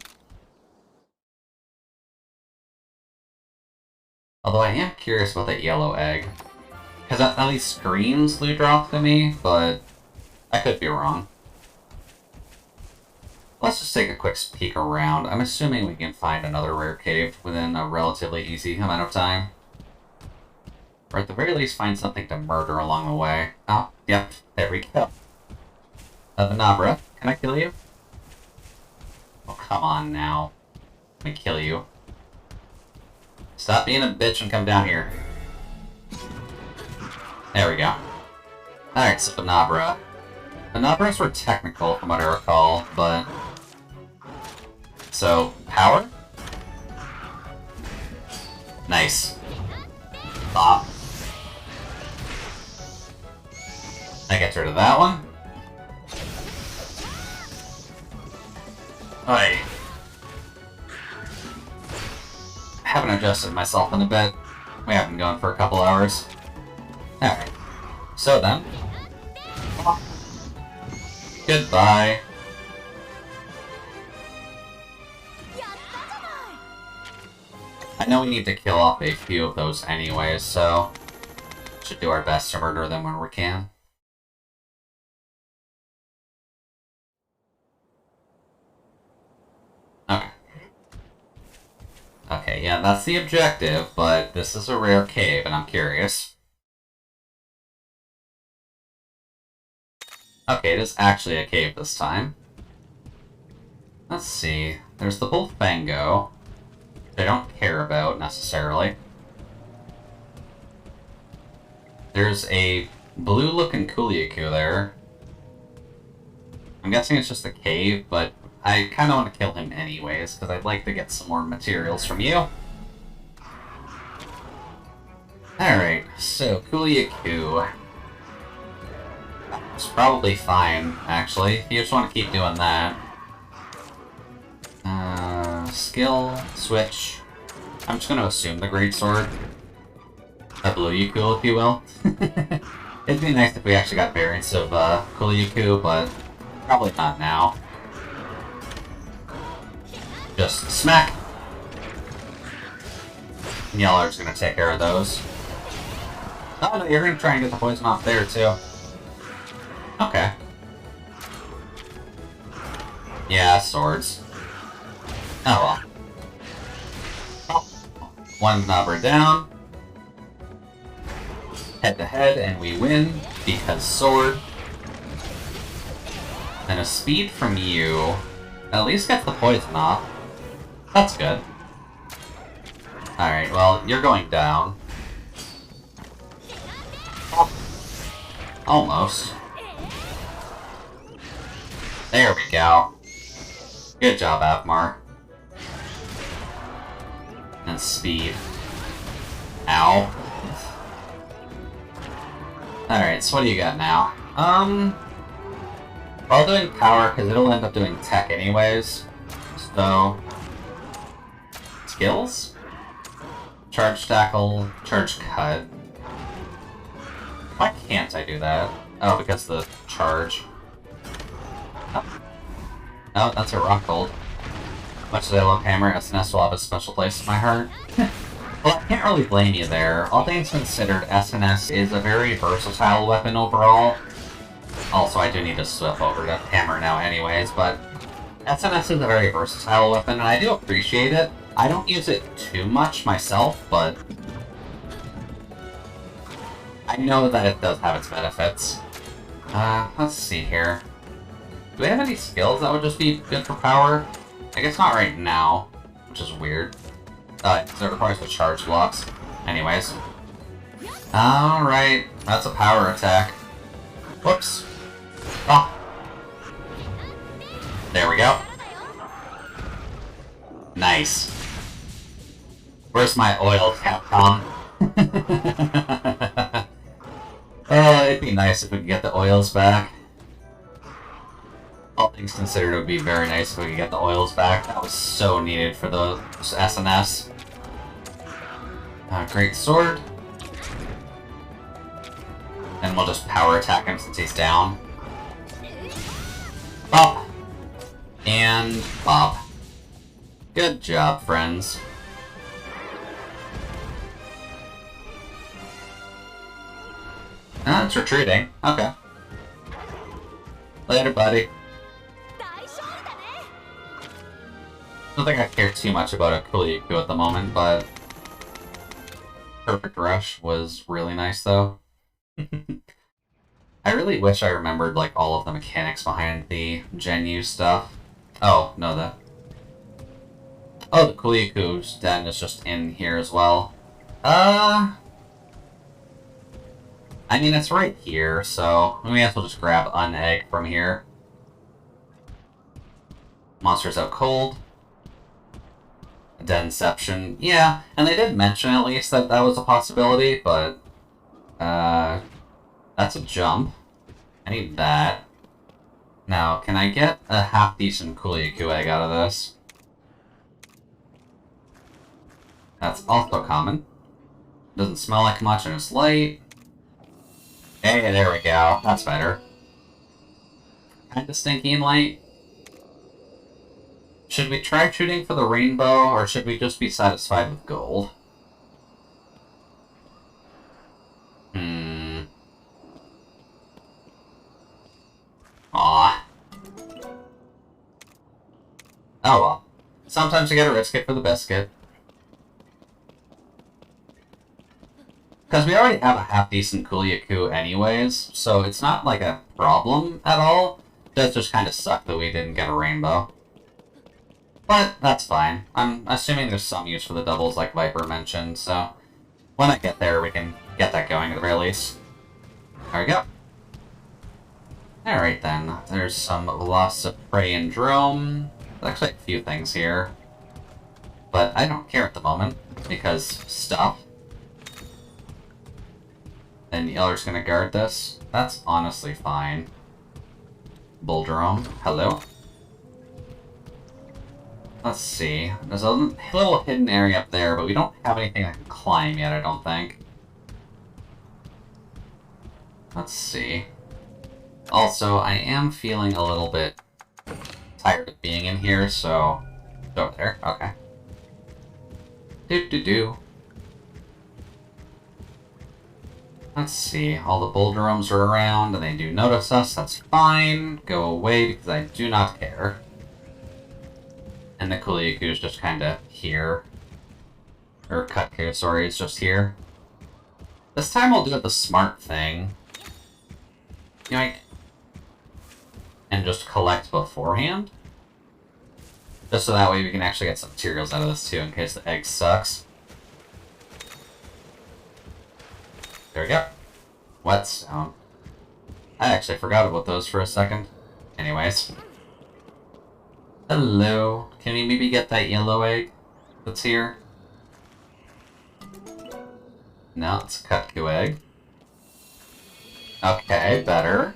Although I am curious about that yellow egg. Because that at least screams Ludroth to me, but I could be wrong. Let's just take a quick peek around. I'm assuming we can find another rare cave within a relatively easy amount of time. Or at the very least find something to murder along the way. Oh, yep, there we go. Venabra, can I kill you? Oh, come on now. Let me kill you. Stop being a bitch and come down here. There we go. Alright, so Banabra. Banabras were technical from what I recall, but... So, power? Nice. Bop. I get rid of that one. I haven't adjusted myself in a bit. We have been going for a couple hours. Alright. So then. Goodbye. I know we need to kill off a few of those anyways, so should do our best to murder them when we can. Okay. Okay, yeah, that's the objective, but this is a rare cave, and I'm curious. Okay, it is actually a cave this time. Let's see. There's the Bullfango, which I don't care about, necessarily. There's a blue-looking Kuliaku there. I'm guessing it's just a cave, but I kind of want to kill him anyways, because I'd like to get some more materials from you. Alright, so Kuliaku. It's probably fine, actually, if you just want to keep doing that. Skill, switch. I'm just going to assume the Greatsword. A Blue-Yuku, if you will. It'd be nice if we actually got variants of Kuliaku, but probably not now. Just smack. Yeller's gonna take care of those. Oh no, you're gonna try and get the poison off there too. Okay. Yeah, swords. Oh well. One number down. Head to head, and we win because sword. And a speed from you at least gets the poison off. That's good. Alright, well, you're going down. Almost. There we go. Good job, Avmar. And speed. Ow. Alright, so what do you got now? While doing power, because it'll end up doing tech anyways. So... Skills? Charge tackle, charge cut. Why can't I do that? Oh, because the charge. Oh, oh that's a rock hold. Much as I love Hammer, SNS will have a special place in my heart. Well, I can't really blame you there. All things considered, SNS is a very versatile weapon overall. Also, I do need to swap over to Hammer now anyways, but SNS is a very versatile weapon, and I do appreciate it. I don't use it too much myself, but I know that it does have its benefits. Let's see here. Do we have any skills that would just be good for power? I guess not right now, which is weird. Because it requires the charge blocks. Anyways. Alright, that's a power attack. Whoops. Oh. There we go. Nice. Where's my oil, Capcom? It'd be nice if we could get the oils back. All things considered, it would be very nice if we could get the oils back. That was so needed for the SNS. Great sword. And we'll just power attack him since he's down. Bop. And bop. Good job, friends. Ah, it's retreating. Okay. Later, buddy. I don't think I care too much about a Kuliaku at the moment, but Perfect Rush was really nice, though. I really wish I remembered, like, all of the mechanics behind the Gen U stuff. Oh, no, Oh, the Kuliaku's den is just in here as well. I I mean, it's right here, so we may as well just grab an egg from here. Monsters out cold. Denception. Yeah, and they did mention at least that that was a possibility, but... that's a jump. I need that. Now, can I get a half-decent Kuliaku egg out of this? That's also common. Doesn't smell like much and it's light. Hey, there we go. That's better. Kinda stinky and light. Should we try shooting for the rainbow, or should we just be satisfied with gold? Aw. Oh well. Sometimes you gotta risk it for the biscuit. Because we already have a half-decent Kuliaku anyways, so it's not like a problem at all. It does just kind of suck that we didn't get a rainbow. But that's fine. I'm assuming there's some use for the doubles like Viper mentioned, so when I get there we can get that going at the very least. There we go. Alright then, there's some loss of prey and drone. There's actually a few things here. But I don't care at the moment, because stuff. And Yeller's gonna guard this. That's honestly fine. Bull drone, hello. Let's see. There's a little hidden area up there, but we don't have anything that can climb yet, I don't think. Let's see. Also, I am feeling a little bit tired of being in here, so... Over there, okay. Do-do-do. Let's see, all the bull drums are around, and they do notice us, that's fine. Go away, because I do not care. And the Kuliaku is just kinda here. Or Kutku, sorry, it's just here. This time we'll do it the smart thing. Yoink. And just collect beforehand. Just so that way we can actually get some materials out of this too, in case the egg sucks. There we go. Whetstone. I actually forgot about those for a second. Anyways. Hello. Can we maybe get that yellow egg that's here? No, it's a Kutku egg. Okay, better.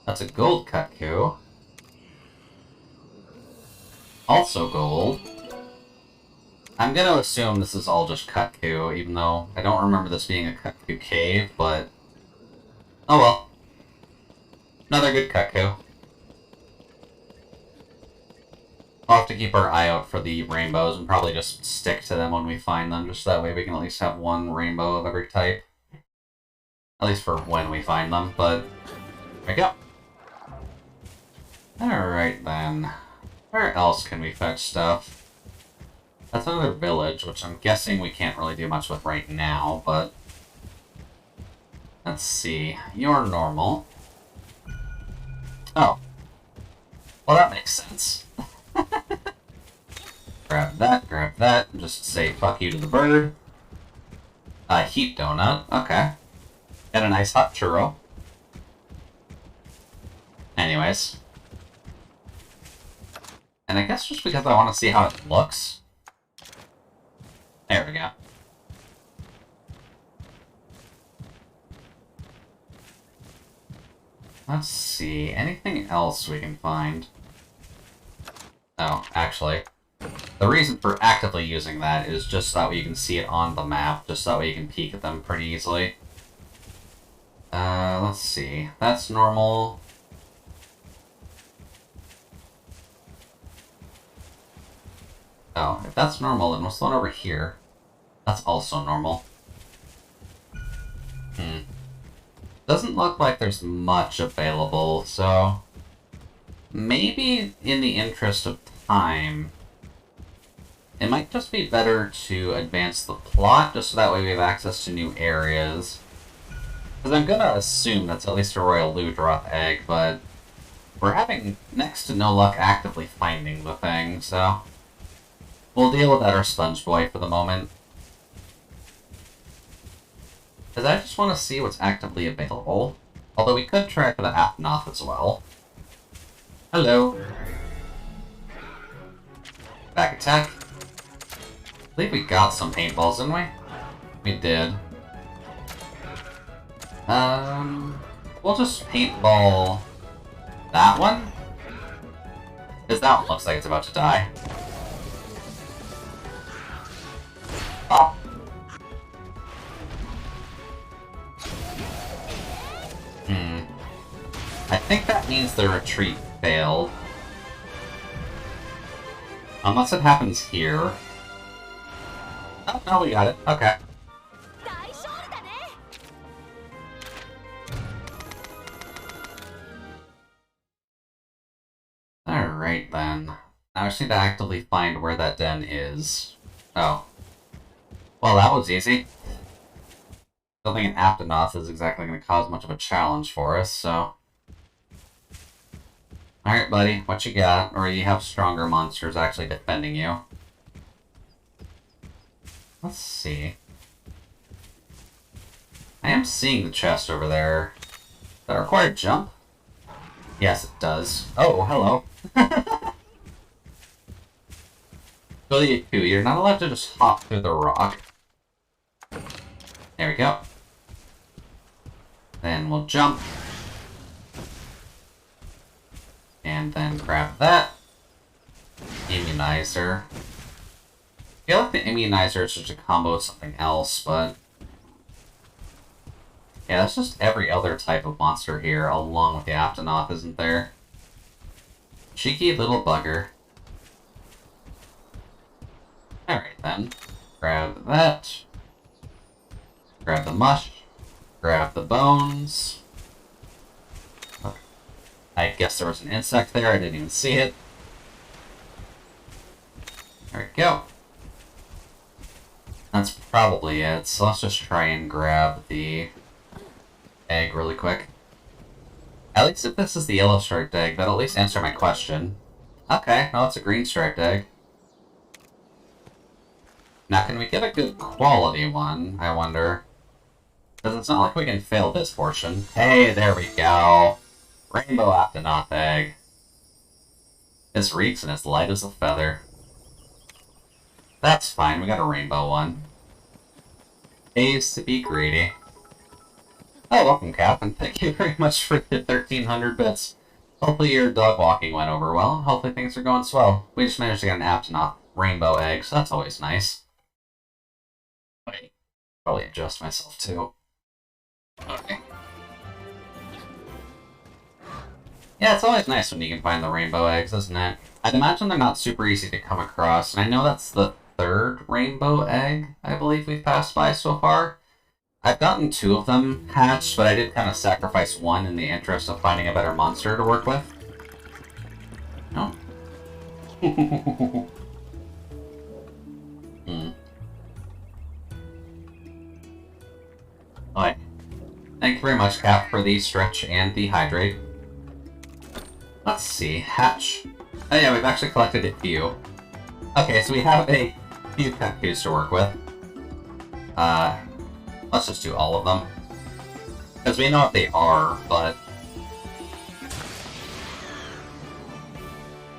That's a gold Kutku. Also gold. I'm gonna assume this is all just Kutku, even though I don't remember this being a Kutku cave, but... Oh well. Another good Kutku. I'll have to keep our eye out for the rainbows and probably just stick to them when we find them, just that way we can at least have one rainbow of every type. At least for when we find them, but... There we go. Alright then. Where else can we fetch stuff? That's another village, which I'm guessing we can't really do much with right now, but... Let's see. You're normal. Oh. Well, that makes sense. grab that, and just say fuck you to the bird. A heat donut, okay. And a nice hot churro. Anyways. And I guess just because I want to see how it looks. There we go. Let's see, anything else we can find? Oh, actually, the reason for actively using that is just so that way you can see it on the map, just so that way you can peek at them pretty easily. Let's see, that's normal. Oh, if that's normal, then what's the one over here? That's also normal. Doesn't look like there's much available, so... Maybe in the interest of time, it might just be better to advance the plot, just so that way we have access to new areas. Because I'm gonna assume that's at least a Royal Loot Drop egg, but we're having next to no luck actively finding the thing, so... We'll deal with that our Sponge Boy for the moment. Because I just want to see what's actively available. Although we could try for the Apnoth as well. Hello. Back attack. I believe we got some paintballs, didn't we? We did. We'll just paintball that one. Because that one looks like it's about to die. Oh. I think that means the retreat failed. Unless it happens here. Oh, no, we got it. Okay. Alright then. Now I just need to actively find where that den is. Oh. Well, that was easy. Don't think an Aptonoth is exactly going to cause much of a challenge for us, so... Alright, buddy, what you got? Or you have stronger monsters actually defending you. Let's see. I am seeing the chest over there. Does that require a jump? Yes, it does. Oh, hello. Billy, you're not allowed to just hop through the rock. There we go. Then we'll jump. And then grab that. Immunizer. I feel like the immunizer is just a combo with something else, but... yeah, that's just every other type of monster here, along with the Aptonoth, isn't there? Cheeky little bugger. Alright then. Grab that. Grab the mush. Grab the bones. Okay. I guess there was an insect there, I didn't even see it. There we go. That's probably it, so let's just try and grab the egg really quick. At least if this is the yellow striped egg, that'll at least answer my question. Okay, well it's a green striped egg. Now can we get a good quality one, I wonder? Because it's not like we can fail this portion. Hey, there we go! Rainbow Aptonoth egg. This reeks and it's light as a feather. That's fine, we got a rainbow one. Pays to be greedy. Oh, welcome, Cap, and thank you very much for the 1,300 bits. Hopefully your dog walking went over well, and hopefully things are going swell. We just managed to get an Aptonoth rainbow egg, so that's always nice. Wait, probably adjust myself too. Okay. Yeah, it's always nice when you can find the rainbow eggs, isn't it? I'd imagine they're not super easy to come across, and I know that's the third rainbow egg I believe we've passed by so far. I've gotten 2 of them hatched, but I did kind of sacrifice one in the interest of finding a better monster to work with. No? Alright. Thank you very much, Cap, for the stretch and the hydrate. Let's see. Hatch. Oh yeah, we've actually collected a few. Okay, so we have a few Kakus to work with. Let's just do all of them. Because we know what they are, but...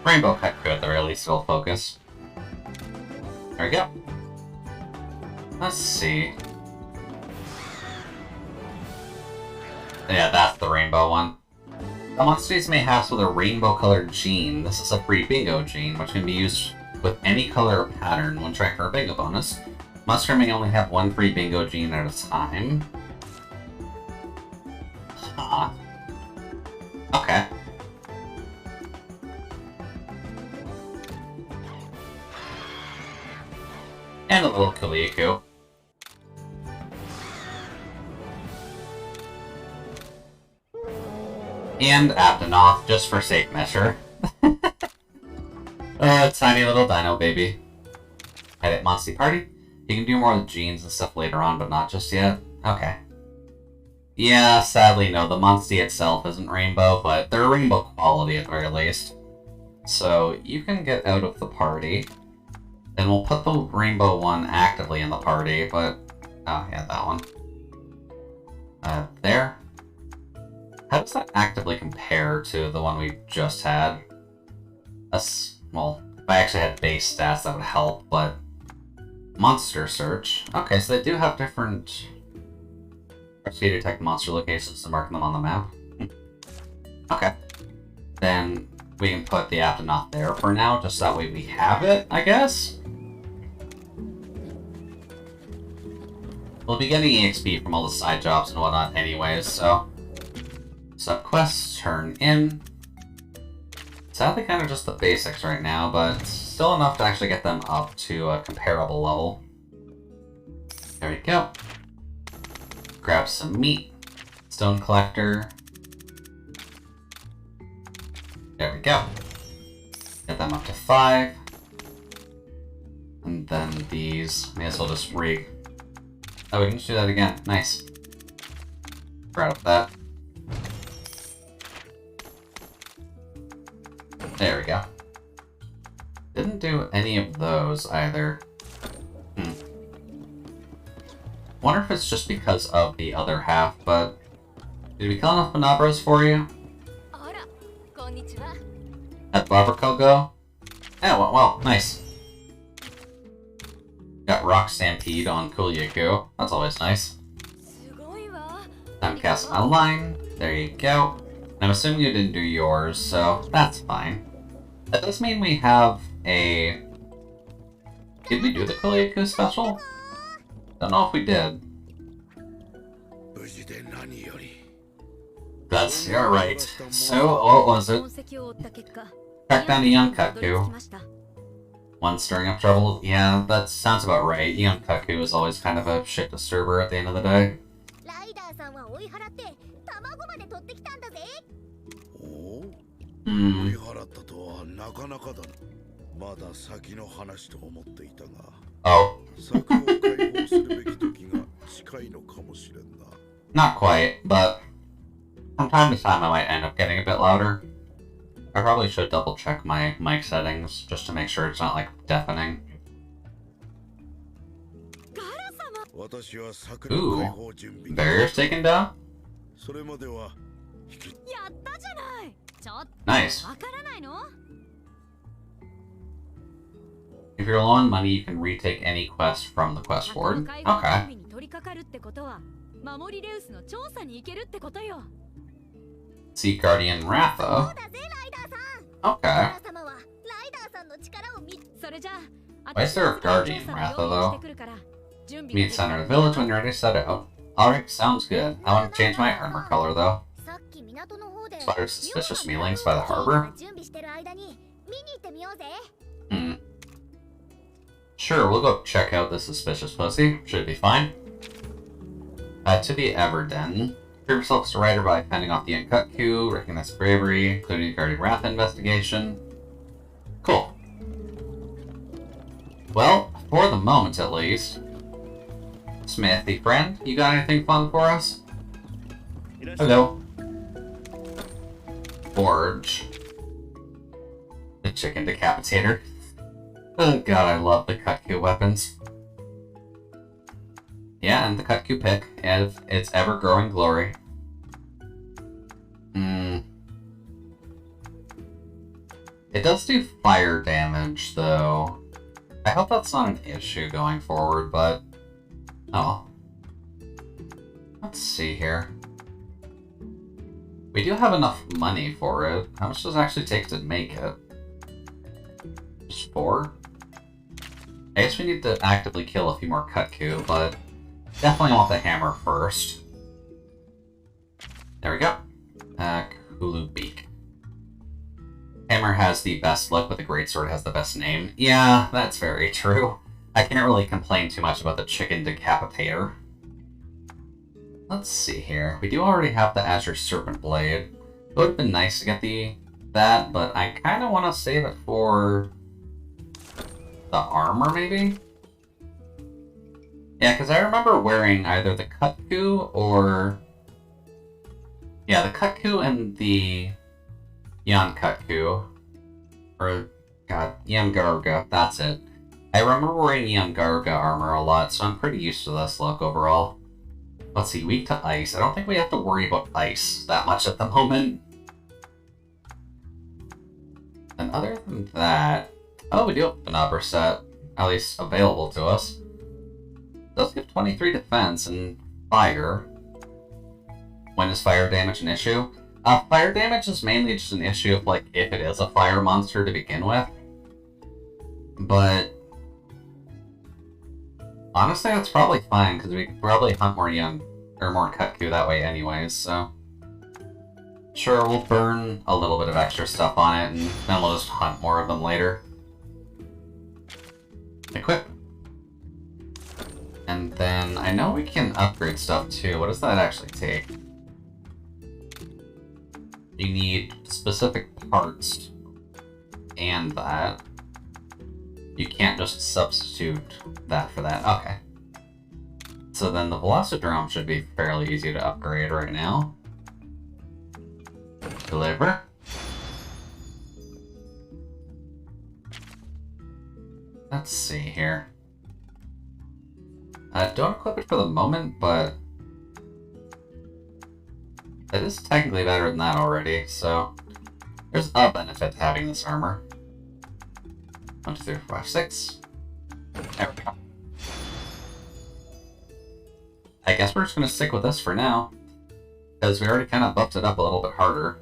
Rainbow Kaku at the very least will focus. There we go. Let's see. Yeah, that's the rainbow one. The monsters may hatch with a rainbow-colored gene. This is a free bingo gene, which can be used with any color or pattern when trying for a bingo bonus. Monster may only have one free bingo gene at a time. Huh. Okay. And a little Kaliku. And Aptonoth, just for safe measure. Tiny little dino baby. Edit Monsty Party. You can do more with genes and stuff later on, but not just yet. Okay. Yeah, sadly no, the Monsty itself isn't rainbow, but they're rainbow quality at the very least. So, you can get out of the party. Then we'll put the rainbow one actively in the party, but... oh, yeah, that one. There. How does that actively compare to the one we just had? Well, if I actually had base stats, that would help, but... Monster search. Okay, so they do have different... Speed detect monster locations to mark them on the map. Okay. Then we can put the Aptonoth there for now, just that way we have it, I guess? We'll be getting EXP from all the side jobs and whatnot anyways, so... Sub-quests turn in. Sadly kind of just the basics right now, but still enough to actually get them up to a comparable level. There we go. Grab some meat. Stone collector. There we go. Get them up to 5. And then these, may as well just rig. Oh, we can just do that again. Nice. Proud of that. There we go. Didn't do any of those either. Wonder if it's just because of the other half, but... Did we kill enough Bonabros for you? How'd Barbaco go? Yeah, well, nice. Got Rock Stampede on Kulyaku. That's always nice. I'm casting my line. There you go. I'm assuming you didn't do yours, so that's fine. That does mean we have a... Did we do the Kulyaku special? Don't know if we did. That's... you're right. So, what was it? Track down a young Kutku. One stirring up trouble? Yeah, that sounds about right. Young Kutku is always kind of a shit disturber at the end of the day. Oh. Not quite, but from time to time I might end up getting a bit louder. I probably should double check my mic settings just to make sure it's not like deafening. Ooh, barriers taken down? Nice. If you're low on money, you can retake any quest from the quest board. Okay. Sea Guardian Ratha. Okay. Why is there a Guardian Ratha, though? Meet center of the village when you're ready to set out. Alright, sounds good. I want to change my armor color, though. Spotted suspicious mealings by the harbor? Sure, we'll go check out the suspicious pussy. Should be fine. To the Everden. Prove yourself as a writer by fending off the Unkutku, recognize bravery, including the Guardian Wrath investigation. Cool. Well, for the moment at least. Smithy friend, you got anything fun for us? Hello. Forge. The chicken decapitator. Oh god, I love the Kutku weapons. Yeah, and the Kutku pick, and its ever-growing glory. It does do fire damage, though. I hope that's not an issue going forward, but... Oh. Let's see here. We do have enough money for it. How much does it actually take to make it? Just 4? I guess we need to actively kill a few more Kutku, but... Definitely want the hammer first. There we go. Kulu Beak. Hammer has the best look, but the greatsword has the best name. Yeah, that's very true. I can't really complain too much about the chicken decapitator. Let's see here. We do already have the Azure Serpent Blade. It would have been nice to get that, but I kind of want to save it for the armor, maybe? Yeah, because I remember wearing either the Kutku or... Yeah, the Kutku and the Yankutku. Or, god, Yamgarga, that's it. I remember wearing Yamgarga armor a lot, so I'm pretty used to this look overall. Let's see, weak to ice. I don't think we have to worry about ice that much at the moment. And other than that... Oh, we do have an upper set, at least available to us. It does give 23 defense and fire. When is fire damage an issue? Fire damage is mainly just an issue of, like, if it is a fire monster to begin with. But... honestly, that's probably fine, because we could probably hunt more young, or more Kutku that way anyways, so... Sure, we'll burn a little bit of extra stuff on it, and then we'll just hunt more of them later. Equip. And then, I know we can upgrade stuff too. What does that actually take? You need specific parts, and that. You can't just substitute that for that. Okay. So then the Velocidrome should be fairly easy to upgrade right now. Deliver. Let's see here. Don't equip it for the moment, but it is technically better than that already, so there's a benefit to having this armor. 1, 2, 3, 4, 5, 6. There we go. I guess we're just going to stick with this for now, because we already kind of buffed it up a little bit harder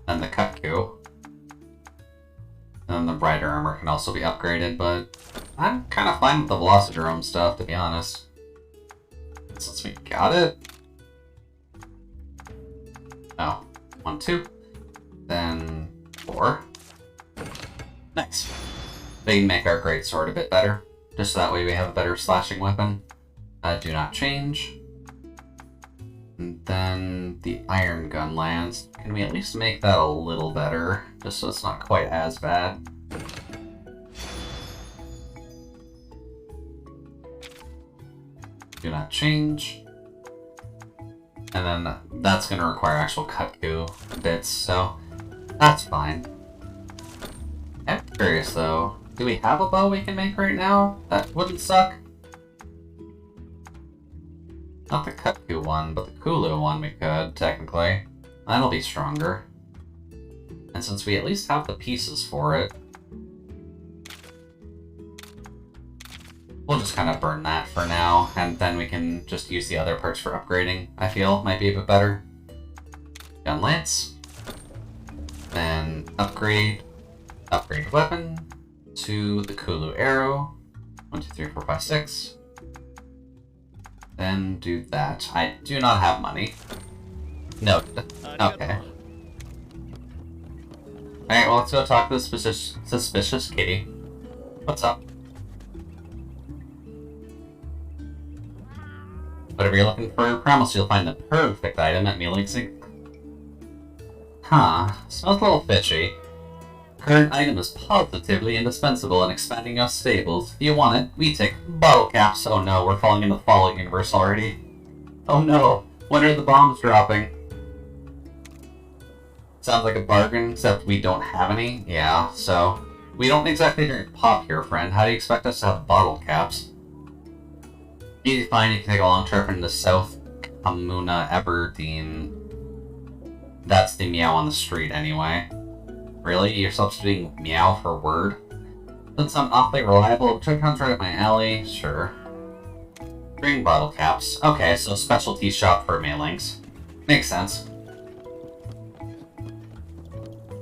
than the Kutku. And then the Rider armor can also be upgraded, but I'm kind of fine with the Velocidrome stuff, to be honest. Since we got it. Oh, 1, 2. Then 4. Nice. They make our greatsword a bit better. Just so that way we have a better slashing weapon. Do not change. And then the iron gun lands. Can we at least make that a little better? Just so it's not quite as bad. Do not change. And then that's going to require actual Kutku bits, so that's fine. I'm curious though, do we have a bow we can make right now? That wouldn't suck. Not the Kutku one, but the Kulu one we could, technically. That'll be stronger. And since we at least have the pieces for it, we'll just kind of burn that for now, and then we can just use the other parts for upgrading, I feel might be a bit better. Gun Lance. Then upgrade weapon to the Kulu arrow. 1, 2, 3, 4, 5, 6. Then do that. I do not have money. No. Okay. Alright, well, let's go talk to the suspicious kitty. What's up? Whatever you're looking for, promise you'll find the perfect item at Mealixing. Huh. Smells a little fishy. Current item is positively indispensable in expanding your stables. If you want it, we take bottle caps. Oh no, we're falling into the Fallout universe already. Oh no, when are the bombs dropping? Sounds like a bargain, except we don't have any. Yeah, so we don't exactly drink pop here, friend. How do you expect us to have bottle caps? Easy fine, you can take a long trip into South Kamuna, Aberdeen. That's the meow on the street anyway. Really? You're substituting meow for word? Doesn't sound awfully reliable, but sounds right up my alley. Sure. Drink bottle caps. Okay, so specialty shop for mailings. Makes sense.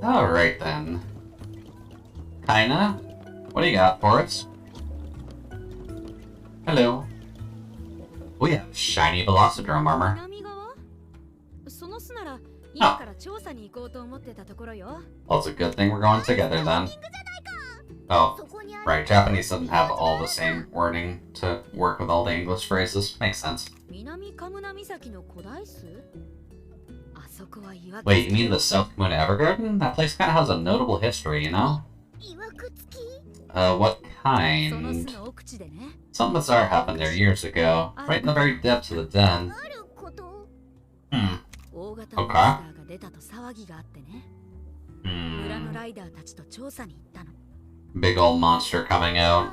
Alright then. Kinda. What do you got for us? Hello. We have shiny Velocidrome armor. Oh. Well, it's a good thing we're going together then. Oh, right. Japanese doesn't have all the same wording to work with all the English phrases. Makes sense. Wait, you mean the South Kamuna Evergarden? That place kind of has a notable history, you know? What kind? Something bizarre happened there years ago, right in the very depths of the den. Okay. Big old monster coming out.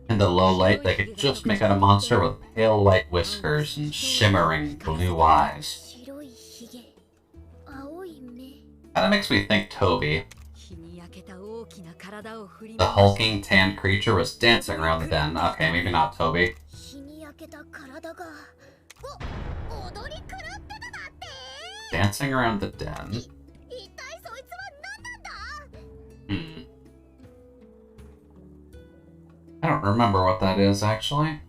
In the low light, they could just make out a monster with pale white whiskers and shimmering blue eyes. Kinda makes me think Toby. The hulking, tanned creature was dancing around the den. Okay, maybe not Toby. Dancing around the den? I don't remember what that is, actually.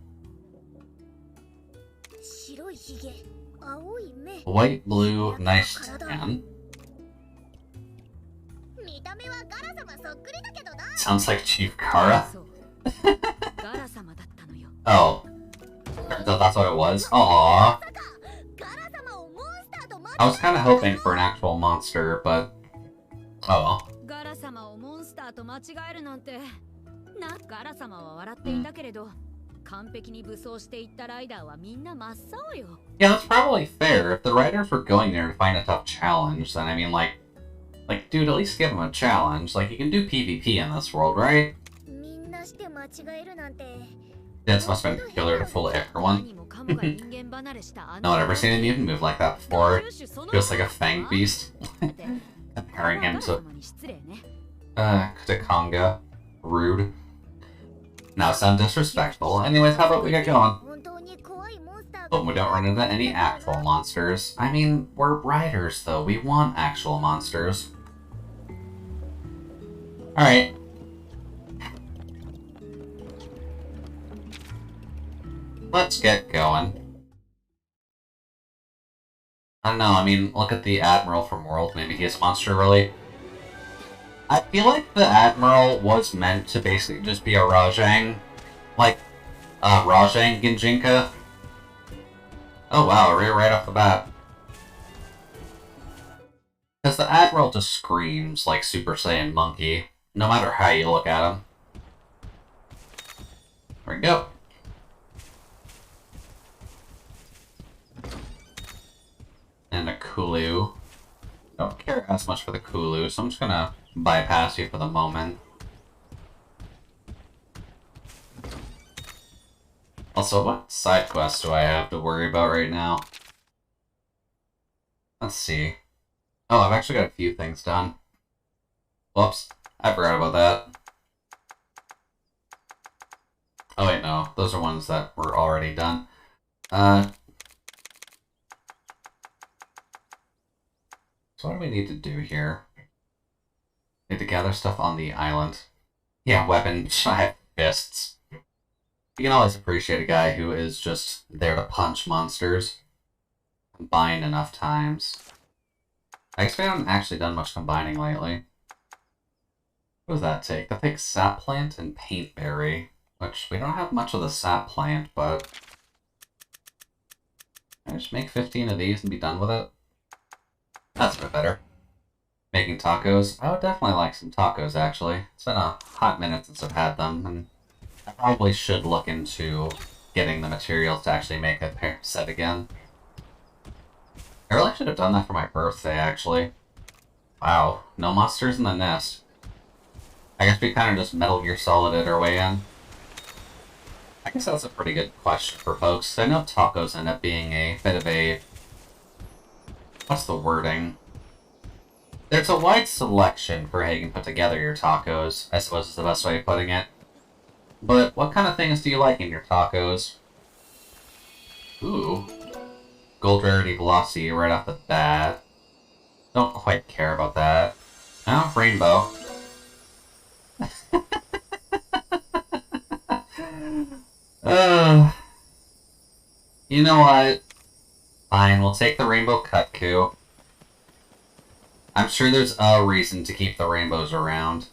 White, blue, nice tan. Sounds like Chief Kara. Oh. That's what it was? Aww. I was kind of hoping for an actual monster, but... oh well. Yeah, that's probably fair. If the writers were going there to find a tough challenge, then I mean, like, dude, at least give them a challenge. Like, you can do PvP in this world, right? This must have been killer to fool everyone. No one ever seen a mutant move like that before. Feels like a fanged beast. Comparing him to... Katakonga. Rude. Now sound disrespectful. Anyways, how about we get going? Hope we don't run into any actual monsters. I mean, we're riders, though. We want actual monsters. Alright. Let's get going. I don't know, I mean, look at the Admiral from World. Maybe he's a monster, really. I feel like the Admiral was meant to basically just be a Rajang. Like, Rajang Ginjinka. Oh wow, right off the bat. Because the Admiral just screams like Super Saiyan Monkey, no matter how you look at him. There we go. And a Kulu. Don't care as much for the Kulu, so I'm just gonna bypass you for the moment. Also, what side quests do I have to worry about right now? Let's see. Oh, I've actually got a few things done. Whoops, I forgot about that. Oh wait, no, those are ones that were already done. So what do we need to do here? Need to gather stuff on the island. Yeah, weapons. I have fists. You can always appreciate a guy who is just there to punch monsters. Combine enough times. I guess we haven't actually done much combining lately. What does that take? That takes sap plant and paintberry, which we don't have much of the sap plant, but can I just make 15 of these and be done with it? That's a bit better. Making tacos. I would definitely like some tacos, actually. It's been a hot minute since I've had them, and I probably should look into getting the materials to actually make a set again. I really should have done that for my birthday, actually. Wow, no monsters in the nest. I guess we kind of just Metal Gear Solid-ed our way in. I guess that's a pretty good question for folks. I know tacos end up being a bit of a... what's the wording? There's a wide selection for how you can put together your tacos, I suppose is the best way of putting it. But what kind of things do you like in your tacos? Ooh. Gold rarity velocity right off the bat. Don't quite care about that. Oh, rainbow. You know what? Fine, we'll take the rainbow Kutku. I'm sure there's a reason to keep the rainbows around.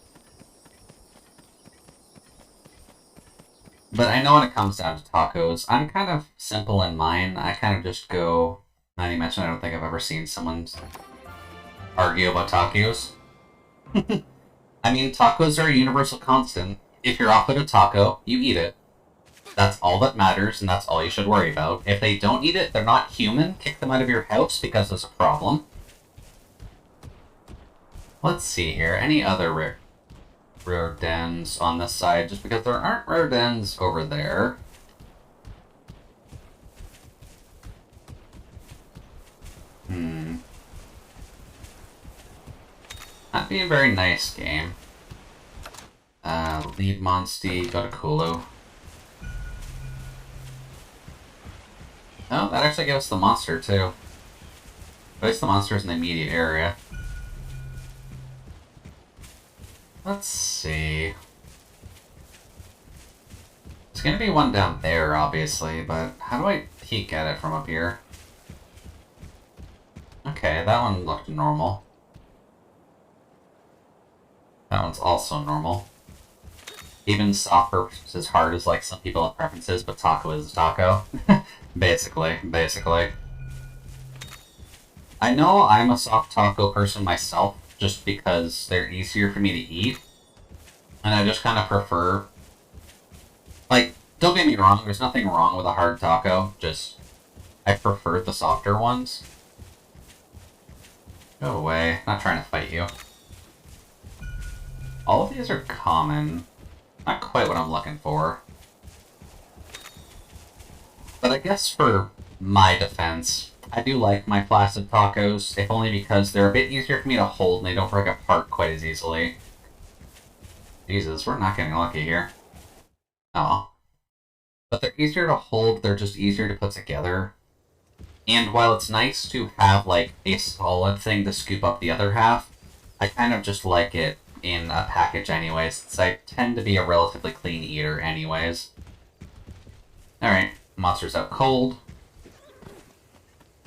But I know when it comes down to tacos, I'm kind of simple in mine. I kind of just go... Now you mentioned I don't think I've ever seen someone argue about tacos. I mean, tacos are a universal constant. If you're offered a taco, you eat it. That's all that matters, and that's all you should worry about. If they don't eat it, they're not human. Kick them out of your house because there's a problem. Let's see here. Any other rare... rodents on this side, just because there aren't rodents over there. That'd be a very nice game. Leave Monsty, go to Kulu. Oh, that actually gave us the monster, too. At least the monster's in the immediate area. Let's see. There's gonna be one down there, obviously, but how do I peek at it from up here? Okay, that one looked normal. That one's also normal. Even soft versus hard is like some people have preferences, but taco is taco. basically. I know I'm a soft taco person myself, just because they're easier for me to eat. And I just kind of prefer... Like, don't get me wrong, there's nothing wrong with a hard taco, just... I prefer the softer ones. Go away, not trying to fight you. All of these are common. Not quite what I'm looking for. But I guess for my defense, I do like my flaccid tacos, if only because they're a bit easier for me to hold and they don't break apart quite as easily. Jesus, we're not getting lucky here. Oh. But they're easier to hold, they're just easier to put together. And while it's nice to have, like, a solid thing to scoop up the other half, I kind of just like it in a package anyways, since I tend to be a relatively clean eater anyways. Alright, monster's out cold.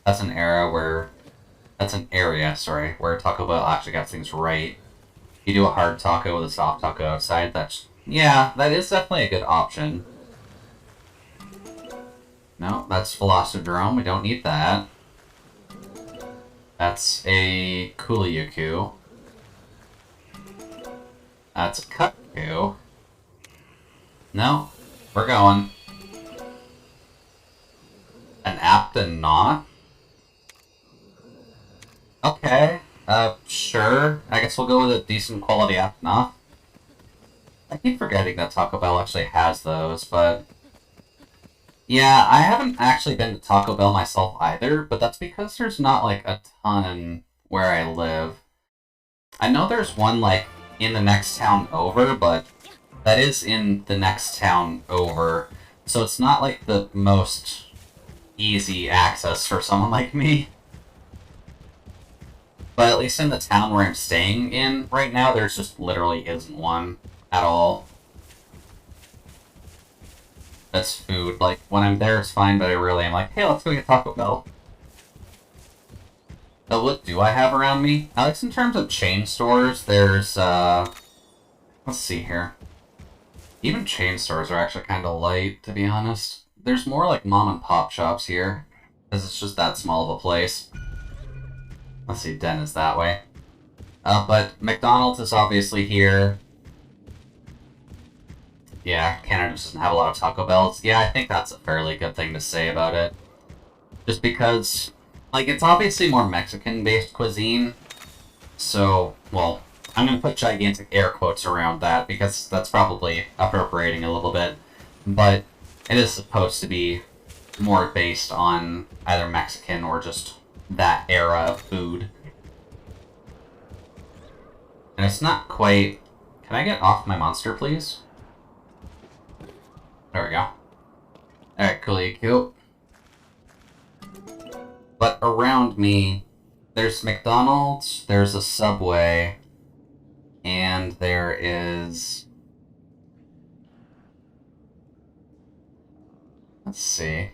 That's an area where... where Taco Bell actually got things right. You do a hard taco with a soft taco outside, that's... Yeah, that is definitely a good option. No, that's Velocidrome, we don't need that. That's a Kuliyaku. That's a Kutku. No, we're going. An Aptonaut? Okay, sure. I guess we'll go with a decent quality Aptonaut. I keep forgetting that Taco Bell actually has those, but... Yeah, I haven't actually been to Taco Bell myself either, but that's because there's not, like, a ton where I live. I know there's one, like, in the next town over, but that is in the next town over. So it's not, like, the most easy access for someone like me. But at least in the town where I'm staying in right now, there's just literally isn't one at all. That's food. Like, when I'm there, it's fine, but I really am like, hey, let's go get Taco Bell. So what do I have around me? At least in terms of chain stores, there's, let's see here. Even chain stores are actually kind of light, to be honest. There's more, like, mom and pop shops here, because it's just that small of a place. Let's see, Den is that way. But McDonald's is obviously here. Yeah, Canada just doesn't have a lot of Taco Bells. Yeah, I think that's a fairly good thing to say about it. Just because, like, it's obviously more Mexican-based cuisine. So, well, I'm going to put gigantic air quotes around that, because that's probably appropriating a little bit. But it is supposed to be more based on either Mexican or just that era of food. And it's not quite... Can I get off my monster, please? There we go. Alright, cool. But around me, there's McDonald's, there's a Subway, and there is... Let's see.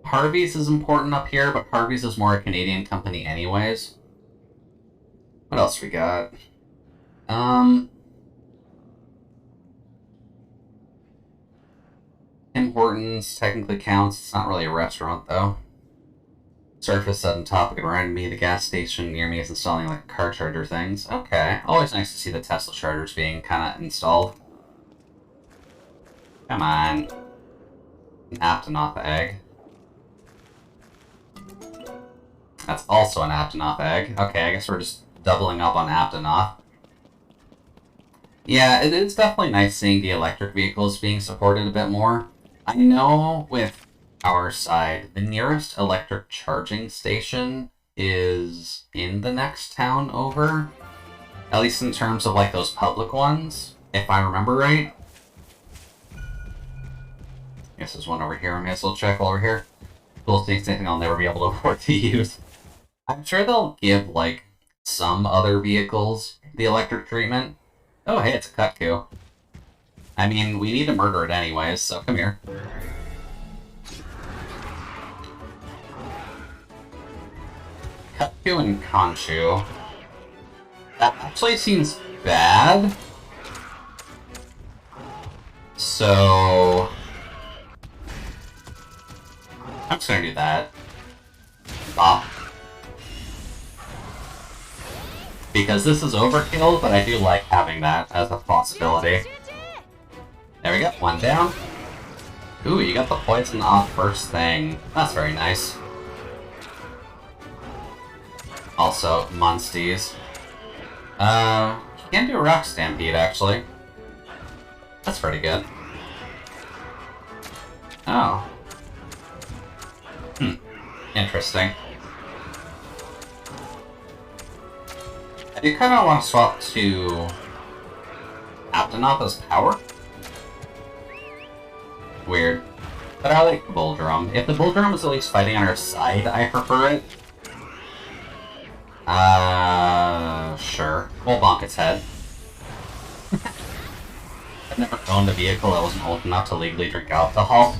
Harvey's is important up here, but Harvey's is more a Canadian company anyways. What else we got? Tim Hortons technically counts. It's not really a restaurant, though. Sorry for the sudden topic. It reminded me the gas station near me is installing, like, car charger things. Okay. Always nice to see the Tesla chargers being kind of installed. Come on. An Aptonaut egg. That's also an Aptonaut egg. Okay, I guess we're just doubling up on Aptonaut. Yeah, it's definitely nice seeing the electric vehicles being supported a bit more. I know with our side, the nearest electric charging station is in the next town over. At least in terms of like those public ones, if I remember right. Guess there's one over here. I may as well check while we're here. Cool things anything I'll never be able to afford to use. I'm sure they'll give like some other vehicles the electric treatment. Oh hey, it's a Cutco. I mean, we need to murder it anyways, so come here. Cutco and Conchu. That actually seems bad. So I'm just gonna do that. Bop. Because this is overkill, but I do like having that as a possibility. There we go, one down. Ooh, you got the poison off first thing. That's very nice. Also, Monsties. You can do Rock Stampede, actually. That's pretty good. Oh. Interesting. I do kind of want to swap to Aptonautha's power. Weird. But I like the Bull Drum. If the Bull Drum is at least fighting on her side, I prefer it. Sure. We'll bonk its head. I've never owned a vehicle that wasn't old enough to legally drink alcohol.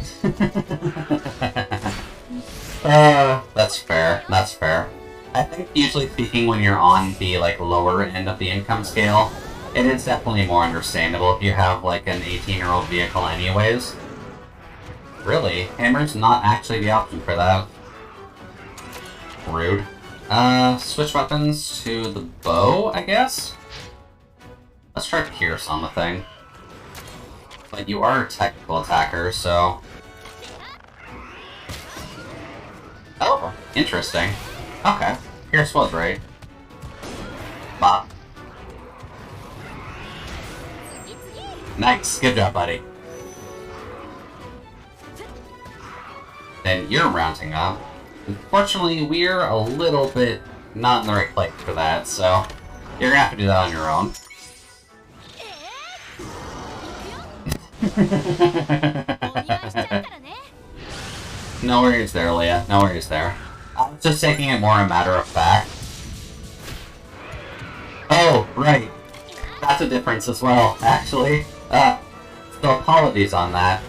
That's fair. That's fair. I think usually speaking when you're on the like lower end of the income scale, it is definitely more understandable if you have like an 18-year-old vehicle anyways. Really? Hammer's not actually the option for that. Rude. Switch weapons to the bow, I guess? Let's try Pierce on the thing. But you are a technical attacker, so... Oh, interesting. Okay, Pierce was right. Bop. Nice, good job, buddy. Then you're rounding up. Unfortunately, we're a little bit not in the right place for that, so you're gonna have to do that on your own. No worries there, Leah. No worries there. I was just taking it more a matter of fact. Oh, right. That's a difference as well, actually. So apologies on that.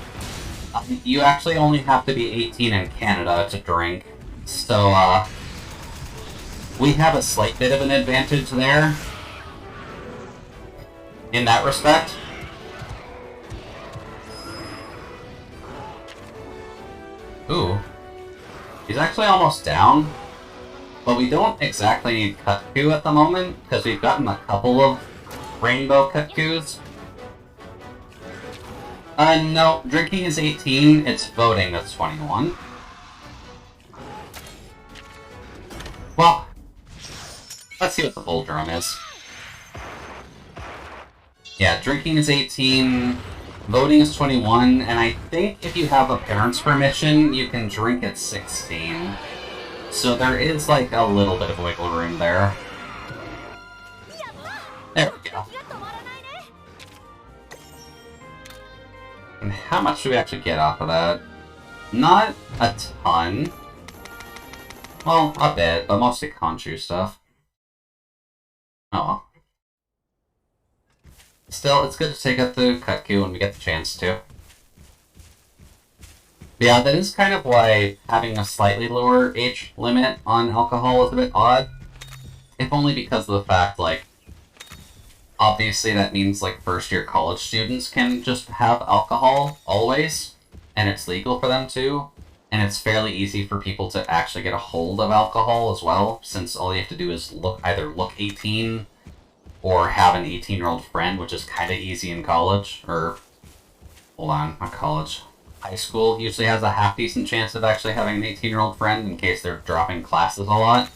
You actually only have to be 18 in Canada to drink. So, we have a slight bit of an advantage there. In that respect. Ooh. He's actually almost down. But we don't exactly need Cutku at the moment, because we've gotten a couple of rainbow Cutkus. No, drinking is 18, it's voting that's 21. Well, let's see what the bull drum is. Yeah, drinking is 18, voting is 21, and I think if you have a parent's permission, you can drink at 16. So there is like a little bit of wiggle room there. There we go. And how much do we actually get off of that? Not a ton. Well, a bit, but mostly Conchu stuff. Oh well. Still, it's good to take out the Cutku when we get the chance to. But yeah, that is kind of why having a slightly lower age limit on alcohol is a bit odd. If only because of the fact, like, obviously that means, like, first-year college students can just have alcohol, always, and it's legal for them to, and it's fairly easy for people to actually get a hold of alcohol as well, since all you have to do is either look 18, or have an 18-year-old friend, which is kind of easy in college, or, hold on, not college. High school usually has a half-decent chance of actually having an 18-year-old friend in case they're dropping classes a lot.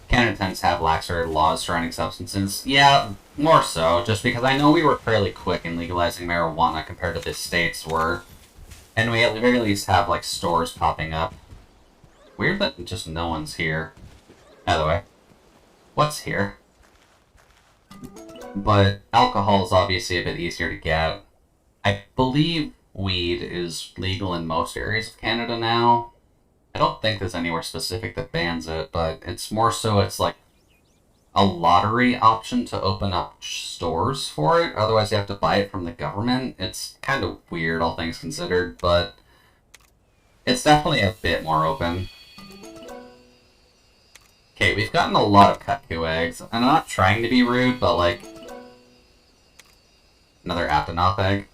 Canada tends to have laxer laws surrounding substances. Yeah, More so, just because I know we were fairly quick in legalizing marijuana compared to the states were. And we at the very least have, like, stores popping up. Weird that just no one's here. By the way, what's here? But alcohol is obviously a bit easier to get. I believe weed is legal in most areas of Canada now. I don't think there's anywhere specific that bans it, but it's more so it's like a lottery option to open up stores for it. Otherwise, you have to buy it from the government. It's kind of weird, all things considered, but it's definitely a bit more open. Okay, we've gotten a lot of cuckoo eggs. I'm not trying to be rude, but like... Another Aptonoth egg.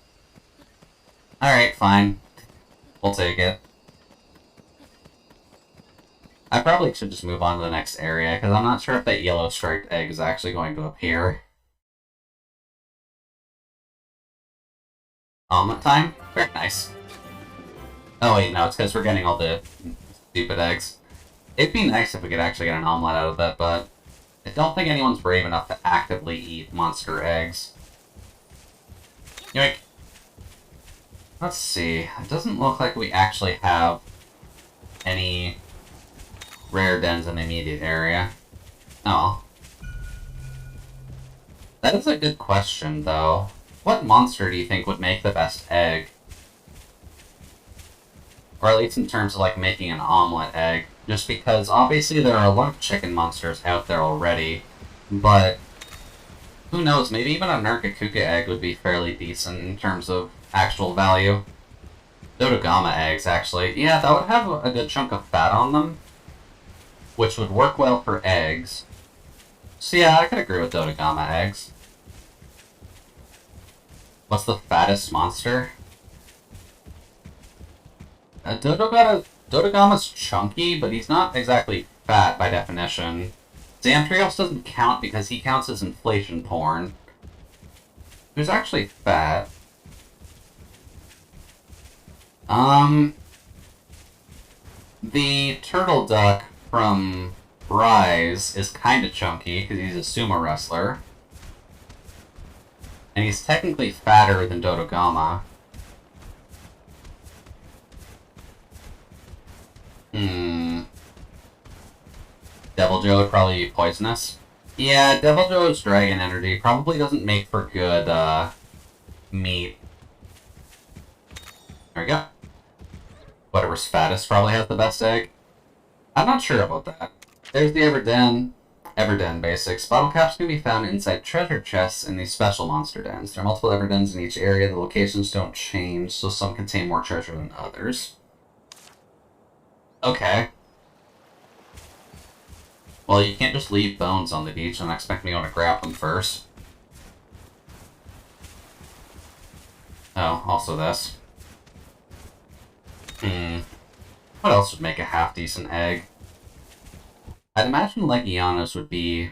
Alright, fine. We'll take it. I probably should just move on to the next area, because I'm not sure if that yellow striped egg is actually going to appear. Omelet time? Very nice. Oh wait, no, it's because we're getting all the stupid eggs. It'd be nice if we could actually get an omelet out of that, but I don't think anyone's brave enough to actively eat monster eggs. Yoink. Let's see. It doesn't look like we actually have any rare dens in the immediate area. Oh. That is a good question, though. What monster do you think would make the best egg? Or at least in terms of, like, making an omelet egg. Just because, obviously, there are a lot of chicken monsters out there already. But, who knows, maybe even a Nurkakuka egg would be fairly decent in terms of actual value. Dodogama eggs, actually. Yeah, that would have a good chunk of fat on them. Which would work well for eggs. So yeah, I could agree with Dodogama eggs. What's the fattest monster? Dodogama's chunky, but he's not exactly fat by definition. Zamtrios doesn't count because he counts as inflation porn. Who's actually fat? The turtle duck from Rise is kinda chunky because he's a sumo wrestler. And he's technically fatter than Dodogama. Deviljho would probably be poisonous. Yeah, Deviljho's dragon energy probably doesn't make for good, meat. There we go. Whatever's fattest probably has the best egg. I'm not sure about that. There's the Everden. Everden basics. Bottle caps can be found inside treasure chests in these special monster dens. There are multiple Everdens in each area. The locations don't change, so some contain more treasure than others. Okay. Well, you can't just leave bones on the beach and expect me to want to grab them first. Oh, also this. What else would make a half-decent egg? I'd imagine Legianos would be...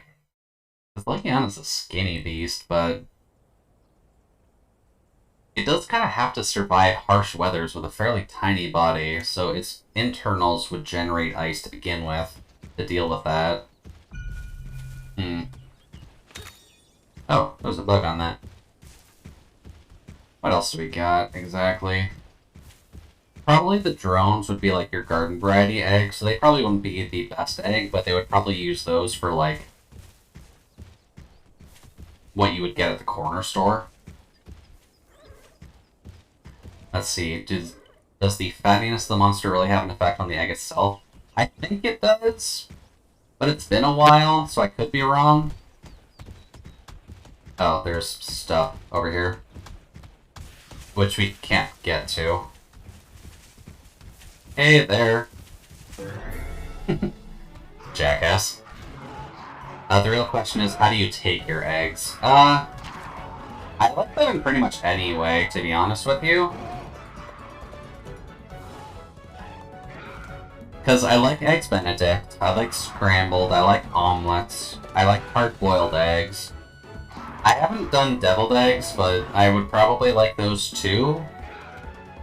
Because Legianos is a skinny beast, but... It does kind of have to survive harsh weathers with a fairly tiny body, so its internals would generate ice to begin with, to deal with that. Oh, there's a bug on that. What else do we got, exactly? Probably the drones would be like your garden variety eggs, so they probably wouldn't be the best egg, but they would probably use those for like what you would get at the corner store. Let's see, does the fattiness of the monster really have an effect on the egg itself? I think it does, but it's been a while, so I could be wrong. Oh, there's stuff over here, which we can't get to. Hey there. Jackass. The real question is, how do you take your eggs? I like them in pretty much any way, to be honest with you. Because I like Eggs Benedict, I like scrambled, I like omelets, I like hard-boiled eggs. I haven't done deviled eggs, but I would probably like those too.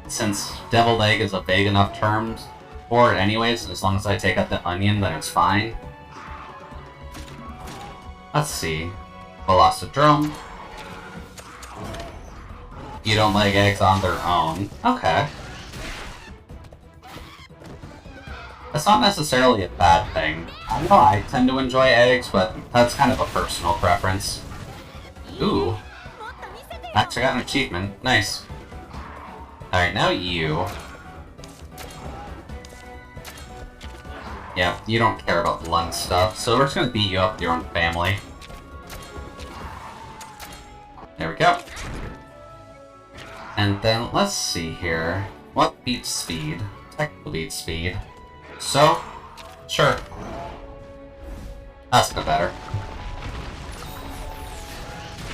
Since deviled egg is a vague enough term for it anyways, and as long as I take out the onion, then it's fine. Let's see. Velocitron. You don't like eggs on their own. Okay. That's not necessarily a bad thing. I know I tend to enjoy eggs, but that's kind of a personal preference. Ooh. Actually got an achievement. Nice. Alright, now you. Yeah, you don't care about lung stuff, so we're just gonna beat you up with your own family. There we go. And then, let's see here. What beats speed? Technical beats speed. So, sure. That's no better.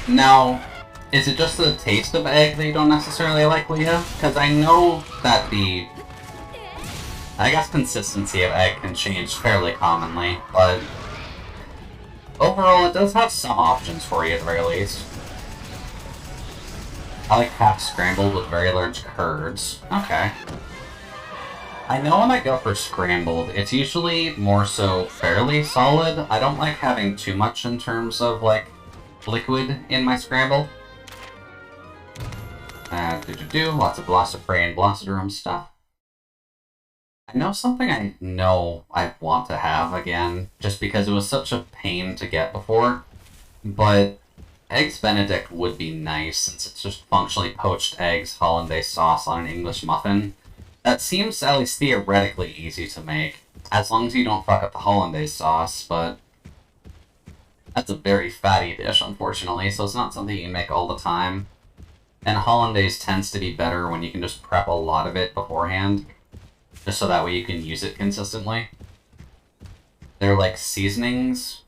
Now, is it just the taste of egg that you don't necessarily like, Leah? Because I know that the, I guess, consistency of egg can change fairly commonly, but overall it does have some options for you at the very least. I like half scrambled with very large curds. Okay. I know when I go for scrambled, it's usually more so fairly solid. I don't like having too much in terms of, like, liquid in my scramble. Lots of Blastafray and Blastoderm stuff. I know something I know I want to have again, just because it was such a pain to get before, but Eggs Benedict would be nice, since it's just functionally poached eggs, hollandaise sauce on an English muffin. That seems at least theoretically easy to make, as long as you don't fuck up the hollandaise sauce, but that's a very fatty dish, unfortunately, so it's not something you can make all the time. And hollandaise tends to be better when you can just prep a lot of it beforehand, just so that way you can use it consistently. They're like seasonings,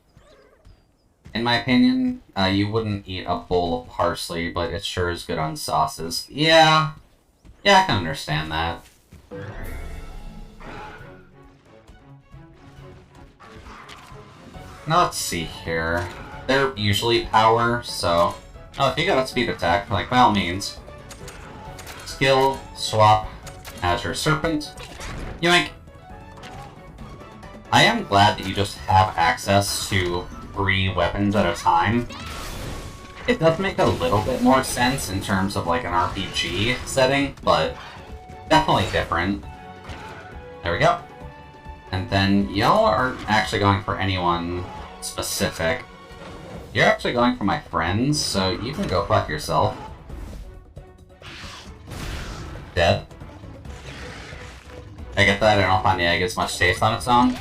in my opinion. You wouldn't eat a bowl of parsley, but it sure is good on sauces. Yeah, I can understand that. Now let's see here. They're usually power, so... Oh, if you got a speed attack, like, by all means. Skill, swap, Azure Serpent. Yoink! I am glad that you just have access to 3 weapons at a time. It does make a little bit more sense in terms of, like, an RPG setting, but definitely different. There we go. And then y'all aren't actually going for anyone specific. You're actually going for my friends, so you can go fuck yourself. Dead. I get that I don't find the egg as much taste on its own.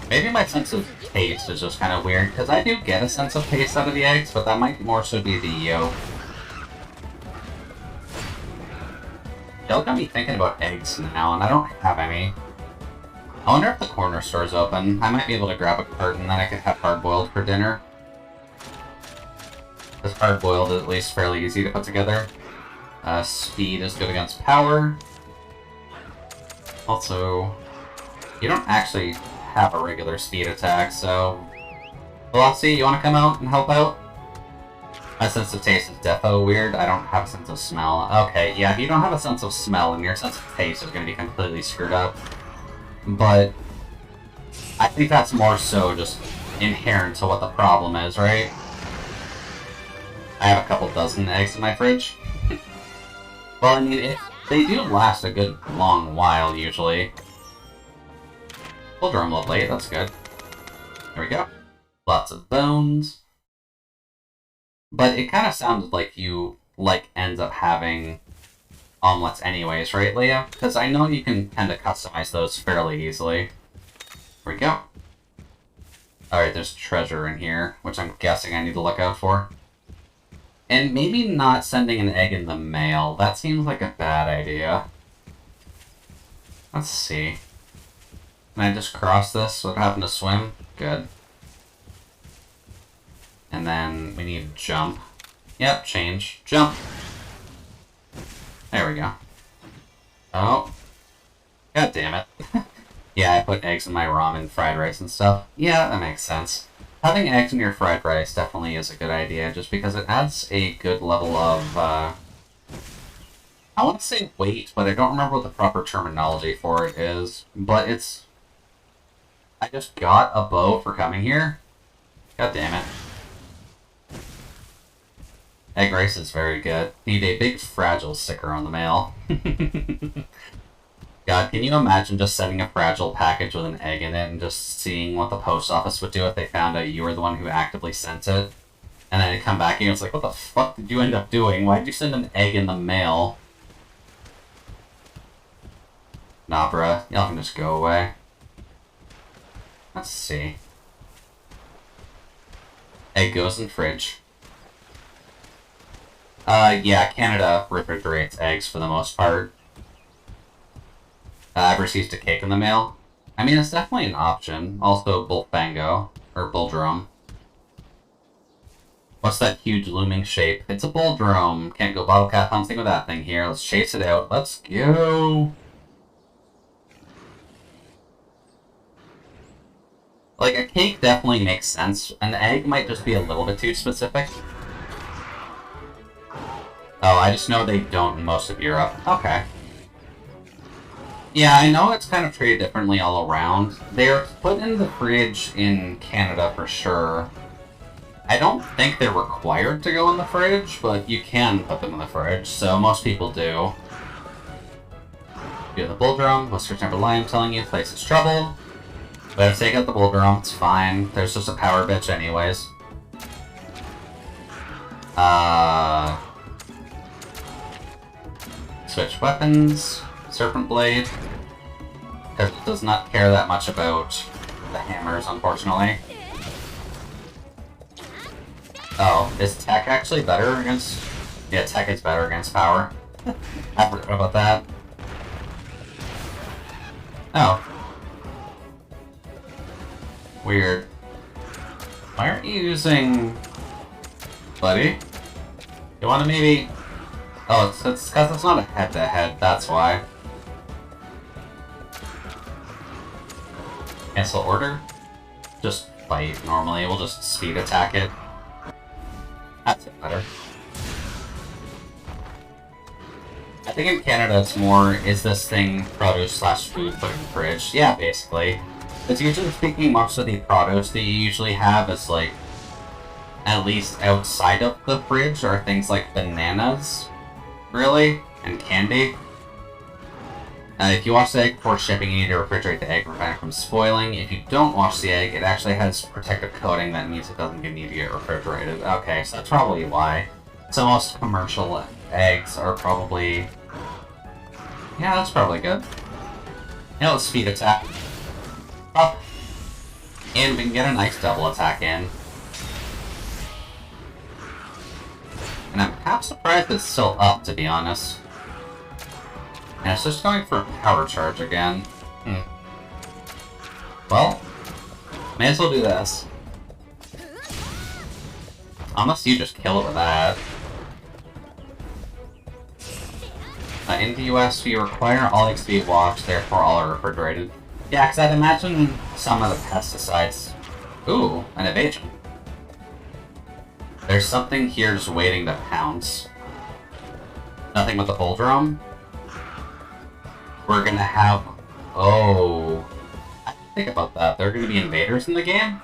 Maybe my sense of taste is just kind of weird, because I do get a sense of taste out of the eggs, but that might more so be the yolk. Y'all got me thinking about eggs now, and I don't have any. I wonder if the corner store's open. I might be able to grab a carton, then I could have hard-boiled for dinner. This hard-boiled is at least fairly easy to put together. Speed is good against power. Also, you don't actually have a regular speed attack, so... Velocity, you want to come out and help out? My sense of taste is defo weird. I don't have a sense of smell. Okay, yeah, if you don't have a sense of smell, and your sense of taste is going to be completely screwed up. But I think that's more so just inherent to what the problem is, right? I have a couple dozen eggs in my fridge. Well, I mean, they do last a good long while, usually. We'll draw them lovely, that's good. There we go. Lots of bones. But it kind of sounded like you, ends up having omelets anyways, right, Leah? Because I know you can tend to customize those fairly easily. There we go. Alright, there's treasure in here, which I'm guessing I need to look out for. And maybe not sending an egg in the mail. That seems like a bad idea. Let's see. Can I just cross this? What happened to swim? Good. And then we need jump. Yep, change. Jump! There we go. Oh. God damn it. Yeah, I put eggs in my ramen, fried rice and stuff. Yeah, that makes sense. Having eggs in your fried rice definitely is a good idea, just because it adds a good level of, I want to say weight, but I don't remember what the proper terminology for it is. But it's... I just got a bow for coming here. God damn it. Egg rice is very good. Need a big fragile sticker on the mail. God, can you imagine just sending a fragile package with an egg in it and just seeing what the post office would do if they found out you were the one who actively sent it? And then it come back and it's like, what the fuck did you end up doing? Why did you send an egg in the mail? Nah, bruh. Y'all can just go away. Let's see. Egg goes in fridge. Yeah, Canada refrigerates eggs for the most part. I've received a cake in the mail. I mean, it's definitely an option. Also, Bullfango. Or Bulldrum. What's that huge looming shape? It's a Bulldrum. Can't go bottle cap hunting with that thing here. Let's chase it out. Let's go! Like, a cake definitely makes sense. An egg might just be a little bit too specific. Oh, I just know they don't in most of Europe. Okay. Yeah, I know it's kind of treated differently all around. They're put in the fridge in Canada for sure. I don't think they're required to go in the fridge, but you can put them in the fridge, so most people do. Do the bull drum, Whiskers never lie, I'm telling you, place is trouble. Better take out the bull drum, it's fine. There's just a power bitch anyways. Switch weapons. Serpent Blade. Because it does not care that much about the hammers, unfortunately. Oh, is tech actually better against... Yeah, tech is better against power. I forgot about that. Oh. Weird. Why aren't you using... Buddy? You wanna maybe... Oh, it's because it's not a head-to-head, that's why. Cancel order? Just fight normally, we'll just speed attack it. That's better. I think in Canada it's more, is this thing produce slash food put in the fridge? Yeah, basically. It's usually speaking, most of the produce that you usually have is like, at least outside of the fridge are things like bananas, really, and candy. If you wash the egg before shipping, you need to refrigerate the egg to prevent it from spoiling. If you don't wash the egg, it actually has protective coating that means it doesn't need to get refrigerated. Okay, so that's probably why. So most commercial eggs are probably... Yeah, that's probably good. Yeah, let's speed attack. Up. And we can get a nice double attack in. And I'm half surprised it's still up, to be honest. And it's just going for a power charge again. Well, may as well do this. Unless you just kill it with that. In the US, we require all eggs to be washed, therefore all are refrigerated. Yeah, because I'd imagine some of the pesticides... Ooh, an evasion. There's something here just waiting to pounce. Nothing with the bull drum? We're gonna have... Oh... I didn't think about that. There are gonna be invaders in the game?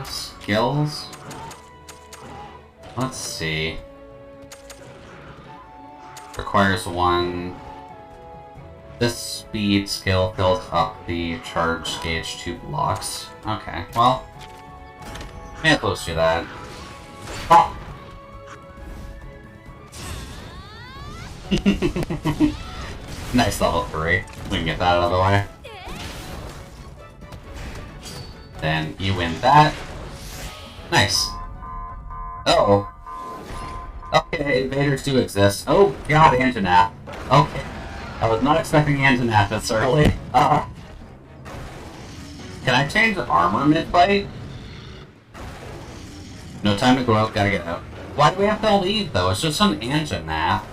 Skills? Let's see. Requires one... This speed skill fills up the charge gauge 2 blocks. Okay, well... May as well do that. Oh! Nice level 3. We can get that out of the way. Then you win that. Nice. Uh-oh. Okay, invaders do exist. Oh god, Anjanath. Okay. I was not expecting Anjanath this early. Can I change the armor mid-fight? No time to go out, gotta get out. Why do we have to leave, though? It's just an Anjanath.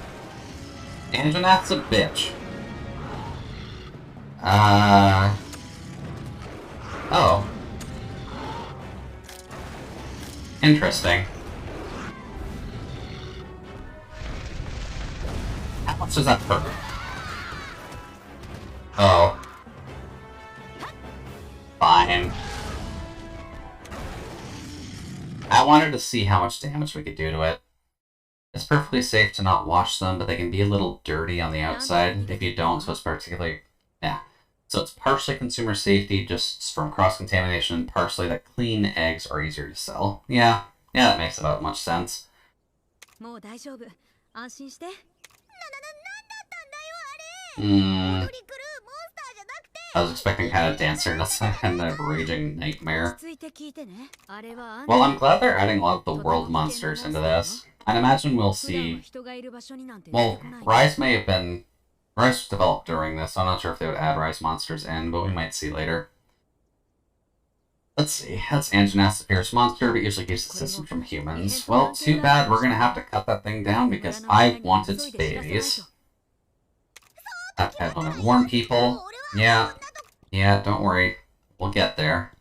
Anjanath's a bitch. Oh. Interesting. How much does that hurt? Oh. wanted to see how much damage we could do to it. It's perfectly safe to not wash them, but they can be a little dirty on the outside if you don't, so it's particularly... Yeah. So it's partially consumer safety, just from cross-contamination, and partially that clean eggs are easier to sell. Yeah, that makes about much sense. I was expecting kind of Dancer and a raging nightmare. Well, I'm glad they're adding a lot of the world monsters into this. I'd imagine we'll see... Well, Rise was developed during this, so I'm not sure if they would add Rise monsters in, but we might see later. Let's see, that's Anjanath's the fierce monster, but usually keeps the system from humans. Well, too bad we're gonna have to cut that thing down because I want its babies. Have to have one to warn people. Yeah, don't worry. We'll get there.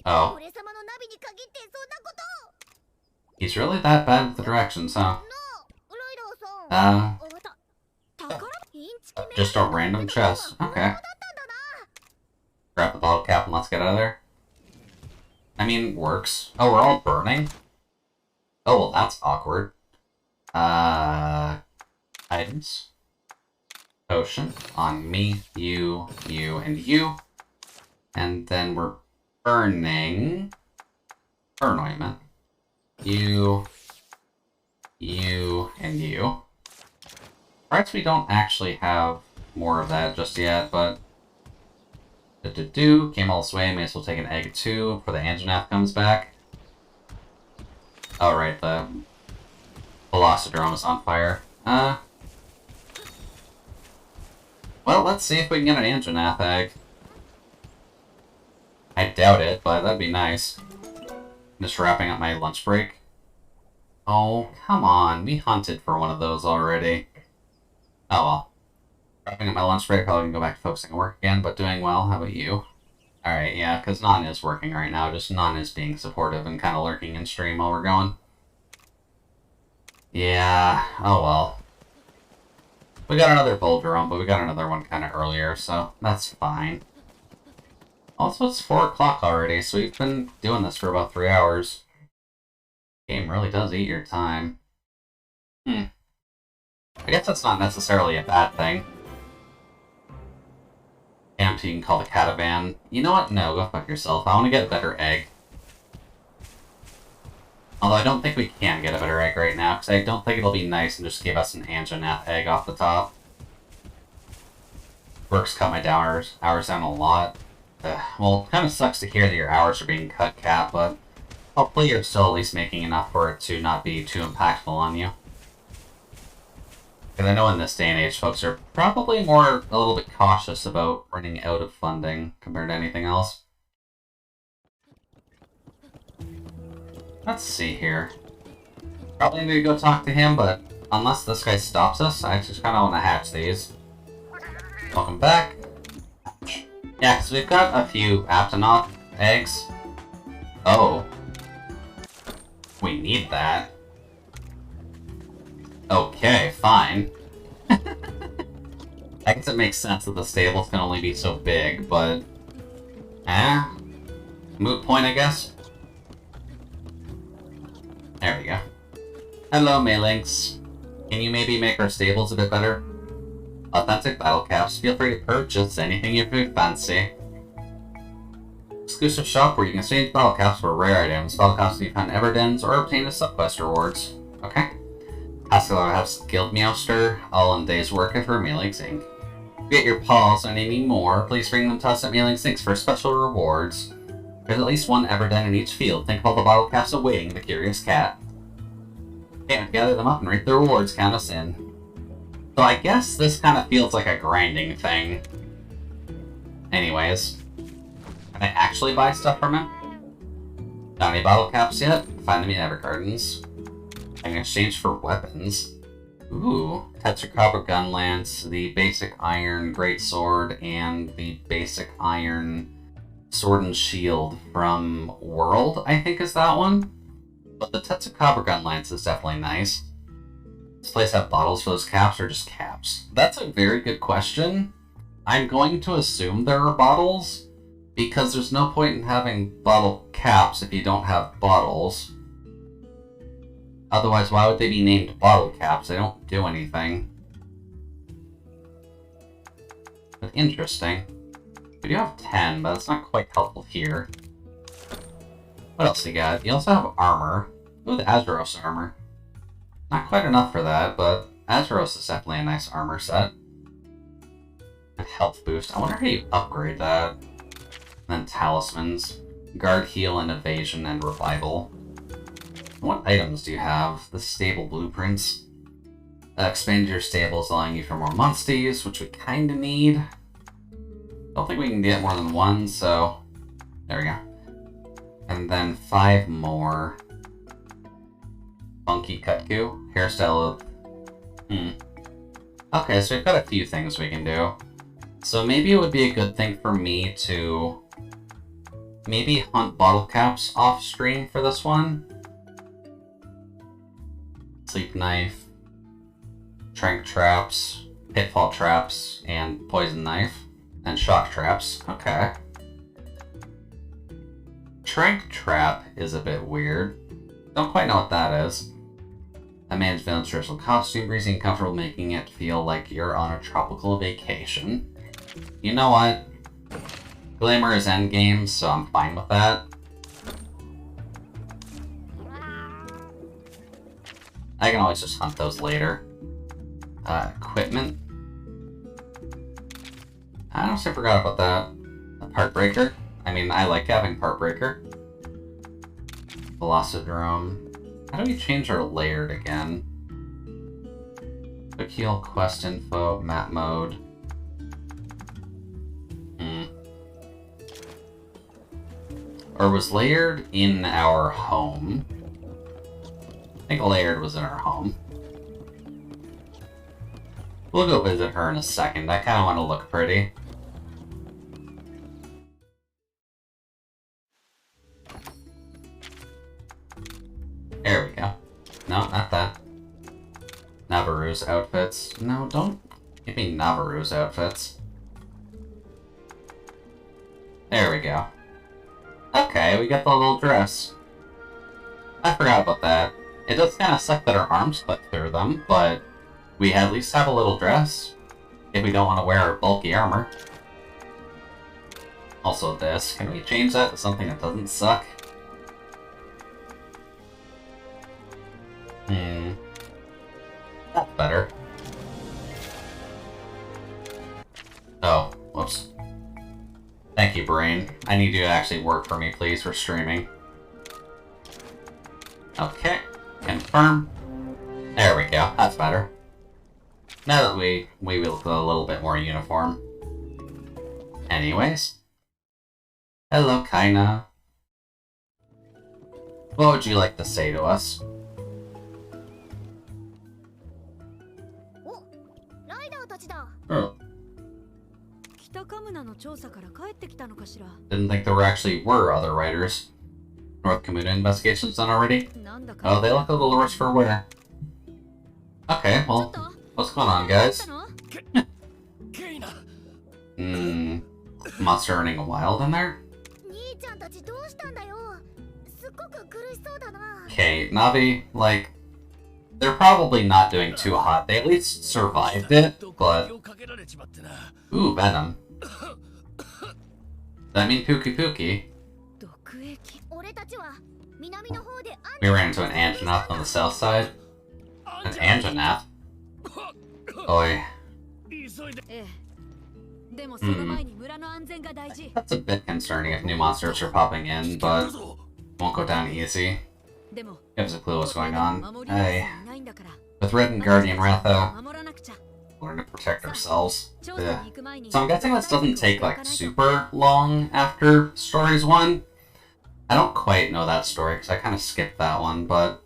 Oh. He's really that bad with the directions, huh? Just a random chest. Okay. Grab the bottle cap and let's get out of there. I mean, works. Oh, we're all burning? Oh, well, that's awkward. Items. Potion. On me, you, and you. And then we're burning... Burn ointment. You, and you. Perhaps we don't actually have more of that just yet, but... Came all this way, may as well take an egg too before the Anjanath comes back. Oh right, the Velocidrome is on fire. Well, let's see if we can get an Anjanath egg. I doubt it, but that'd be nice. I'm just wrapping up my lunch break. Oh, come on, we hunted for one of those already. Oh well. Wrapping up my lunch break, probably gonna go back to focusing on work again, but doing well. How about you? Alright, yeah, because Nan is working right now, just Nan is being supportive and kind of lurking in stream while we're going. Yeah, oh well. We got another Voltron, but we got another one kind of earlier, so that's fine. Also, it's 4 o'clock already, so we've been doing this for about 3 hours. Game really does eat your time. I guess that's not necessarily a bad thing. Camp, you can call the catavan. You know what? No, go fuck yourself. I want to get a better egg. Although I don't think we can get a better egg right now, because I don't think it'll be nice and just give us an Anjanath egg off the top. Work's cut my hours down a lot. Well, it kind of sucks to hear that your hours are being cut, Cat, but hopefully you're still at least making enough for it to not be too impactful on you. Because I know in this day and age, folks are probably a little bit cautious about running out of funding compared to anything else. Let's see here. Probably need to go talk to him, but unless this guy stops us, I just kind of want to hatch these. Welcome back. Yeah, because we've got a few Aptonoth eggs. Oh. We need that. Okay, fine. I guess it makes sense that the stables can only be so big, but... moot point, I guess? There we go. Hello, Malinx. Can you maybe make our stables a bit better? Authentic battle caps. Feel free to purchase anything you fancy. Exclusive shop where you can exchange battle caps for rare items, battle caps you find Everdens, or obtain a subquest rewards. Okay. Haskell has Guild Meowster, all in day's work for Malinx Inc. To get your paws on any more, please bring them to us at Malinx Inc. for special rewards. There's at least one Everden in each field. Think of all the battle caps awaiting the curious cat. Can't gather them up and reap the rewards, count us in. So I guess this kind of feels like a grinding thing. Anyways. Can I actually buy stuff from him? Got any bottle caps yet? Find them in Evergardens. I can exchange for weapons. Ooh. Tetracobra Gun Lance, the basic iron greatsword, and the basic iron sword and shield from World, I think is that one. But the Tetracobra Gun Lance is definitely nice. Does this place have bottles for those caps or just caps? That's a very good question. I'm going to assume there are bottles, Because there's no point in having bottle caps if you don't have bottles. Otherwise, why would they be named bottle caps? They don't do anything. But interesting. We do have 10, but it's not quite helpful here. What else do you got? You also have armor. Ooh, the Azeros armor. Not quite enough for that, but Azeros is definitely a nice armor set. And health boost. I wonder how you upgrade that. And then talismans. Guard, heal, and evasion, and revival. What items do you have? The stable blueprints. Expand your stables, allowing you for more monsties, which we kinda need. Don't think we can get more than one, so there we go. And then 5 more. Funky Kutku. Hairstyle of... Okay, so we've got a few things we can do. So maybe it would be a good thing for me to maybe hunt bottle caps off stream for this one. Sleep knife, trank traps, pitfall traps, and poison knife, and shock traps. Okay. Trank trap is a bit weird. Don't quite know what that is. A man's village traditional costume, breezy and comfortable, making it feel like you're on a tropical vacation. You know what? Glamour is endgame, so I'm fine with that. I can always just hunt those later. Equipment. I honestly forgot about that. A part breaker. I mean, I like having part breaker. Velocidrome. How do we change our layered again? Quick heal, quest info, map mode. Or was layered in our home? I think layered was in our home. We'll go visit her in a second. I kind of want to look pretty. There we go. No, not that. Nabaru's outfits. No, don't give me Nabaru's outfits. There we go. Okay, we got the little dress. I forgot about that. It does kind of suck that our arms clip through them, but we at least have a little dress. If we don't want to wear our bulky armor. Also this. Can we change that to something that doesn't suck? That's better. Oh, whoops. Thank you, brain. I need you to actually work for me, please, for streaming. Okay. Confirm. There we go. That's better. Now that we look a little bit more uniform. Anyways. Hello, Kaina. What would you like to say to us? Oh. Didn't think there actually were other writers. North Kamuna investigations done already? Oh, they look a little worse for wear. Okay, well, what's going on, guys? Monster earning a wild in there? Okay, Navi, like, they're probably not doing too hot. They at least survived it, but... Ooh, venom. Does that mean Pookie Pookie? We ran into an Anjanath on the south side. An Anjanath? Oi. That's a bit concerning if new monsters are popping in, but won't go down easy. Give us a clue what's going on. Hey. With Red and Guardian Ratha, learn to protect ourselves. Yeah. So I'm guessing this doesn't take like super long after Stories 1. I don't quite know that story because I kind of skipped that one, but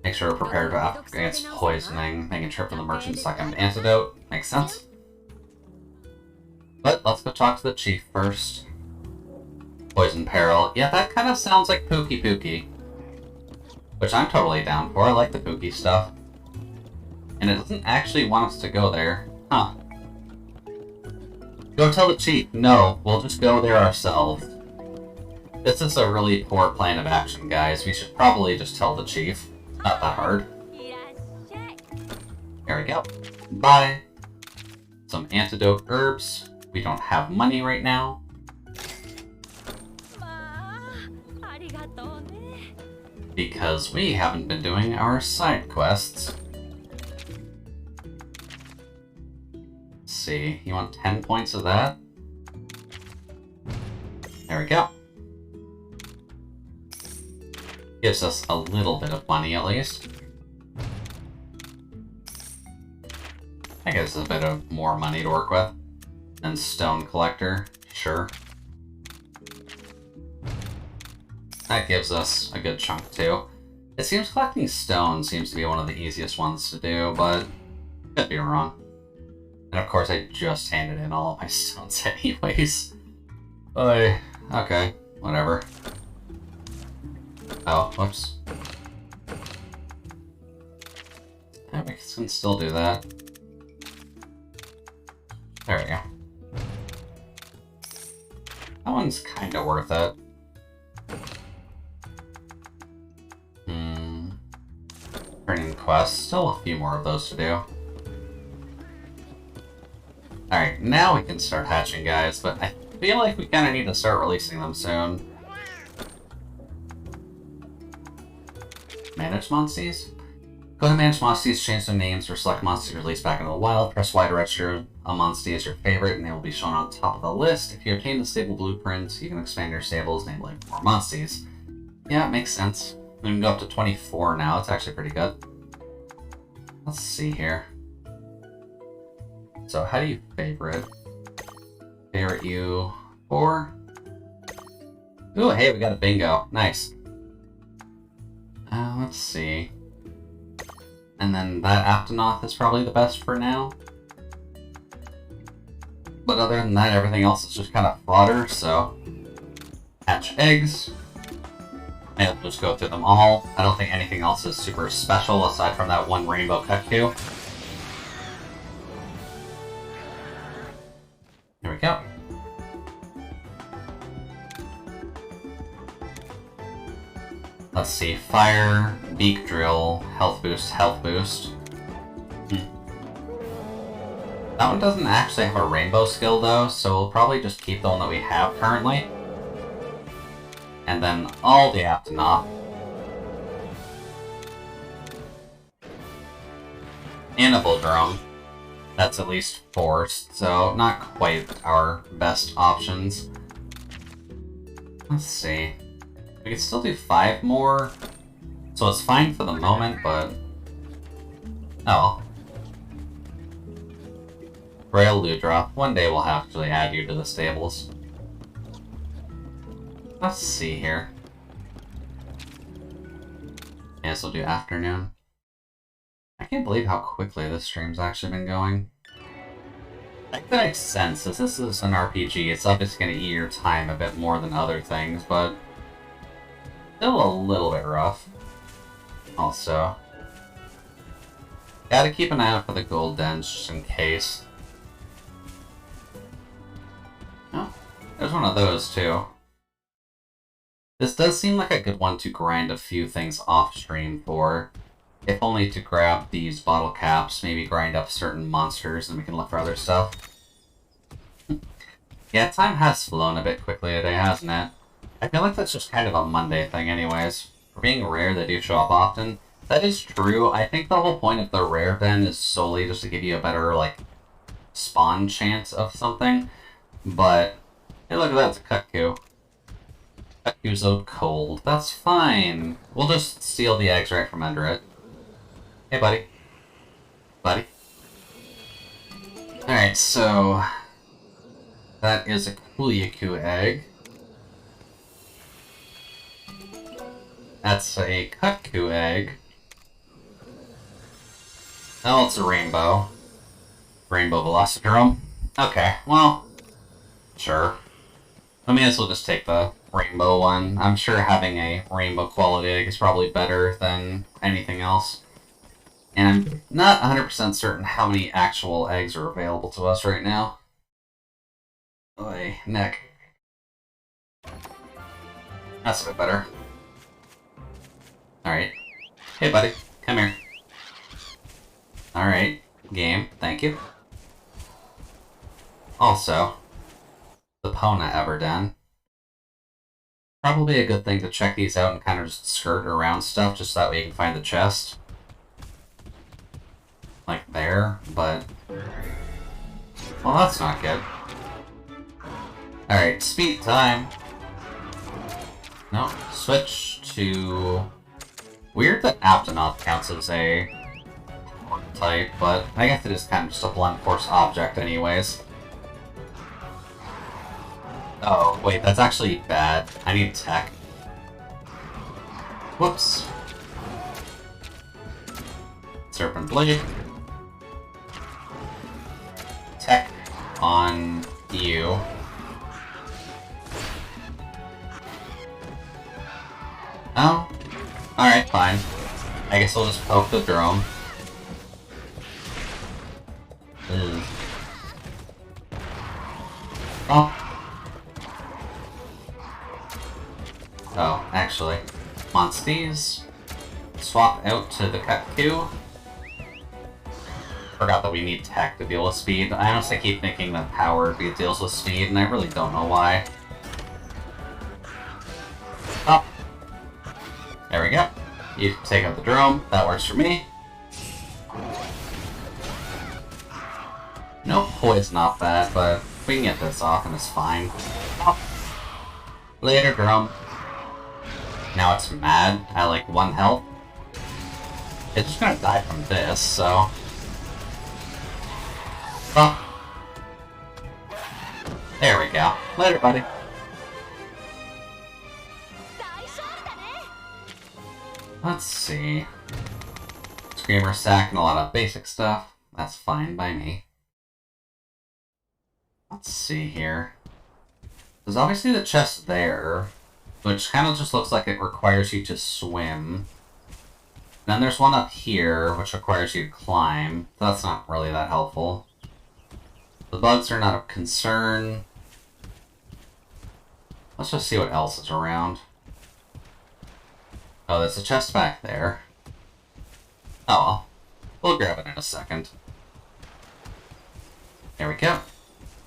make sure we're prepared against poisoning. Making a trip to the merchant stock an antidote. Makes sense. But let's go talk to the chief first. Poison peril. Yeah, that kind of sounds like Pookie Pookie. Which I'm totally down for. I like the Pookie stuff. And it doesn't actually want us to go there. Huh. Go tell the chief. No, we'll just go there ourselves. This is a really poor plan of action, guys. We should probably just tell the chief. Not that hard. There we go. Bye. Some antidote herbs. We don't have money right now. Because we haven't been doing our side quests. Let's see, you want 10 points of that? There we go. Gives us a little bit of money at least. I guess a bit of more money to work with. And Stone Collector, sure. That gives us a good chunk too. It seems collecting stones seems to be one of the easiest ones to do, but could be wrong. And of course I just handed in all of my stones anyways. Oy. Okay, whatever. Oh, whoops. Yeah, we can still do that. There we go. That one's kinda worth it. Turning quests. Still a few more of those to do. Alright, now we can start hatching guys, but I feel like we kinda need to start releasing them soon. Manage monsters? Go to manage monsters, change their names, or select monsters released back into the wild. Press Y to register a monster as your favorite, and they will be shown on top of the list. If you obtain the stable blueprint, you can expand your stables, enabling more monsters. Yeah, it makes sense. We can go up to 24 now. It's actually pretty good. Let's see here. So, how do you favorite? Favorite you 4? Ooh, hey, we got a bingo. Nice. Let's see. And then that Aptonoth is probably the best for now. But other than that, everything else is just kind of fodder, so... Hatch eggs. I'll just go through them all. I don't think anything else is super special aside from that one rainbow cuckoo. Here we go. Let's see. Fire, beak drill, health boost, health boost. That one doesn't actually have a rainbow skill though, so we'll probably just keep the one that we have currently. And then all the Aptonoth. And a Bull Drum. That's at least forced, so not quite our best options. Let's see. We can still do 5 more. So it's fine for the moment, but... Oh. Braille Ludrop. One day we'll actually add you to the stables. Let's see here. Yeah, this will do afternoon. I can't believe how quickly this stream's actually been going. That makes sense. As this is an RPG, it's obviously going to eat your time a bit more than other things, but still a little bit rough. Also, gotta keep an eye out for the gold dens just in case. Oh, there's one of those too. This does seem like a good one to grind a few things off stream for. If only to grab these bottle caps, maybe grind up certain monsters, and we can look for other stuff. Yeah, time has flown a bit quickly today, hasn't it? I feel like that's just kind of a Monday thing anyways. For being rare, they do show up often. That is true. I think the whole point of the rare den is solely just to give you a better, like, spawn chance of something. But, hey, look at that, it's a cuckoo. Cuckoo's so cold. That's fine. We'll just steal the eggs right from under it. Hey, buddy. Buddy. Alright, so... that is a Kuliaku egg. That's a cuckoo egg. Oh, it's a rainbow. Rainbow Velocitron. Okay, well... sure. I may as well just take the rainbow one. I'm sure having a rainbow quality egg is probably better than anything else. And I'm not 100% certain how many actual eggs are available to us right now. Oy, neck. That's a bit better. Alright. Hey, buddy. Come here. Alright. Game. Thank you. Also, the Pona Everden. Probably a good thing to check these out and kind of just skirt around stuff, just so that way you can find the chest. Like there, but... well, that's not good. Alright, speed time. No, switch to... weird that Aptonaut counts as a type, but I guess it is kind of just a blunt force object anyways. Oh, wait, that's actually bad. I need tech. Whoops. Serpent Blade. Tech on you. Oh. Alright, fine. I guess we'll just poke the drone. Ugh. Oh. Oh, actually. Monsties. Swap out to the cut Q. Forgot that we need tech to deal with speed. I honestly keep thinking that power deals with speed, and I really don't know why. Oh. There we go. You take out the drone. That works for me. No poison off that, but we can get this off and it's fine. Oh. Later, drum. Now it's mad at like 1 health. It's just gonna die from this, so... well... there we go. Later, buddy. Let's see. Screamer sack and a lot of basic stuff. That's fine by me. Let's see here. There's obviously the chest there, which kind of just looks like it requires you to swim. Then there's one up here, which requires you to climb. That's not really that helpful. The bugs are not of concern. Let's just see what else is around. Oh, there's a chest back there. Oh well. We'll grab it in a second. There we go.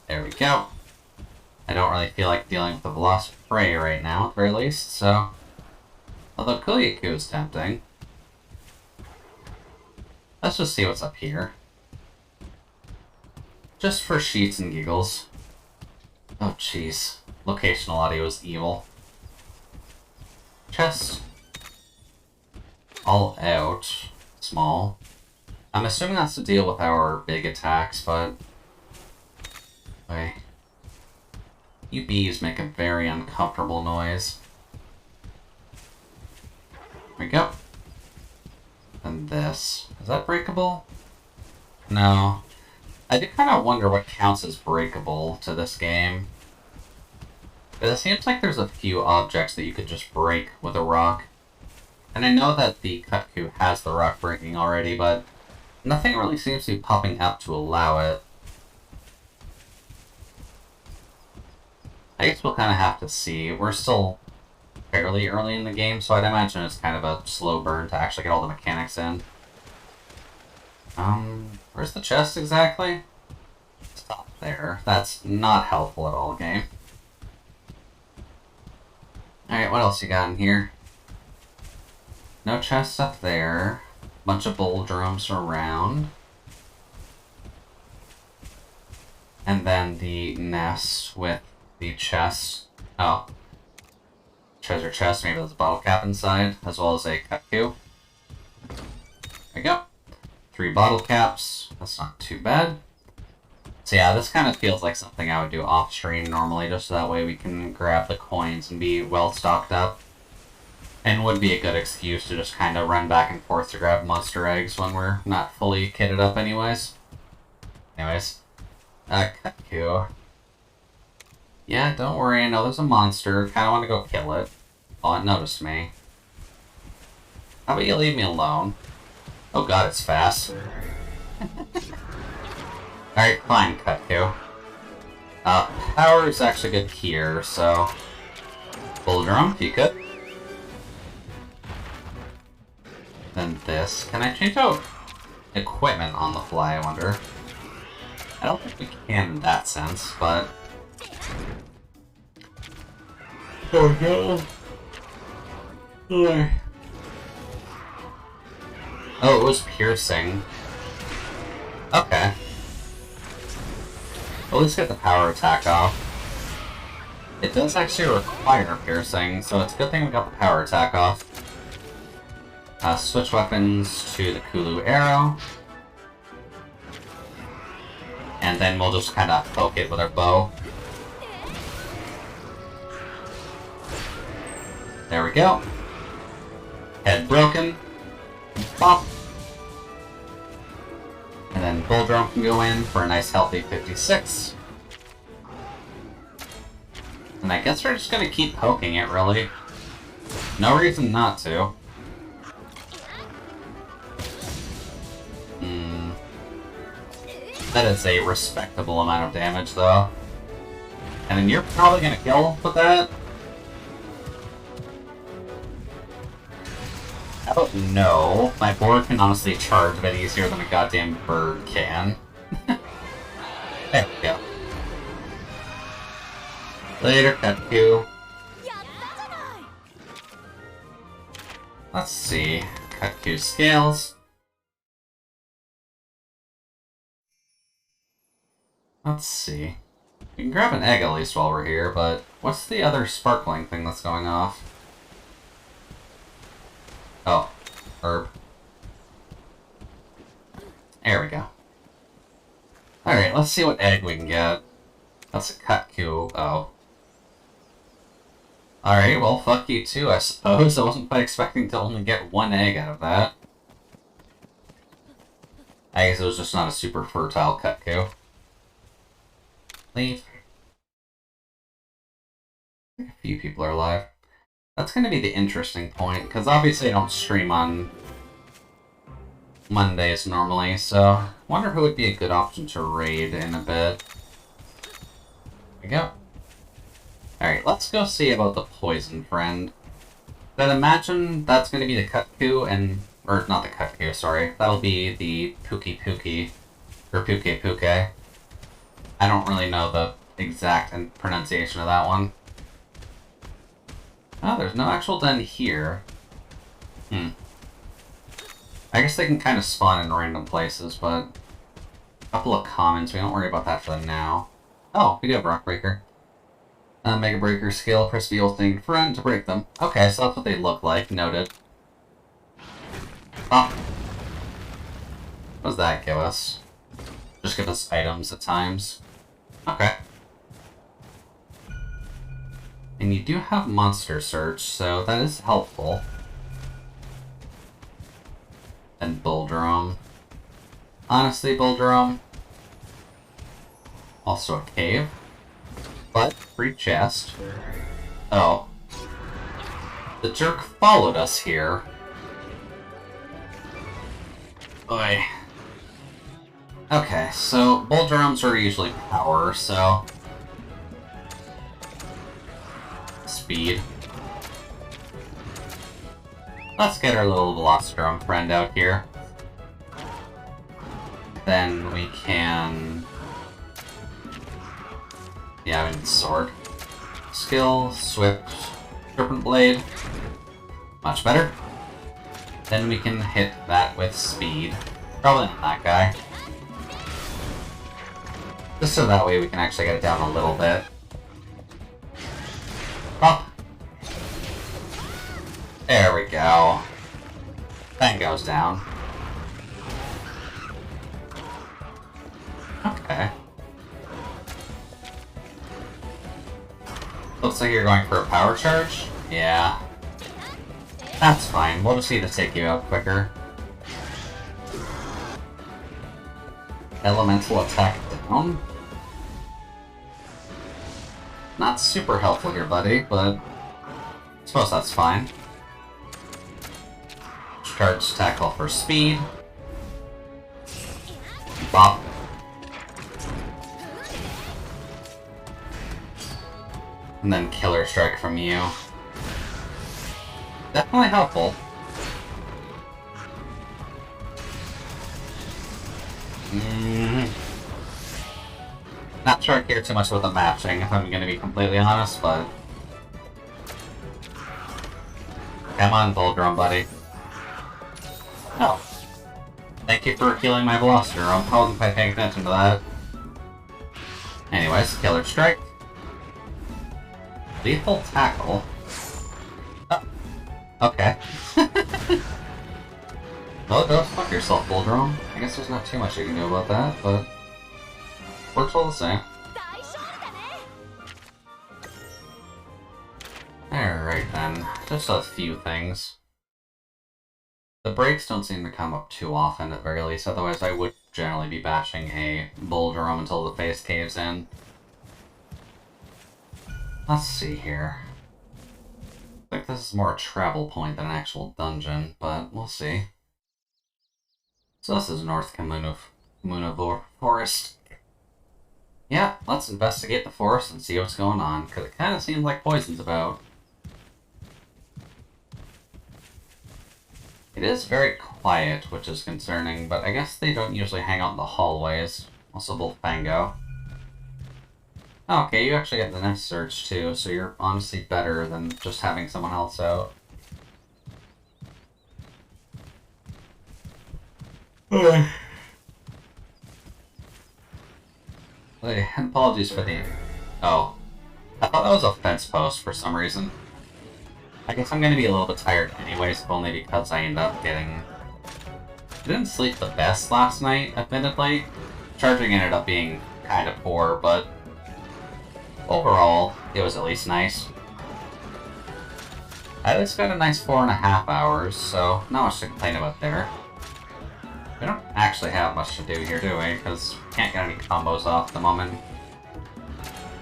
There we go. I don't really feel like dealing with the Velocity Prey right now, at the very least, so... although Kuyaku is tempting. Let's just see what's up here. Just for sheets and giggles. Oh jeez. Locational audio is evil. Chest. All out. Small. I'm assuming that's to deal with our big attacks, but... wait. You bees make a very uncomfortable noise. There we go. And this. Is that breakable? No. I do kind of wonder what counts as breakable to this game. It seems like there's a few objects that you could just break with a rock. And I know that the Kutku has the rock breaking already, but nothing really seems to be popping up to allow it. I guess we'll kind of have to see. We're still fairly early in the game, so I'd imagine it's kind of a slow burn to actually get all the mechanics in. Where's the chest exactly? Stop there. That's not helpful at all, game. Alright, what else you got in here? No chest up there. Bunch of bowl drums around. And then the nest with the chest. Oh. Treasure chest, maybe there's a bottle cap inside, as well as a Kutku. There we go. 3 bottle caps. That's not too bad. So yeah, this kind of feels like something I would do off stream normally, just so that way we can grab the coins and be well stocked up. And would be a good excuse to just kind of run back and forth to grab monster eggs when we're not fully kitted up anyways. Anyways. Kutku. Yeah, don't worry, I know there's a monster. Kinda want to go kill it. Oh, it noticed me. How about you leave me alone? Oh god, it's fast. Alright, fine, Kutku. Power is actually good here, so... Bull drum, if you could. Then this. Can I change out equipment on the fly, I wonder? I don't think we can in that sense, but... Oh no. Oh, it was piercing. Okay. At least get the power attack off. It does actually require piercing, so it's a good thing we got the power attack off. Switch weapons to the Kulu arrow. And then we'll just kind of poke it with our bow. There we go. Head broken. Bop. And then Bull Drum can go in for a nice healthy 56. And I guess we're just gonna keep poking it, really. No reason not to. That is a respectable amount of damage, though. And then you're probably gonna kill with that? I don't know. My board can honestly charge a bit easier than a goddamn bird can. There we go. Later, cut Q. Let's see. Cut Q scales. Let's see. We can grab an egg at least while we're here, but what's the other sparkling thing that's going off? Oh, herb. There we go. Alright, let's see what egg we can get. That's a cut Q. Oh. Alright, well, fuck you too, I suppose. I wasn't quite expecting to only get one egg out of that. I guess it was just not a super fertile cut Q. Leave. A few people are alive. That's going to be the interesting point, because obviously I don't stream on Mondays normally, so I wonder who would be a good option to raid in a bit. There we go. Alright, let's go see about the poison friend. Then imagine that's going to be the Kutku and... or not the Kutku, sorry. That'll be the Puki Puki. Or Puke Puke. I don't really know the exact pronunciation of that one. Oh, there's no actual den here. I guess they can kind of spawn in random places, but... a couple of commons, we don't worry about that for now. Oh, we do have Rock Breaker. Mega Breaker skill, press the old thing in front to break them. Okay, so that's what they look like, noted. Oh. What does that give us? Just give us items at times. Okay. And you do have Monster Search, so that is helpful. And Bull Drum. Honestly, Bull Drum. Also a cave. But, free chest. Oh. The jerk followed us here. Oi. Okay, so Bull Drums are usually power, so... speed. Let's get our little Velocitron friend out here. Then we can... yeah, we need Sword. Skill, Swift, Serpent Blade. Much better. Then we can hit that with Speed. Probably not that guy. Just so that way we can actually get it down a little bit. Up. There we go. That goes down. Okay. Looks like you're going for a power charge? Yeah. That's fine. We'll just need to take you out quicker. Elemental attack down? Not super helpful here, buddy, but I suppose that's fine. Charge tackle for speed. Bop. And then Killer Strike from you. definitely helpful. Not sure I care too much about the matching, if I'm gonna be completely honest, but... Come on, Volgron, buddy. Oh. Thank you for healing my Velociraptor. I wasn't quite paying attention to that. Anyways, Killer Strike. Lethal Tackle. Oh. Okay. Oh, go fuck yourself, Volgron. I guess there's not too much you can do about that, but... Works all the same. Alright then, just a few things. The breaks don't seem to come up too often at very least, otherwise I would generally be bashing a Bulldrum until the face caves in. Let's see here. I think this is more a travel point than an actual dungeon, but we'll see. So this is North Kamunavore Forest. Yeah, let's investigate the forest and see what's going on, because it kind of seems like poison's about. It is very quiet, which is concerning, but I guess they don't usually hang out in the hallways. Also, Bullfango. Okay, you actually get the nest search too, so you're honestly better than just having someone else out. Hey, apologies for the... Oh. I thought that was a fence post for some reason. I guess I'm gonna be a little bit tired anyways, if only because I end up getting... I didn't sleep the best last night, admittedly. Charging ended up being kind of poor, but... overall, it was at least nice. I at least got a nice 4.5 hours, so not much to complain about there. We don't actually have much to do here, do we? Because we can't get any combos off at the moment.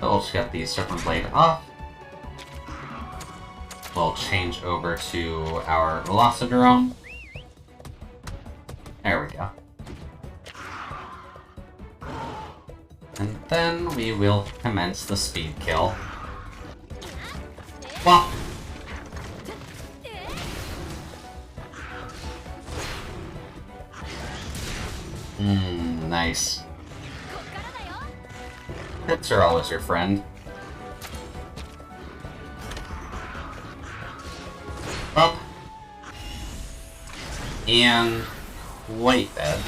So we'll just get the Serpent Blade off. We'll change over to our Velocidrome. There we go. And then we will commence the speed kill. Well... nice. Hits are always your friend. Up. And... quite dead.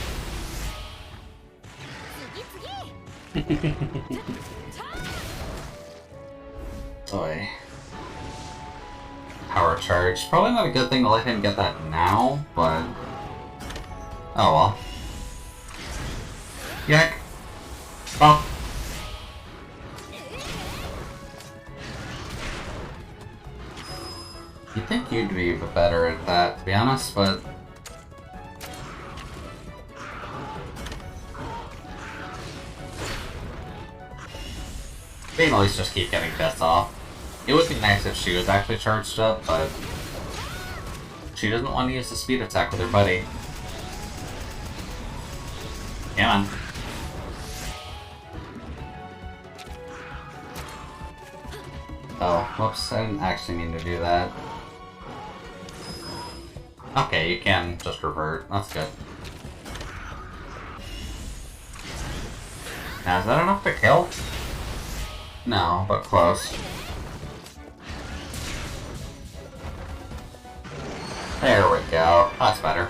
Boy. Power charge. Probably not a good thing to let him get that now, but... oh well. Yak! Oh. You'd think you'd be better at that, to be honest, but... they can always just keep getting deaths off. It would be nice if she was actually charged up, but... she doesn't want to use the speed attack with her buddy. Come on. Oh, whoops, I didn't actually mean to do that. Okay, you can just revert. That's good. Now, is that enough to kill? No, but close. There we go. That's better.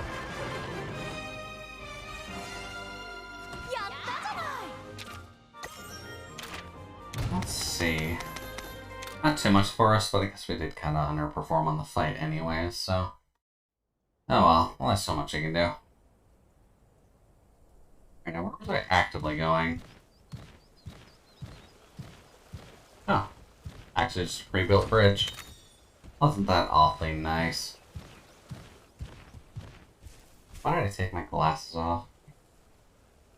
Let's see. Not too much for us, but I guess we did kind of underperform on the fight anyways, so... oh well, only so much you can do. Right, now where was I actively going? Oh. Actually just rebuilt bridge. Wasn't that awfully nice? Why did I take my glasses off?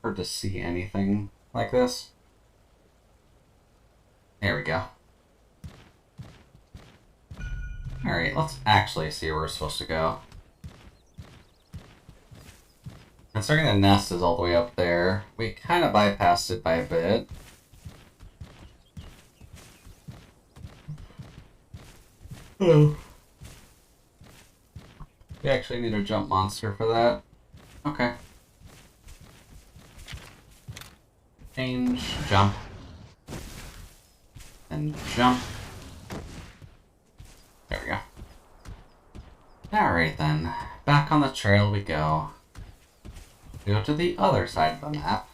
Hard to see anything like this. There we go. Alright, let's actually see where we're supposed to go. Considering the nest is all the way up there, we kind of bypassed it by a bit. Oh. We actually need a jump monster for that. Okay. Change, jump. And jump. There we go. Alright then. Back on the trail we go. We go to the other side of the map.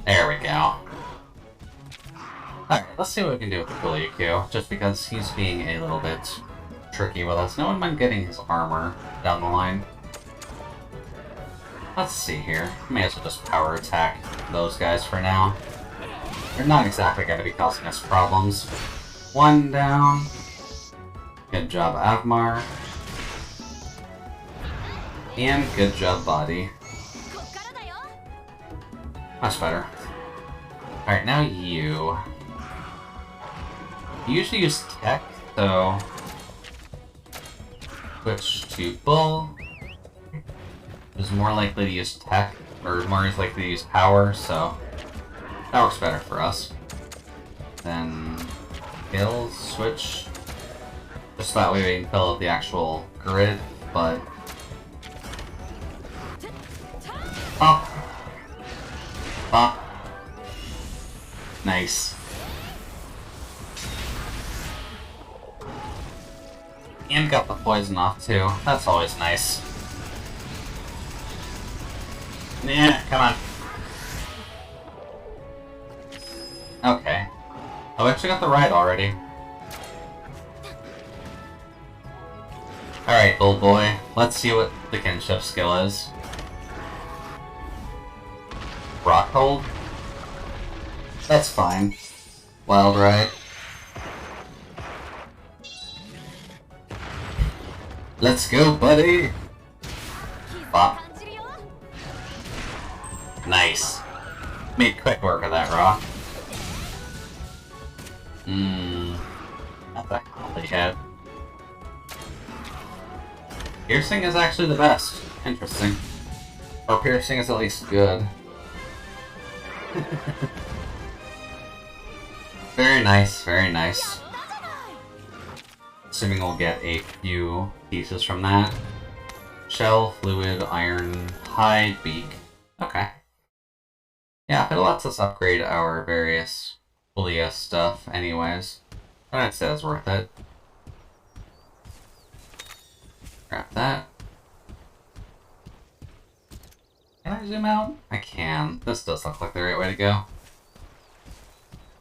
There we go. Alright, let's see what we can do with the gureilla, just because he's being a little bit tricky with us. No one mind getting his armor down the line. Let's see here. May as well just power attack those guys for now. They're not exactly going to be causing us problems. One down. Good job, Avmar. And good job, Body. Much better. Alright, now you. You usually use tech, so switch to Bull. Is more likely to use tech, or more likely to use power, so that works better for us. Then Kill, switch. Just that way we can fill out the actual grid, but up. Up. Nice. And got the poison off too. That's always nice. Yeah, come on. Okay. Oh, we actually got the ride already. Alright, old boy. Let's see what the kinship skill is. Rock hold? That's fine. Wild ride. Let's go, buddy! Bop. Nice. Made quick work of that rock. Not that quality head. Piercing is actually the best. Interesting. Or piercing is at least good. Very nice, very nice. Assuming we'll get a few pieces from that. Shell, fluid, iron, hide, beak. Okay. Yeah, if it lets us upgrade our various gureilla stuff anyways, I'd say it's worth it. Grab that. Can I zoom out? I can. This does look like the right way to go.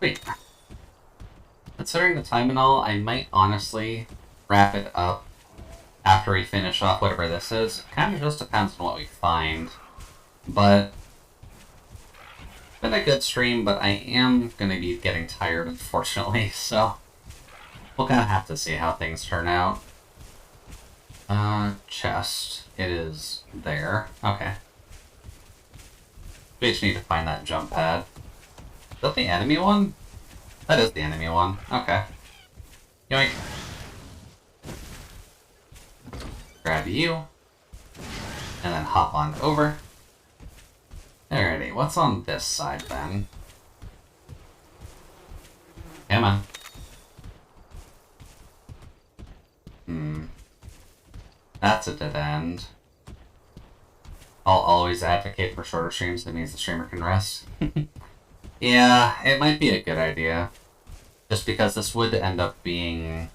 Wait. Considering the time and all, I might honestly wrap it up after we finish off whatever this is. Kind of just depends on what we find. But it's been a good stream, but I am going to be getting tired, unfortunately, so we'll kind of have to see how things turn out. Chest. It is there. Okay. We just need to find that jump pad. Is that the enemy one? That is the enemy one. Okay. Yoink. Grab you. And then hop on over. Alrighty, what's on this side then? Come on. That's a dead end. I'll always advocate for shorter streams. That means the streamer can rest. Yeah, it might be a good idea. Just because this would end up being...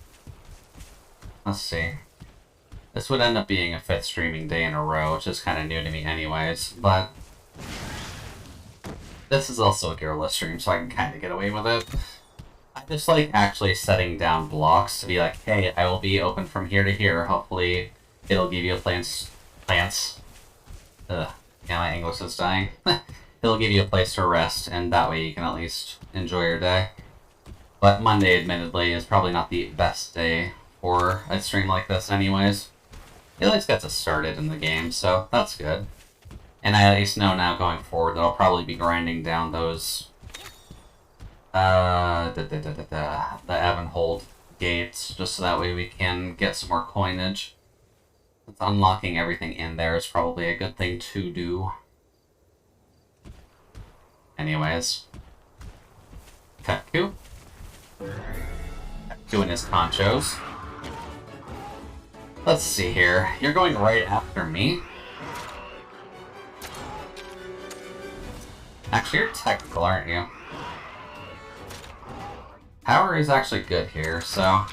Let's see. This would end up being a 5th streaming day in a row, which is kind of new to me anyways, but... This is also a guerrilla stream, so I can kind of get away with it. I just like actually setting down blocks to be like, hey, I will be open from here to here. Hopefully it'll give you a plants. Ugh, yeah, my English is dying. It'll give you a place to rest, and that way you can at least enjoy your day. But Monday, admittedly, is probably not the best day for a stream like this anyways. It at least gets us started in the game, so that's good. And I at least know now going forward that I'll probably be grinding down those the ebb and hold gates, just so that way we can get some more coinage. Unlocking everything in there is probably a good thing to do. Anyways. Tetku. Doing his ponchos. Let's see here. You're going right after me. Actually, you're technical, aren't you? Power is actually good here, so...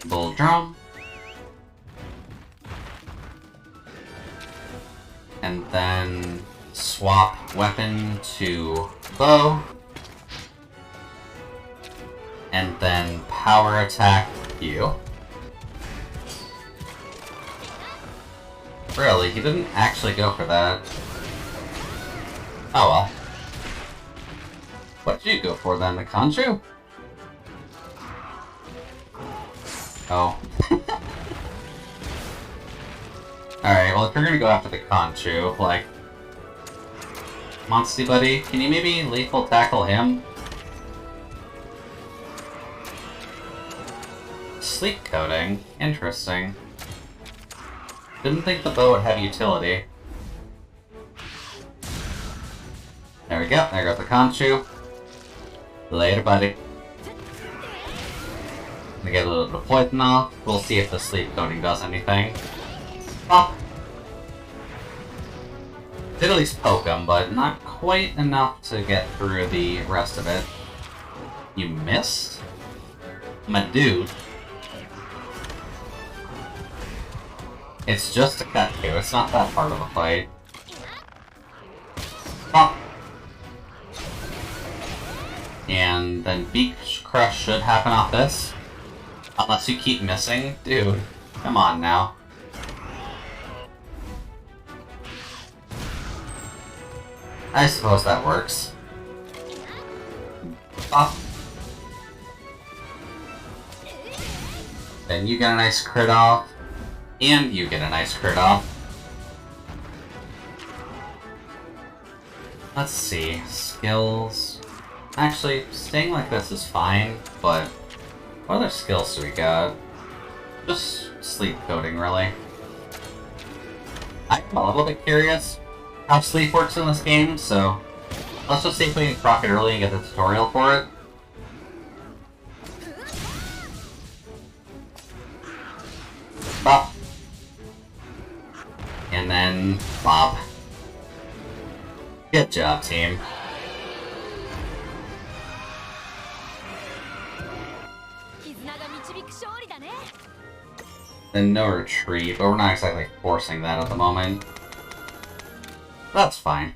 Bull drum. And then swap weapon to bow. And then power attack you. Really? He didn't actually go for that. Oh well. What did you go for then, the Conchu? Oh. Alright, well if you're gonna go after the Conchu, like... Monsty buddy, can you maybe lethal tackle him? Sleep coating? Interesting. Didn't think the bow would have utility. There we go, there goes the Conchu. Later, buddy. Gonna get a little bit of poison off. We'll see if the sleep coating does anything. Oh. Did at least poke him, but not quite enough to get through the rest of it. You missed? My dude. It's just a cut to. It's not that hard of a fight. Oh. And then Beak Crush should happen off this. Unless you keep missing. Dude, come on now. I suppose that works. Oh. Then you get a nice crit off. And you get a nice crit off. Let's see. Skills. Actually, staying like this is fine, but what other skills do we got? Just sleep coding, really. I'm a little bit curious how sleep works in this game, so let's just see if we can proc it early and get the tutorial for it. Bop. And then bop. Good job, team. Then no retreat, but we're not exactly forcing that at the moment. That's fine.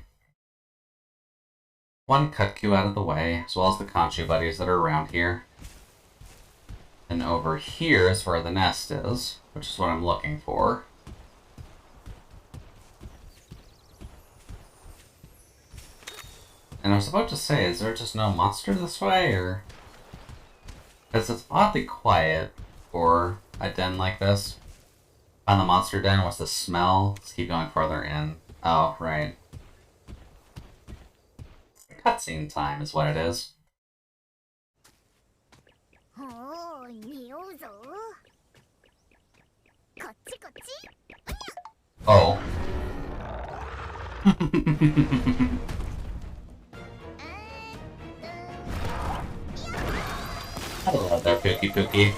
One cut queue out of the way, as well as the Conchu buddies that are around here. And over here is where the nest is, which is what I'm looking for. And I was about to say, is there just no monster this way, or... Because it's oddly quiet for a den like this. On the monster den, what's the smell? Let's keep going further in. Oh, right. Cutscene time is what it is. Oh. Hello there, Pookie Pookie.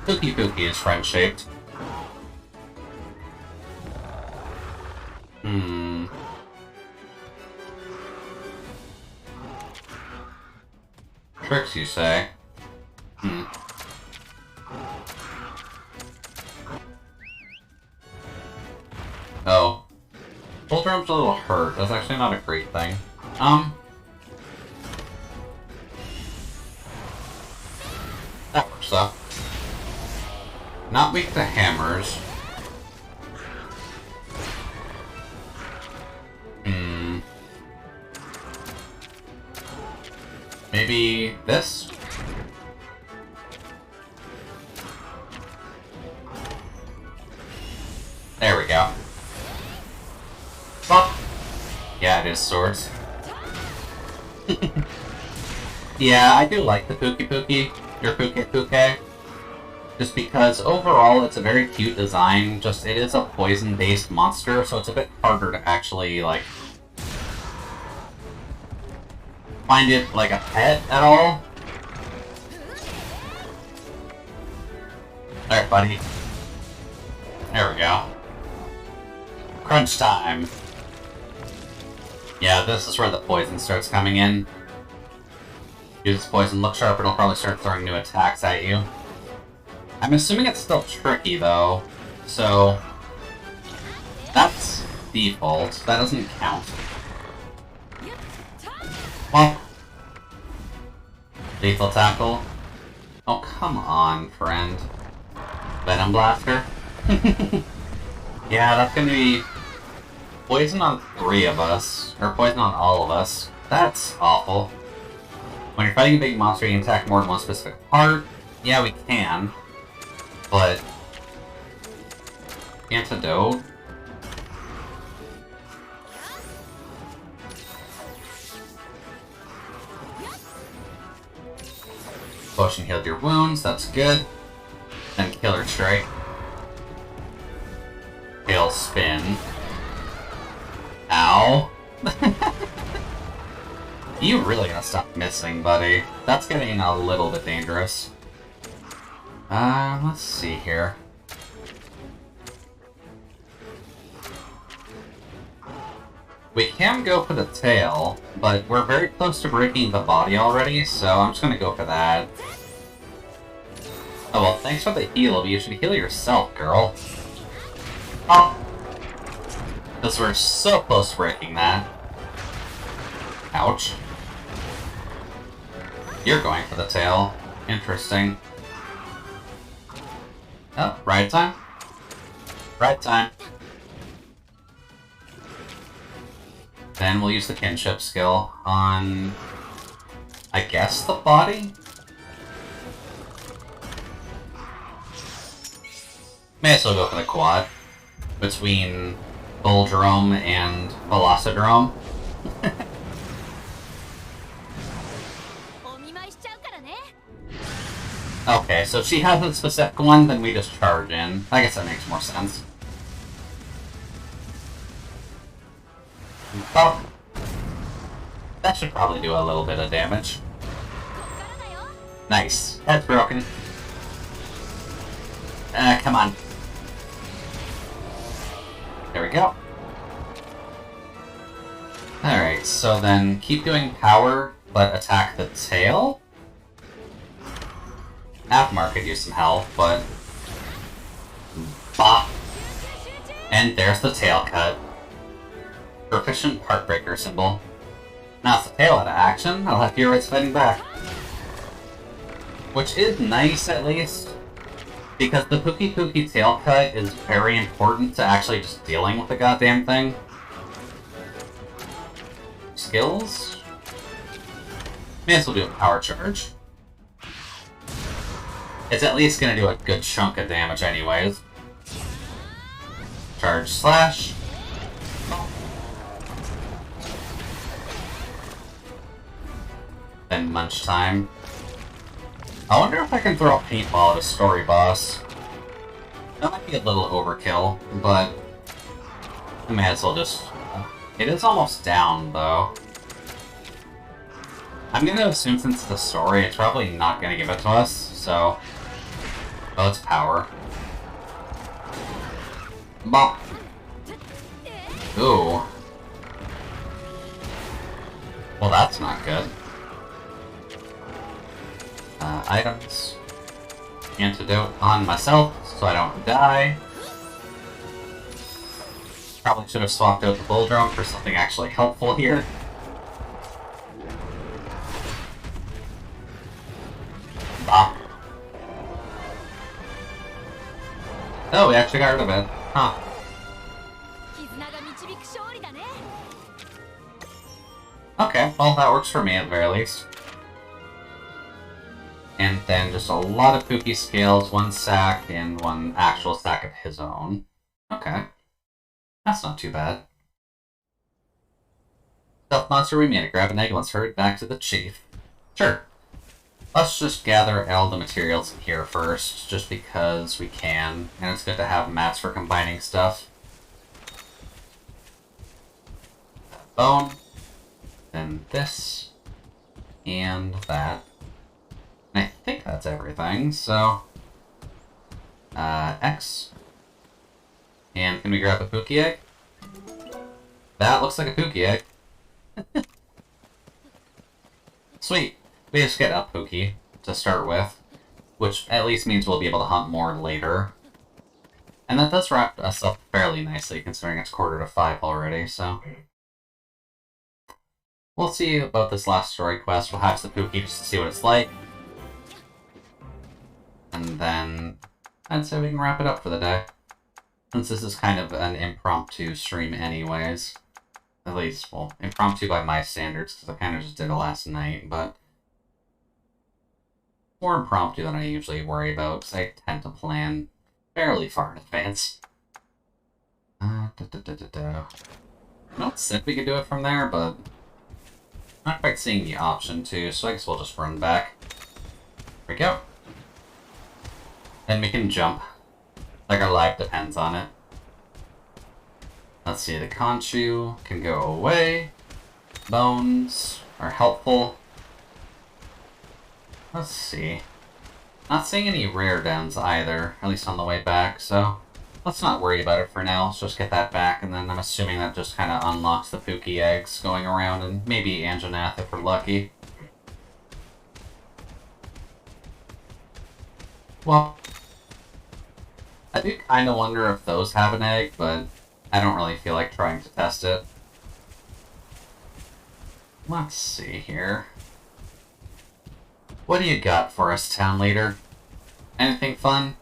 Pookie Pookie is friend-shaped. Tricks, you say? Oh. Full drum's a little hurt. That's actually not a great thing. That works though. Not weak to hammers. Maybe this? There we go. Bop. Yeah, it is swords. Yeah, I do like the Pookie Pookie. Your Pookie Pookie. Just because overall it's a very cute design, just it is a poison-based monster, so it's a bit harder to actually, like, find it like a pet at all. Alright, buddy. There we go. Crunch time. Yeah, this is where the poison starts coming in. Use this poison, look sharp, and it'll probably start throwing new attacks at you. I'm assuming it's still tricky, though, so... That's default. That doesn't count. Well... Lethal tackle. Oh, come on, friend. Venom Blaster? Yeah, that's gonna be... Poison on 3 of us. Or poison on all of us. That's awful. When you're fighting a big monster, you can attack more than one specific part. Yeah, we can. But... Antidote? Potion healed your wounds, that's good. Then Killer Strike. Tail Spin. Ow. You really gotta stop missing, buddy. That's getting a little bit dangerous. Let's see here. We can go for the tail, but we're very close to breaking the body already, so I'm just gonna go for that. Oh well, thanks for the heal, but you should heal yourself, girl. Oh! Because we're so close to breaking that. Ouch. You're going for the tail. Interesting. Oh, right time? Right time. Then we'll use the kinship skill on... I guess the body? May as well go for the quad. Between Bulldrome and Velocidrome. Okay, so if she has a specific one, then we just charge in. I guess that makes more sense. Oh. That should probably do a little bit of damage. Nice. Head's broken. Come on. There we go. Alright, so then keep doing power, but attack the tail? Half-Mark could use some health, but... Bop! And there's the tail cut. Proficient Heartbreaker symbol. Now it's the tail out of action, I'll have Furious fighting back. Which is nice, at least. Because the Pookie tail cut is very important to actually just dealing with the goddamn thing. Skills? May as well do a power charge. It's at least gonna do a good chunk of damage anyways. Charge slash. Then munch time. I wonder if I can throw a paintball at a story boss. That might be a little overkill, but I may as well just... It is almost down, though. I'm gonna assume since it's a story, it's probably not gonna give it to us, so... Oh, it's power. Bop! Ooh. Well, that's not good. Items. Antidote on myself, so I don't die. Probably should have swapped out the Bulldrome for something actually helpful here. Bop. Oh, we actually got rid of it. Huh. Okay, well that works for me at the very least. And then just a lot of Pookie scales, one sack, and one actual sack of his own. Okay. That's not too bad. Stealth monster we made it. Grab an egg, let's hurry back to the chief. Sure. Let's just gather all the materials here first, just because we can, and it's good to have mats for combining stuff. Bone, then this, and that. And I think that's everything, so... X. And can we grab a Pookie egg? That looks like a Pookie egg. Sweet. We just get a Pookie to start with, which at least means we'll be able to hunt more later. And that does wrap us up fairly nicely, considering it's 4:45 already, so... We'll see about this last story quest. We'll hatch the Pookie just to see what it's like. And then I'd say we can wrap it up for the day. Since this is kind of an impromptu stream anyways. At least, well, impromptu by my standards, because I kind of just did it last night, but... more impromptu than I usually worry about, because I tend to plan fairly far in advance. Not said we could do it from there, but... not quite seeing the option to, so I guess we'll just run back. There we go. Then we can jump. Like our life depends on it. Let's see, the Conchu can go away. Bones are helpful. Let's see. Not seeing any rare dens either, at least on the way back, so let's not worry about it for now. Let's just get that back, and then I'm assuming that just kind of unlocks the Pookie eggs going around, and maybe Anjanath if we're lucky. Well, I do kind of wonder if those have an egg, but I don't really feel like trying to test it. Let's see here. What do you got for us, town leader? Anything fun?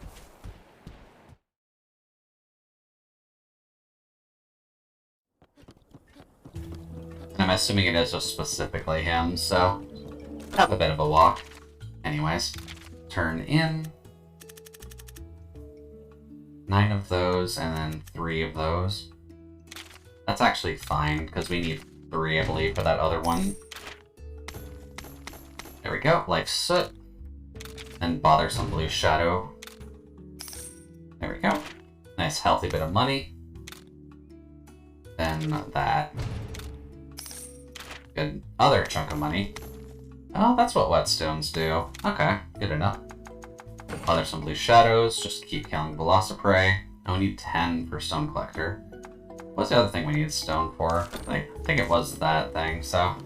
And I'm assuming it is just specifically him, so have a bit of a walk. Anyways, turn in. 9 of those, and then 3 of those. That's actually fine, because we need 3, I believe, for that other one. There we go, Life Soot. And Bothersome Blue Shadow. There we go. Nice healthy bit of money. Then that. Good other chunk of money. Oh, that's what whetstones do. Okay, good enough. Bothersome Blue Shadows, just keep killing Velociprey. And we need 10 for Stone Collector. What's the other thing we need stone for? I think it was that thing, so...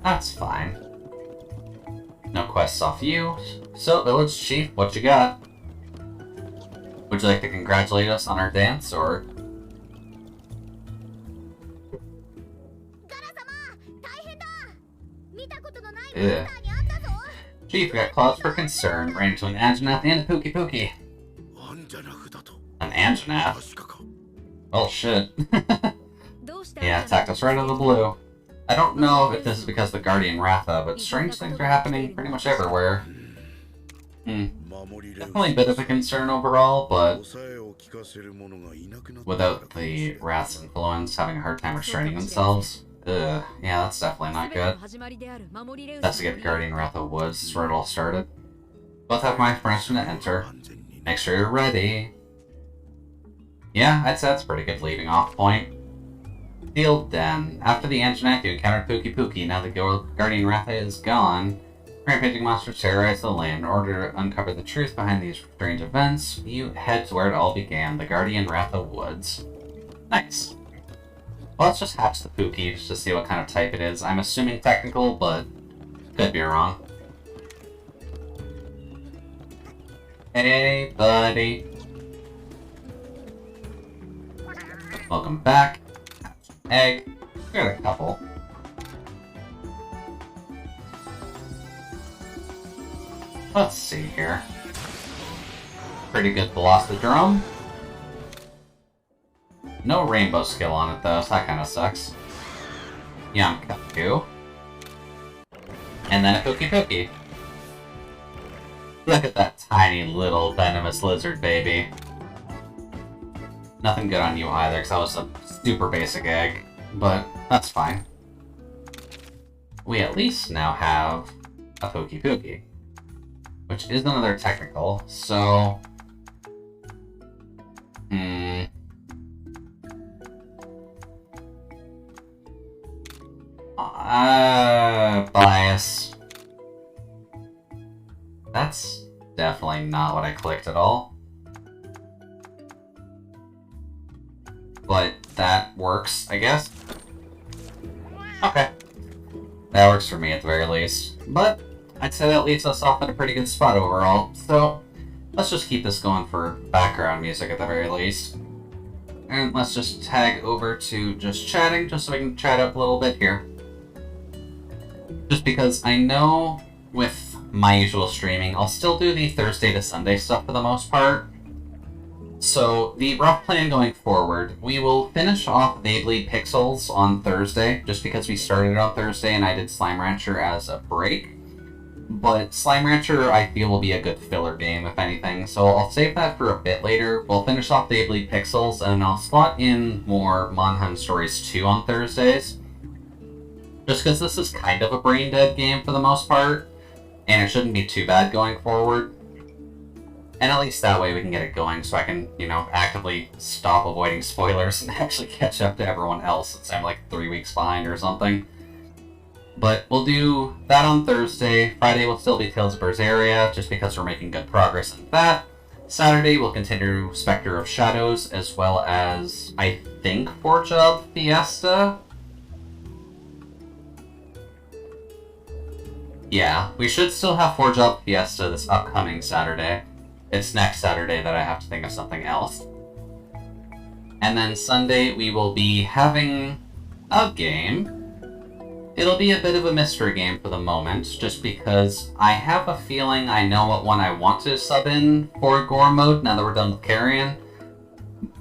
that's fine. No quests off you. So, Village Chief, what you got? Would you like to congratulate us on our dance, or...? Yeah. Chief, we got cause for concern. Ran into an Anjanath and a Pookie Pookie. An Anjanath? Oh shit. Yeah, attacked us right out of the blue. I don't know if this is because of the Guardian Ratha, but strange things are happening pretty much everywhere. Definitely a bit of a concern overall, but without the Wrath's influence having a hard time restraining themselves, yeah, that's definitely not good. Investigate the Guardian Ratha Woods is where it all started. Both have my permission to enter. Make sure you're ready. Yeah, I'd say that's a pretty good leaving off point. Sealed Den. After the Anjanath, you encountered Pookie Pookie. Now the Guardian Ratha is gone. Rampaging monsters terrorize the land. In order to uncover the truth behind these strange events, you head to where it all began, the Guardian Ratha Woods. Nice. Well, let's just hatch the Pookie just to see what kind of type it is. I'm assuming technical, but could be wrong. Hey, buddy. Welcome back. Egg. We got a couple. Let's see here. Pretty good Velocitron. No rainbow skill on it though, so that kinda sucks. Yamkaku. And then a Pookie Pookie. Look at that tiny little venomous lizard baby. Nothing good on you either, because that was a super basic egg, but that's fine. We at least now have a Pokey Pokey, which is another technical, so... Bias. That's definitely not what I clicked at all. But that works, I guess. Okay. That works for me at the very least. But I'd say that leaves us off in a pretty good spot overall. So let's just keep this going for background music at the very least. And let's just tag over to just chatting, just so we can chat up a little bit here. Just because I know with my usual streaming, I'll still do the Thursday to Sunday stuff for the most part. So the rough plan going forward, we will finish off Beyblade Pixels on Thursday, just because we started on Thursday and I did Slime Rancher as a break. But Slime Rancher, I feel, will be a good filler game, if anything, so I'll save that for a bit later. We'll finish off Beyblade Pixels, and I'll slot in more Monhun Stories 2 on Thursdays. Just because this is kind of a brain-dead game for the most part, and it shouldn't be too bad going forward. And at least that way we can get it going, so I can, you know, actively stop avoiding spoilers and actually catch up to everyone else, since I'm like 3 weeks behind or something. But we'll do that on Thursday. Friday will still be Tales of Berseria, just because we're making good progress in that. Saturday we'll continue Spectre of Shadows, as well as, I think, Forge Up Fiesta? Yeah, we should still have Forge Up Fiesta this upcoming Saturday. It's next Saturday that I have to think of something else. And then Sunday we will be having a game. It'll be a bit of a mystery game for the moment, just because I have a feeling I know what one I want to sub in for Gore Mode now that we're done with Carrion.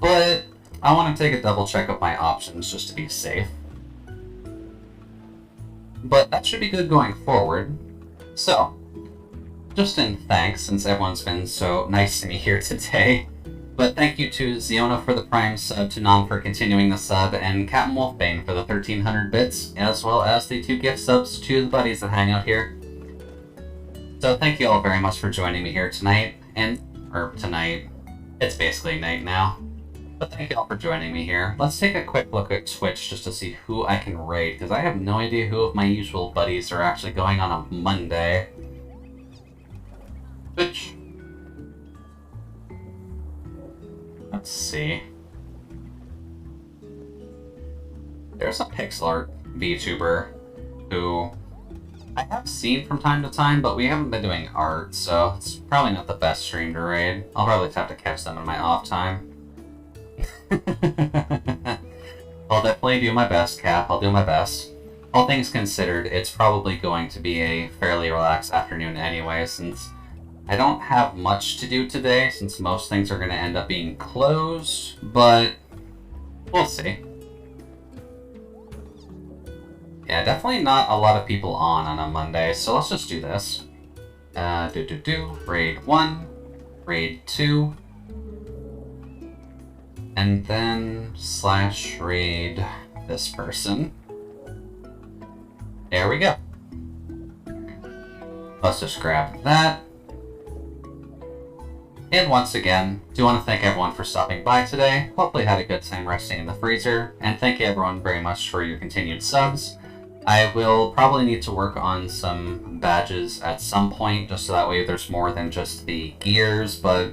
But I want to take a double check of my options just to be safe. But that should be good going forward. So, just in thanks, since everyone's been so nice to me here today. But thank you to Ziona for the Prime sub, to Nom for continuing the sub, and Captain Wolfbane for the 1300 bits, as well as the 2 gift subs to the buddies that hang out here. So thank you all very much for joining me here tonight, or tonight. It's basically night now. But thank you all for joining me here. Let's take a quick look at Twitch just to see who I can raid, because I have no idea who of my usual buddies are actually going on a Monday. Twitch. Let's see. There's a pixel art VTuber who I have seen from time to time, but we haven't been doing art, so it's probably not the best stream to raid. I'll probably have to catch them in my off time. I'll definitely do my best, Cap. I'll do my best. All things considered, it's probably going to be a fairly relaxed afternoon anyway, since I don't have much to do today, since most things are going to end up being closed, but we'll see. Yeah, definitely not a lot of people on a Monday, so let's just do this. Raid 1, Raid 2, and then / raid this person. There we go. Let's just grab that. And once again, do want to thank everyone for stopping by today. Hopefully had a good time resting in the freezer. And thank you everyone very much for your continued subs. I will probably need to work on some badges at some point, just so that way there's more than just the gears, but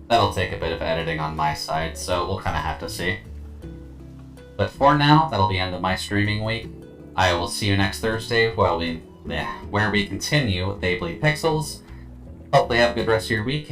that'll take a bit of editing on my side, so we'll kind of have to see. But for now, that'll be the end of my streaming week. I will see you next Thursday where we continue Beyblade Pixels. Hopefully have a good rest of your week.